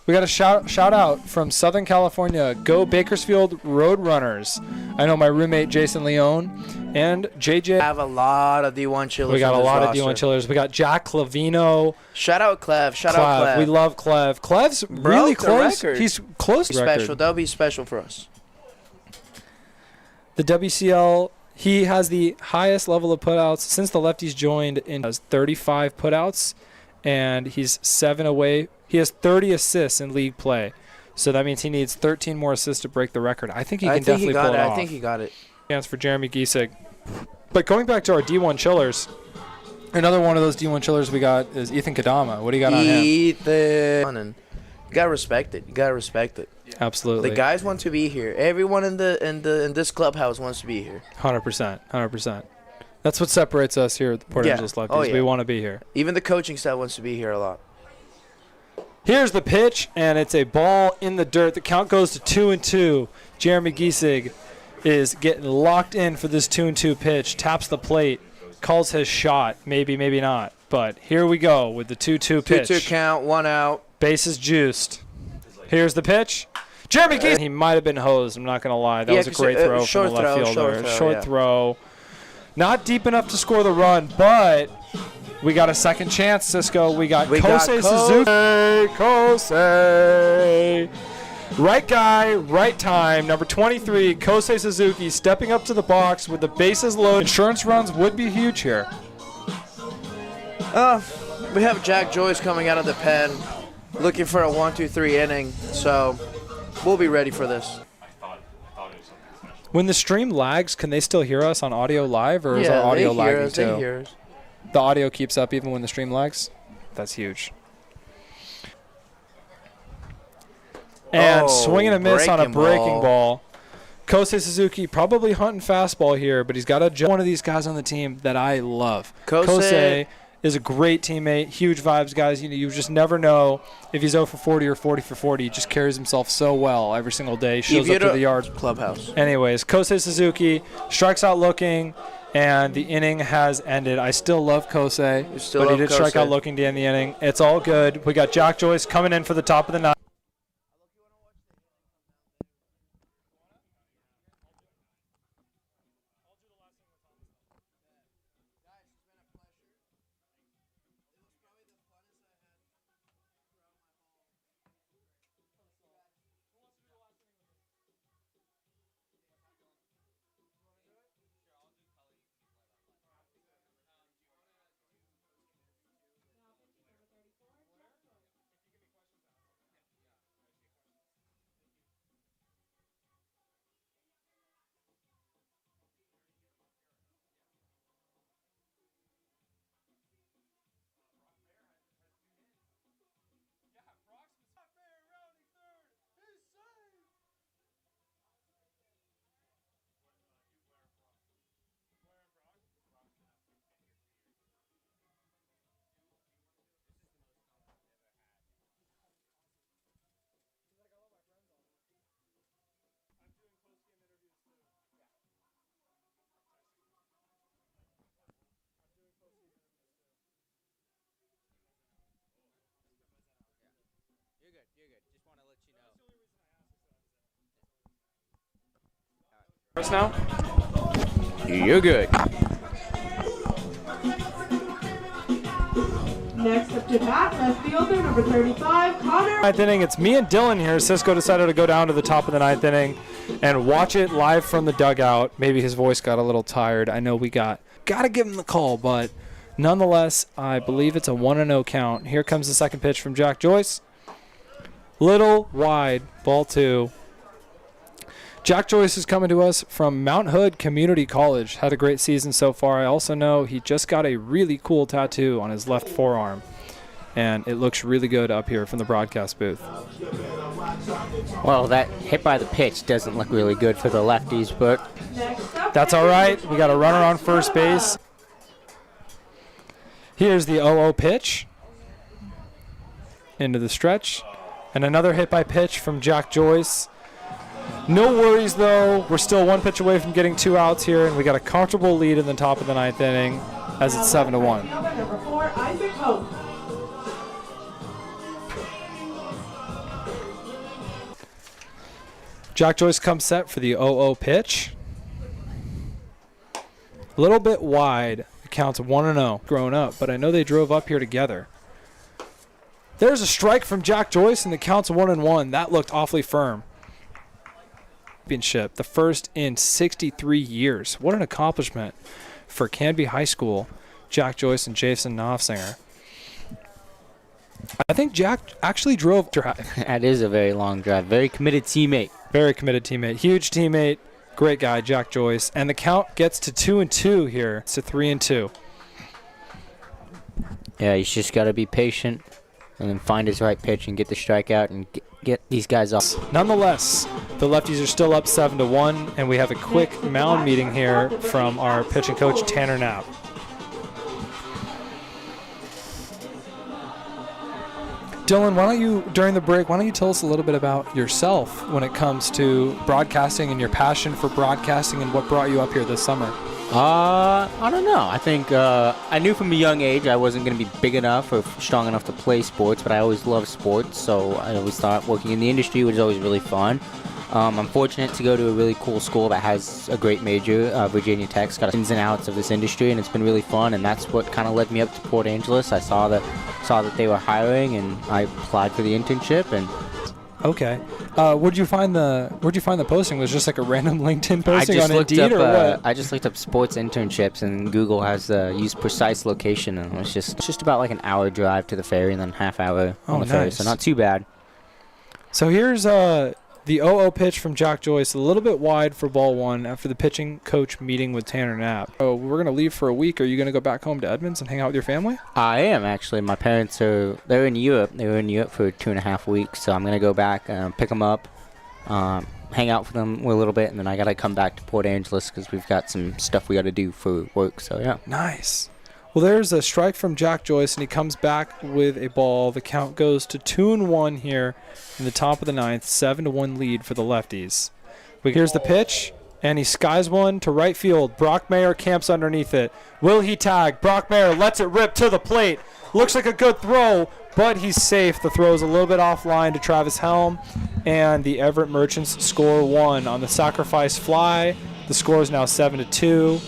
We got a shout out from Southern California. Go Bakersfield Roadrunners. I know my roommate Jason Leone and JJ. We have a lot of D1 chillers. We got a lot of D1 chillers. We got Jack Clavino. Shout out Clev. Shout out Clev. We love Clev. Clev's really close. He's close to record. Special. That'll be special for us. The WCL. He has the highest level of putouts since the Lefties joined. Has 35 putouts, and he's 7 away. He has 30 assists in league play, so that means he needs 13 more assists to break the record. I think he can definitely pull it off. I think he got it. chance for Jeremy Giesig. But going back to our D1 chillers, another one of those D1 chillers we got is Ethan Kadama. What do you got on him? Ethan. You gotta respect it. You gotta respect it. Absolutely. The guys want to be here. Everyone in this clubhouse wants to be here. 100%. 100%. That's what separates us here at the Port Angeles Lefties. Oh, yeah. We want to be here. Even the coaching staff wants to be here a lot. Here's the pitch, and it's a ball in the dirt. The count goes to 2-2. Jeremy Giesig is getting locked in for this 2-2 pitch. Taps the plate. Calls his shot. Maybe, maybe not. But here we go with the 2-2 pitch. 2-2 count, 1 out. Bases juiced. Here's the pitch. Jeremy Giesig. He might have been hosed. I'm not going to lie. That was a great throw from the left fielder. Short throw. Not deep enough to score the run, but we got a second chance, Cisco. We got Kosei Suzuki. Kosei. Right guy, right time. Number 23, Kosei Suzuki, stepping up to the box with the bases loaded. Insurance runs would be huge here. We have Jack Joyce coming out of the pen, looking for a 1-2-3 inning, so we'll be ready for this. When the stream lags, can they still hear us on audio live, or is our audio lagging too? They hear us. The audio keeps up even when the stream lags? That's huge. And swing and a miss on a breaking ball. Kosei Suzuki probably hunting fastball here, but he's got one of these guys on the team that I love. Kosei is a great teammate, huge vibes, guys. You just never know if he's 0 for 40 or 40 for 40. He just carries himself so well every single day. Shows up to the yard. Clubhouse. Anyways, Kosei Suzuki strikes out looking, and the inning has ended. I still love Kosei, but he did strike out looking to end the inning. It's all good. We got Jack Joyce coming in for the top of the ninth. Now? You're good. Next up to bat, left fielder, number 35, Connor. Ninth inning, it's me and Dylan here. Cisco decided to go down to the top of the ninth inning and watch it live from the dugout. Maybe his voice got a little tired. I know we got to give him the call, but nonetheless, I believe it's a 1-0 count. Here comes the second pitch from Jack Joyce. Little wide, ball 2. Jack Joyce is coming to us from Mount Hood Community College. Had a great season so far. I also know he just got a really cool tattoo on his left forearm, and it looks really good up here from the broadcast booth. Well, that hit by the pitch doesn't look really good for the lefties, but that's all right. We got a runner on first base. Here's the 0-0 pitch into the stretch, and another hit by pitch from Jack Joyce. No worries, though. We're still 1 pitch away from getting 2 outs here, and we got a comfortable lead in the top of the ninth inning as it's 7-1. Number 4, Isaac Hope. Jack Joyce comes set for the 0-0 pitch. A little bit wide. It counts 1-0. Grown up, but I know they drove up here together. There's a strike from Jack Joyce, and the count's 1-1. That looked awfully firm. Championship, the first in 63 years. What an accomplishment for Canby High School, Jack Joyce and Jason Knopfsinger. I think Jack actually drove drive. that is a very long drive. Very committed teammate. Very committed teammate. Huge teammate. Great guy, Jack Joyce. And the count gets to 2-2 here. It's to 3-2. Yeah, he's just got to be patient and then find his right pitch and get the strikeout and get these guys off. Nonetheless, the Lefties are still up 7-1, and we have a quick mound meeting here from our pitching coach, Tanner Knapp. Dylan, why don't you, during the break, why don't you tell us a little bit about yourself when it comes to broadcasting and your passion for broadcasting and what brought you up here this summer? I don't know. I think I knew from a young age I wasn't going to be big enough or strong enough to play sports, but I always loved sports, so I always thought working in the industry was always really fun. I'm fortunate to go to a really cool school that has a great major. Virginia Tech's got ins and outs of this industry, and it's been really fun, and that's what kind of led me up to Port Angeles. I saw that they were hiring, and I applied for the internship. And okay, where'd you find the posting? Was it just like a random LinkedIn posting on Indeed or what? I just looked up sports internships, and Google has use precise location, and it's just about like an hour drive to the ferry, and then half hour on the ferry, so not too bad. So here's the 0-0 pitch from Jack Joyce, a little bit wide for ball one after the pitching coach meeting with Tanner Knapp. Oh, we're going to leave for a week. Are you going to go back home to Edmonds and hang out with your family? I am, actually. My parents they're in Europe. They were in Europe for 2.5 weeks, so I'm going to go back, pick them up, hang out with them a little bit, and then I got to come back to Port Angeles because we've got some stuff we got to do for work, so yeah. Nice. Well, there's a strike from Jack Joyce, and he comes back with a ball. The count goes to 2-1 here in the top of the ninth, 7-1 lead for the Lefties. Here's the pitch, and he skies one to right field. Brock Mayer camps underneath it. Will he tag? Brock Mayer lets it rip to the plate. Looks like a good throw, but he's safe. The throw is a little bit offline to Travis Helm, and the Everett Merchants score one on the sacrifice fly. The score is now 7-2.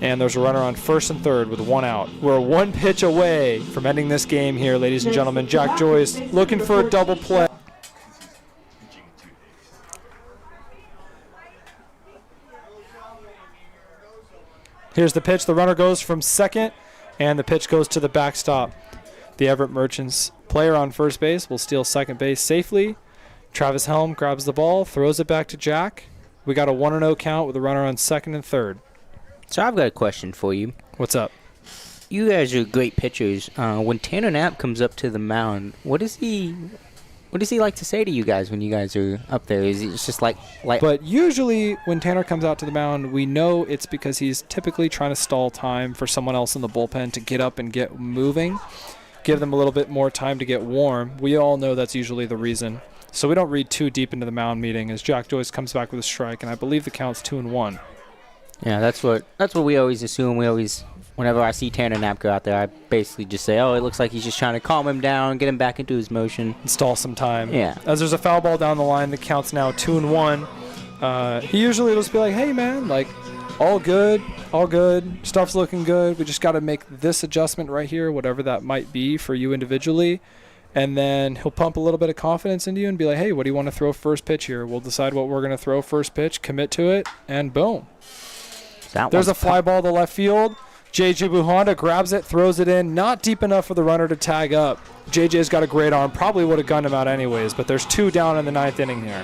And there's a runner on first and third with one out. We're one pitch away from ending this game here, ladies and gentlemen. Jack Joyce looking for a double play. Here's the pitch. The runner goes from second, and the pitch goes to the backstop. The Everett Merchants player on first base will steal second base safely. Travis Helm grabs the ball, throws it back to Jack. We got a 1-0 count with a runner on second and third. So I've got a question for you. What's up? You guys are great pitchers. When Tanner Knapp comes up to the mound, what does he like to say to you guys when you guys are up there? Is it just like? But usually when Tanner comes out to the mound, we know it's because he's typically trying to stall time for someone else in the bullpen to get up and get moving, give them a little bit more time to get warm. We all know that's usually the reason. So we don't read too deep into the mound meeting as Jack Joyce comes back with a strike, and I believe the count's 2-1. Yeah, that's what we always assume. Whenever I see Tanner Knapp go out there, I basically just say, oh, it looks like he's just trying to calm him down, get him back into his motion. Stall some time. Yeah. As there's a foul ball down the line, the count's now 2-1. He usually will just be like, hey, man, like, all good, stuff's looking good. We just got to make this adjustment right here, whatever that might be for you individually. And then he'll pump a little bit of confidence into you and be like, hey, what do you want to throw first pitch here? We'll decide what we're going to throw first pitch, commit to it, and boom. There's a fly ball to left field. JJ Buhonda grabs it, throws it in. Not deep enough for the runner to tag up. JJ's got a great arm. Probably would have gunned him out anyways, but there's 2 down in the 9th inning here.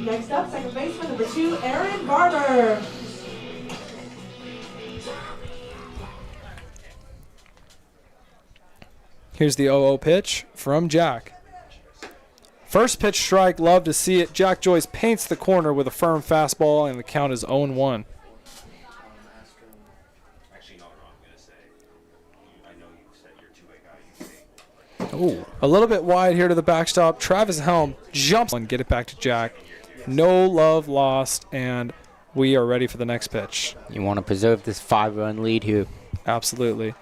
Next up, second baseman number 2, Aaron Barber. Here's the 0-0 pitch from Jack. First pitch strike, love to see it. Jack Joyce paints the corner with a firm fastball, and the count is 0-1. Oh, a little bit wide here to the backstop. Travis Helm jumps and get it back to Jack. No love lost, and we are ready for the next pitch. You want to preserve this 5-run lead here. Absolutely.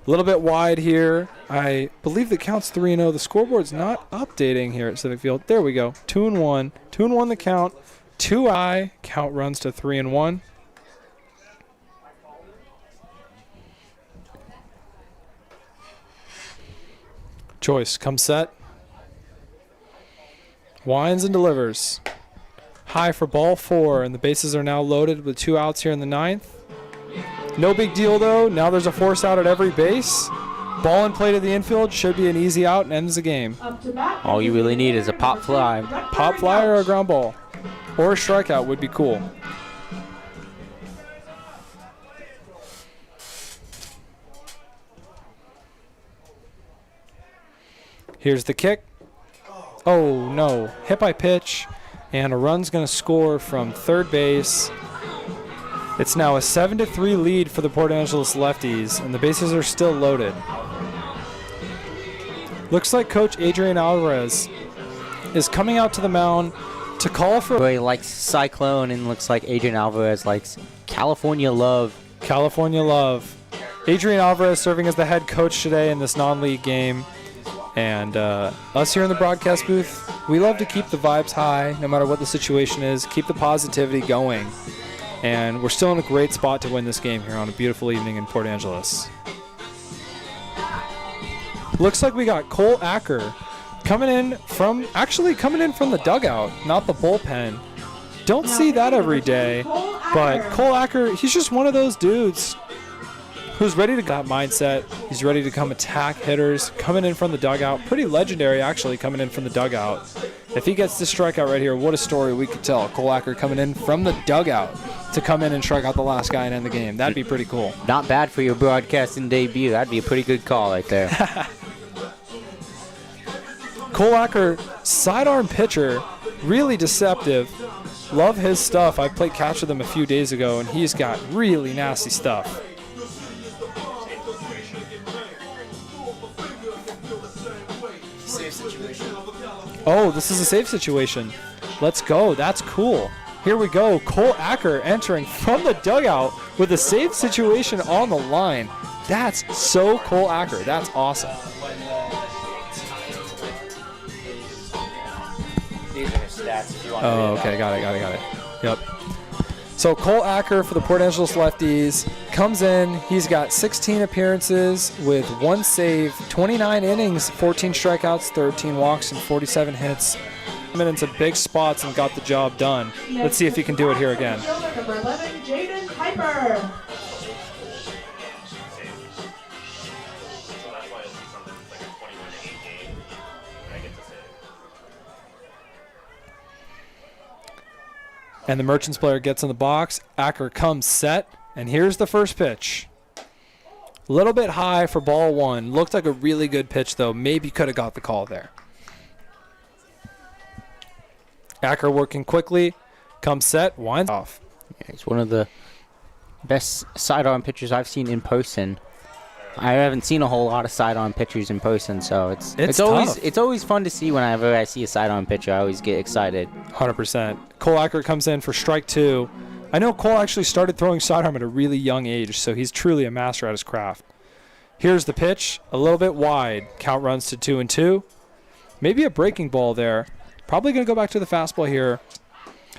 A little bit wide here. I believe the count's 3-0. The scoreboard's not updating here at Civic Field. There we go. 2-1. 2-1 the count. 2-I. Count runs to 3-1. Joyce comes set. Winds and delivers. High for ball 4, and the bases are now loaded with 2 outs here in the 9th. No big deal, though. Now there's a force out at every base. Ball in play to the infield should be an easy out and ends the game. Up to bat. All you really need is a pop fly. Pop fly or a ground ball. Or a strikeout would be cool. Here's the kick. Oh, no. Hit by pitch. And a run's going to score from third base. It's now a 7-3 lead for the Port Angeles Lefties, and the bases are still loaded. Looks like Coach Adrian Alvarez is coming out to the mound to call for He likes Cyclone, and looks like Adrian Alvarez likes California Love. California Love. Adrian Alvarez serving as the head coach today in this non-league game. And us here in the broadcast booth, we love to keep the vibes high no matter what the situation is, keep the positivity going. And we're still in a great spot to win this game here on a beautiful evening in Port Angeles. Looks like we got Cole Acker coming in from the dugout, not the bullpen. Don't see that every day, but Cole Acker, he's just one of those dudes who's ready to that mindset. He's ready to come attack hitters, coming in from the dugout. Pretty legendary, actually, coming in from the dugout. If he gets this strikeout right here, what a story we could tell. Cole Acker coming in from the dugout to come in and strike out the last guy and end the game. That'd be pretty cool. Not bad for your broadcasting debut. That'd be a pretty good call right there. Cole Acker, sidearm pitcher, really deceptive. Love his stuff. I played catch with him a few days ago, and he's got really nasty stuff. Oh, this is a save situation. Let's go. That's cool. Here we go. Cole Acker entering from the dugout with a save situation on the line. That's so Cole Acker. That's awesome. Oh, okay. Got it. Yep. So Cole Acker for the Port Angeles Lefties comes in. He's got 16 appearances with 1 save, 29 innings, 14 strikeouts, 13 walks, and 47 hits. Come into big spots and got the job done. Let's see if he can do it here again. Number 11, Jaden Piper. And the Merchants player gets in the box. Acker comes set, and here's the first pitch. A little bit high for ball one. Looked like a really good pitch, though. Maybe could have got the call there. Acker working quickly. Comes set, winds off. Yeah, he's one of the best sidearm pitchers I've seen in person. I haven't seen a whole lot of sidearm pitchers in person, so it's always fun to see. Whenever I see a sidearm pitcher, I always get excited. 100%. Cole Acker comes in for strike 2. I know Cole actually started throwing sidearm at a really young age, so he's truly a master at his craft. Here's the pitch, a little bit wide. Count runs to 2-2. Maybe a breaking ball there. Probably going to go back to the fastball here.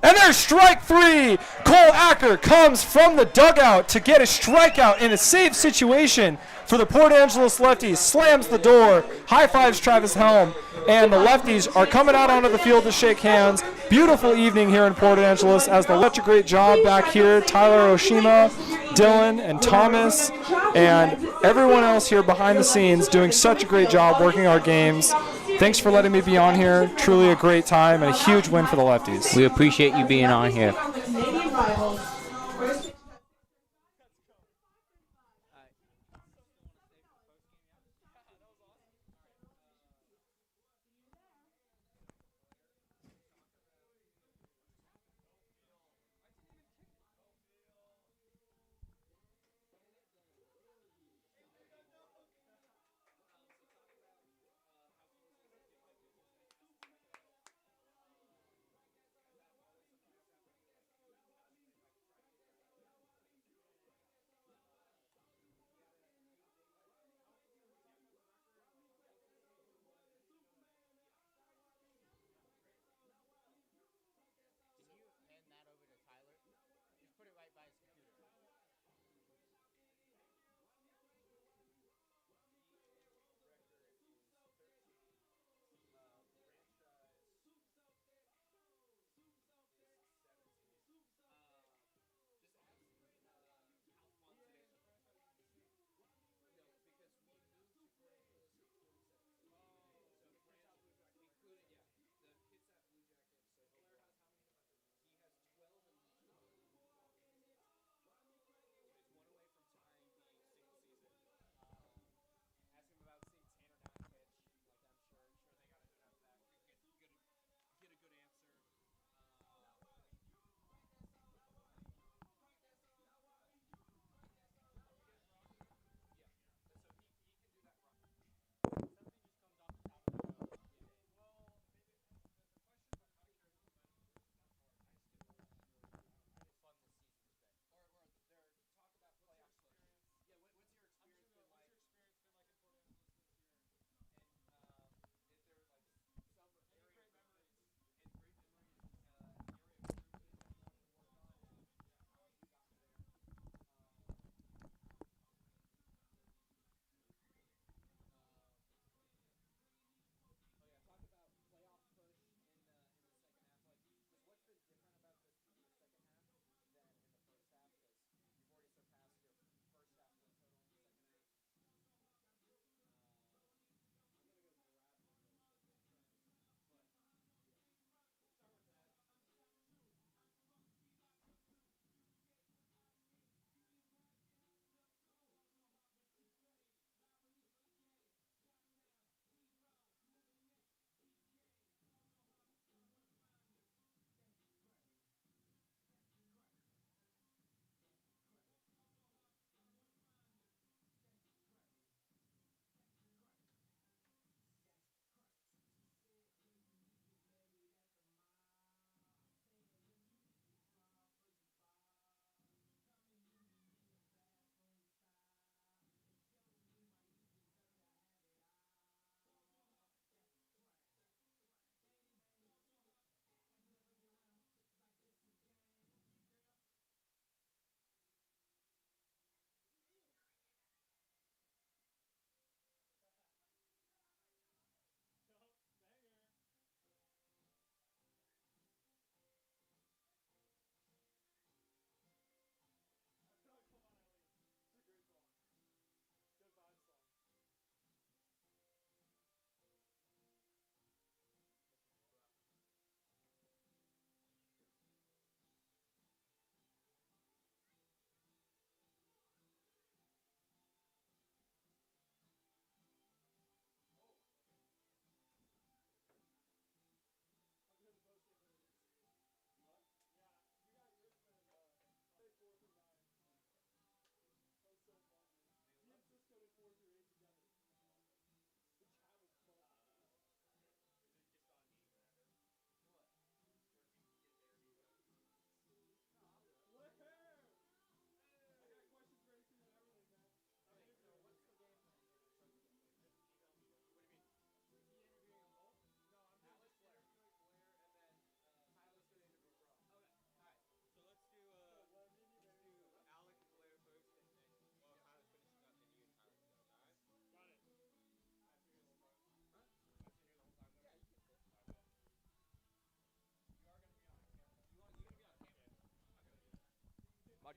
And there's strike 3. Cole Acker comes from the dugout to get a strikeout in a save situation for the Port Angeles Lefties. Slams the door, high fives Travis Helm, and the Lefties are coming out onto the field to shake hands. Beautiful evening here in Port Angeles as the such a great job back here. Tyler Oshima, Dylan, and Thomas, and everyone else here behind the scenes doing such a great job working our games. Thanks for letting me be on here. Truly a great time and a huge win for the Lefties. We appreciate you being on here.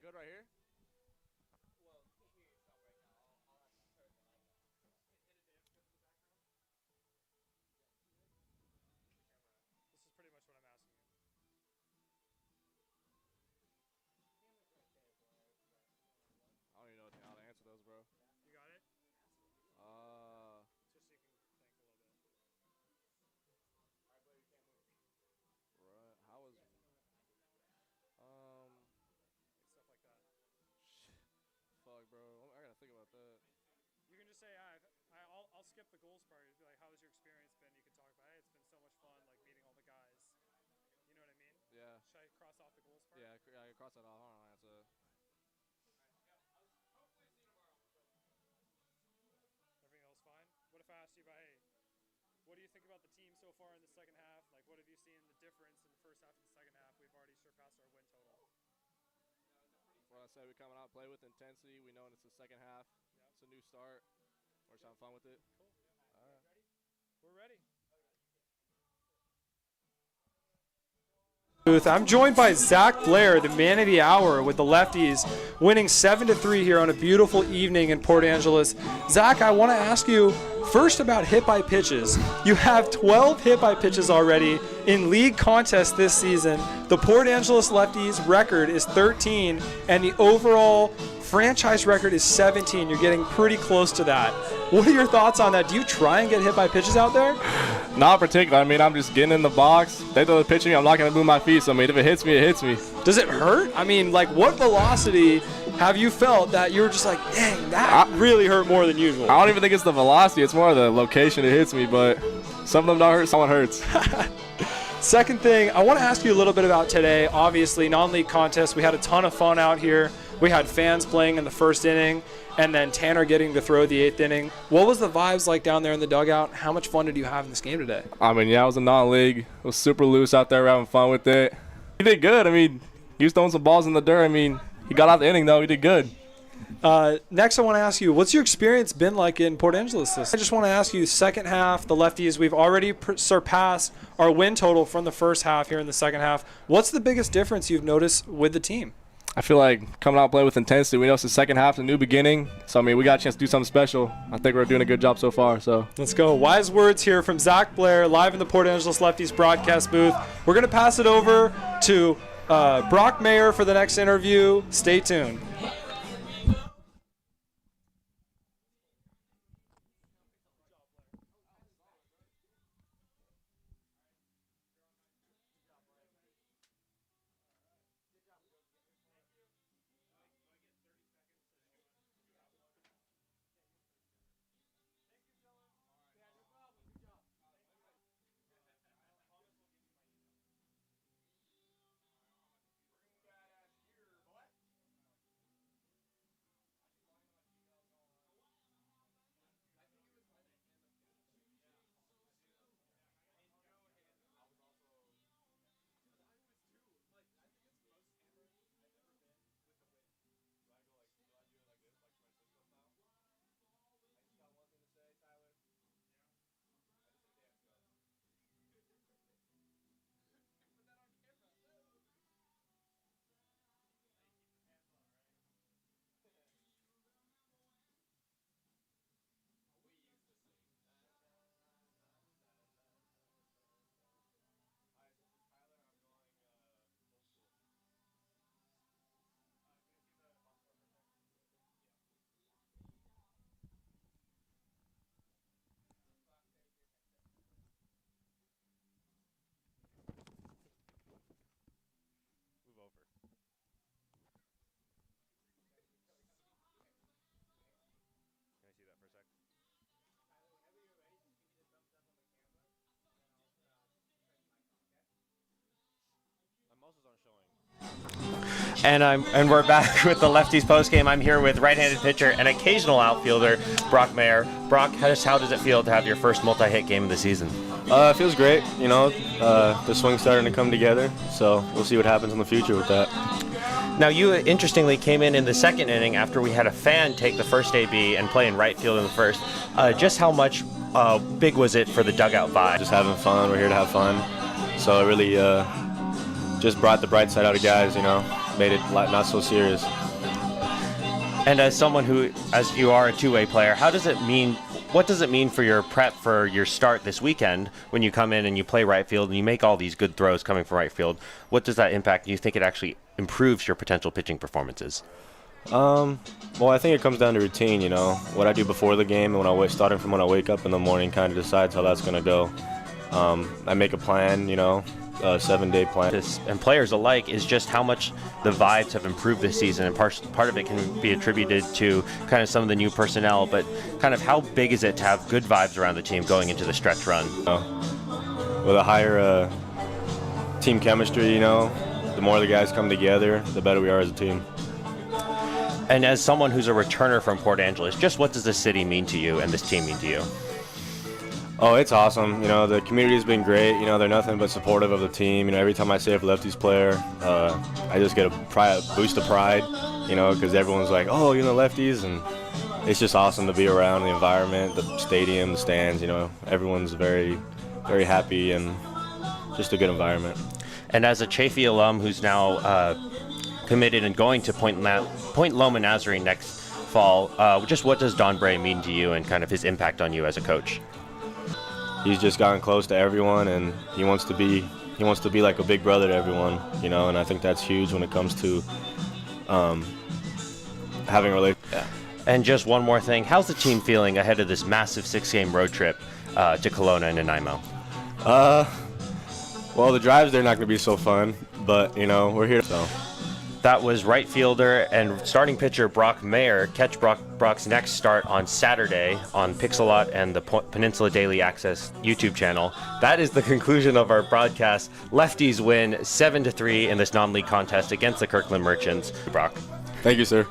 good right here? This is pretty much what I'm asking you. I don't even know how to answer those, bro. You got it? Just so you can think a little bit. Right. How was Stuff like that. fuck, bro. I gotta think about that. You can just say, I'll skip the goals part. Be like, how has your experience been? You can talk about, hey, it's been so much fun, like meeting all the guys. You know what I mean? Yeah. Should I cross off the goals part? Yeah, I cross that off. Hold on, that's a. Everything else fine? What if I asked you about, hey, what do you think about the team so far in the second half? Like, what have you seen the difference in the first half and the second half? We've already surpassed our win total. What I said, we coming out, play with intensity. We know it's the second half. Yep. It's a new start. We're just having fun with it. Cool. All right. We're ready. I'm joined by Zach Blair, the man of the hour with the Lefties, winning 7-3 here on a beautiful evening in Port Angeles. Zach, I want to ask you first about hit by pitches. You have 12 hit by pitches already in league contests this season. The Port Angeles Lefties record is 13, and the overall franchise record is 17. You're getting pretty close to that. What are your thoughts on that? Do you try and get hit by pitches out there? Not particular. I mean, I'm just getting in the box. They throw the pitch at me. I'm not going to move my feet. So, I mean, if it hits me, it hits me. Does it hurt? I mean, like, what velocity have you felt that you were just like, dang, that really hurt more than usual? I don't even think it's the velocity. It's more the location it hits me. But some of them don't hurt. Someone hurts. Second thing, I want to ask you a little bit about today. Obviously, non-league contest. We had a ton of fun out here. We had fans playing in the first inning, and then Tanner getting to throw the 8th inning. What was the vibes like down there in the dugout? How much fun did you have in this game today? I mean, yeah, it was a non-league. It was super loose out there. We're having fun with it. He did good. I mean, he was throwing some balls in the dirt. I mean, he got out the inning, though. He did good. Next, I want to ask you, what's your experience been like in Port Angeles? I just want to ask you, second half, the Lefties, we've already surpassed our win total from the first half here in the second half. What's the biggest difference you've noticed with the team? I feel like coming out and playing with intensity. We know it's the second half, a new beginning. So, I mean, we got a chance to do something special. I think we're doing a good job so far. So let's go. Wise words here from Zach Blair, live in the Port Angeles Lefties broadcast booth. We're going to pass it over to Brock Mayer for the next interview. Stay tuned. And we're back with the Lefties postgame. I'm here with right-handed pitcher and occasional outfielder Brock Mayer. Brock, how does it feel to have your first multi-hit game of the season? It feels great. You know, the swing's starting to come together, so we'll see what happens in the future with that. Now, you interestingly came in the second inning after we had a fan take the first AB and play in right field in the first. Just how much big was it for the dugout vibe? Just having fun. We're here to have fun. So it really just brought the bright side out of guys, you know. made it not so serious. And as someone who, as you are a two-way player, what does it mean for your prep for your start this weekend when you come in and you play right field and you make all these good throws coming from right field? What does that impact? Do you think it actually improves your potential pitching performances? Well, I think it comes down to routine, you know. What I do before the game and starting from when I wake up in the morning kind of decides how that's going to go. I make a plan, you know, a 7-day plan. And players alike is just how much the vibes have improved this season, and part of it can be attributed to kind of some of the new personnel, but kind of how big is it to have good vibes around the team going into the stretch run? With a higher team chemistry, you know, the more the guys come together, the better we are as a team. And as someone who's a returner from Port Angeles, just what does this city mean to you and this team mean to you? Oh, it's awesome. You know, the community's been great. You know, they're nothing but supportive of the team. You know, every time I see a Lefties player, I just get a boost of pride, you know, because everyone's like, oh, you know, Lefties. And it's just awesome to be around the environment, the stadium, the stands, you know. Everyone's very, very happy and just a good environment. And as a Chaffee alum who's now committed and going to Point Loma Nazarene next fall, just what does Don Bray mean to you and kind of his impact on you as a coach? He's just gotten close to everyone, and he wants to be like a big brother to everyone, you know. And I think that's huge when it comes to having a relationship. Yeah. And just one more thing, how's the team feeling ahead of this massive 6-game road trip to Kelowna and Nanaimo? Well, the drives they're not going to be so fun, but you know we're here. So. That was right fielder and starting pitcher Brock Mayer. Catch Brock's next start on Saturday on Pixelot and the Peninsula Daily Access YouTube channel. That is the conclusion of our broadcast. Lefties win 7-3 in this non-league contest against the Kirkland Merchants. Brock. Thank you, sir.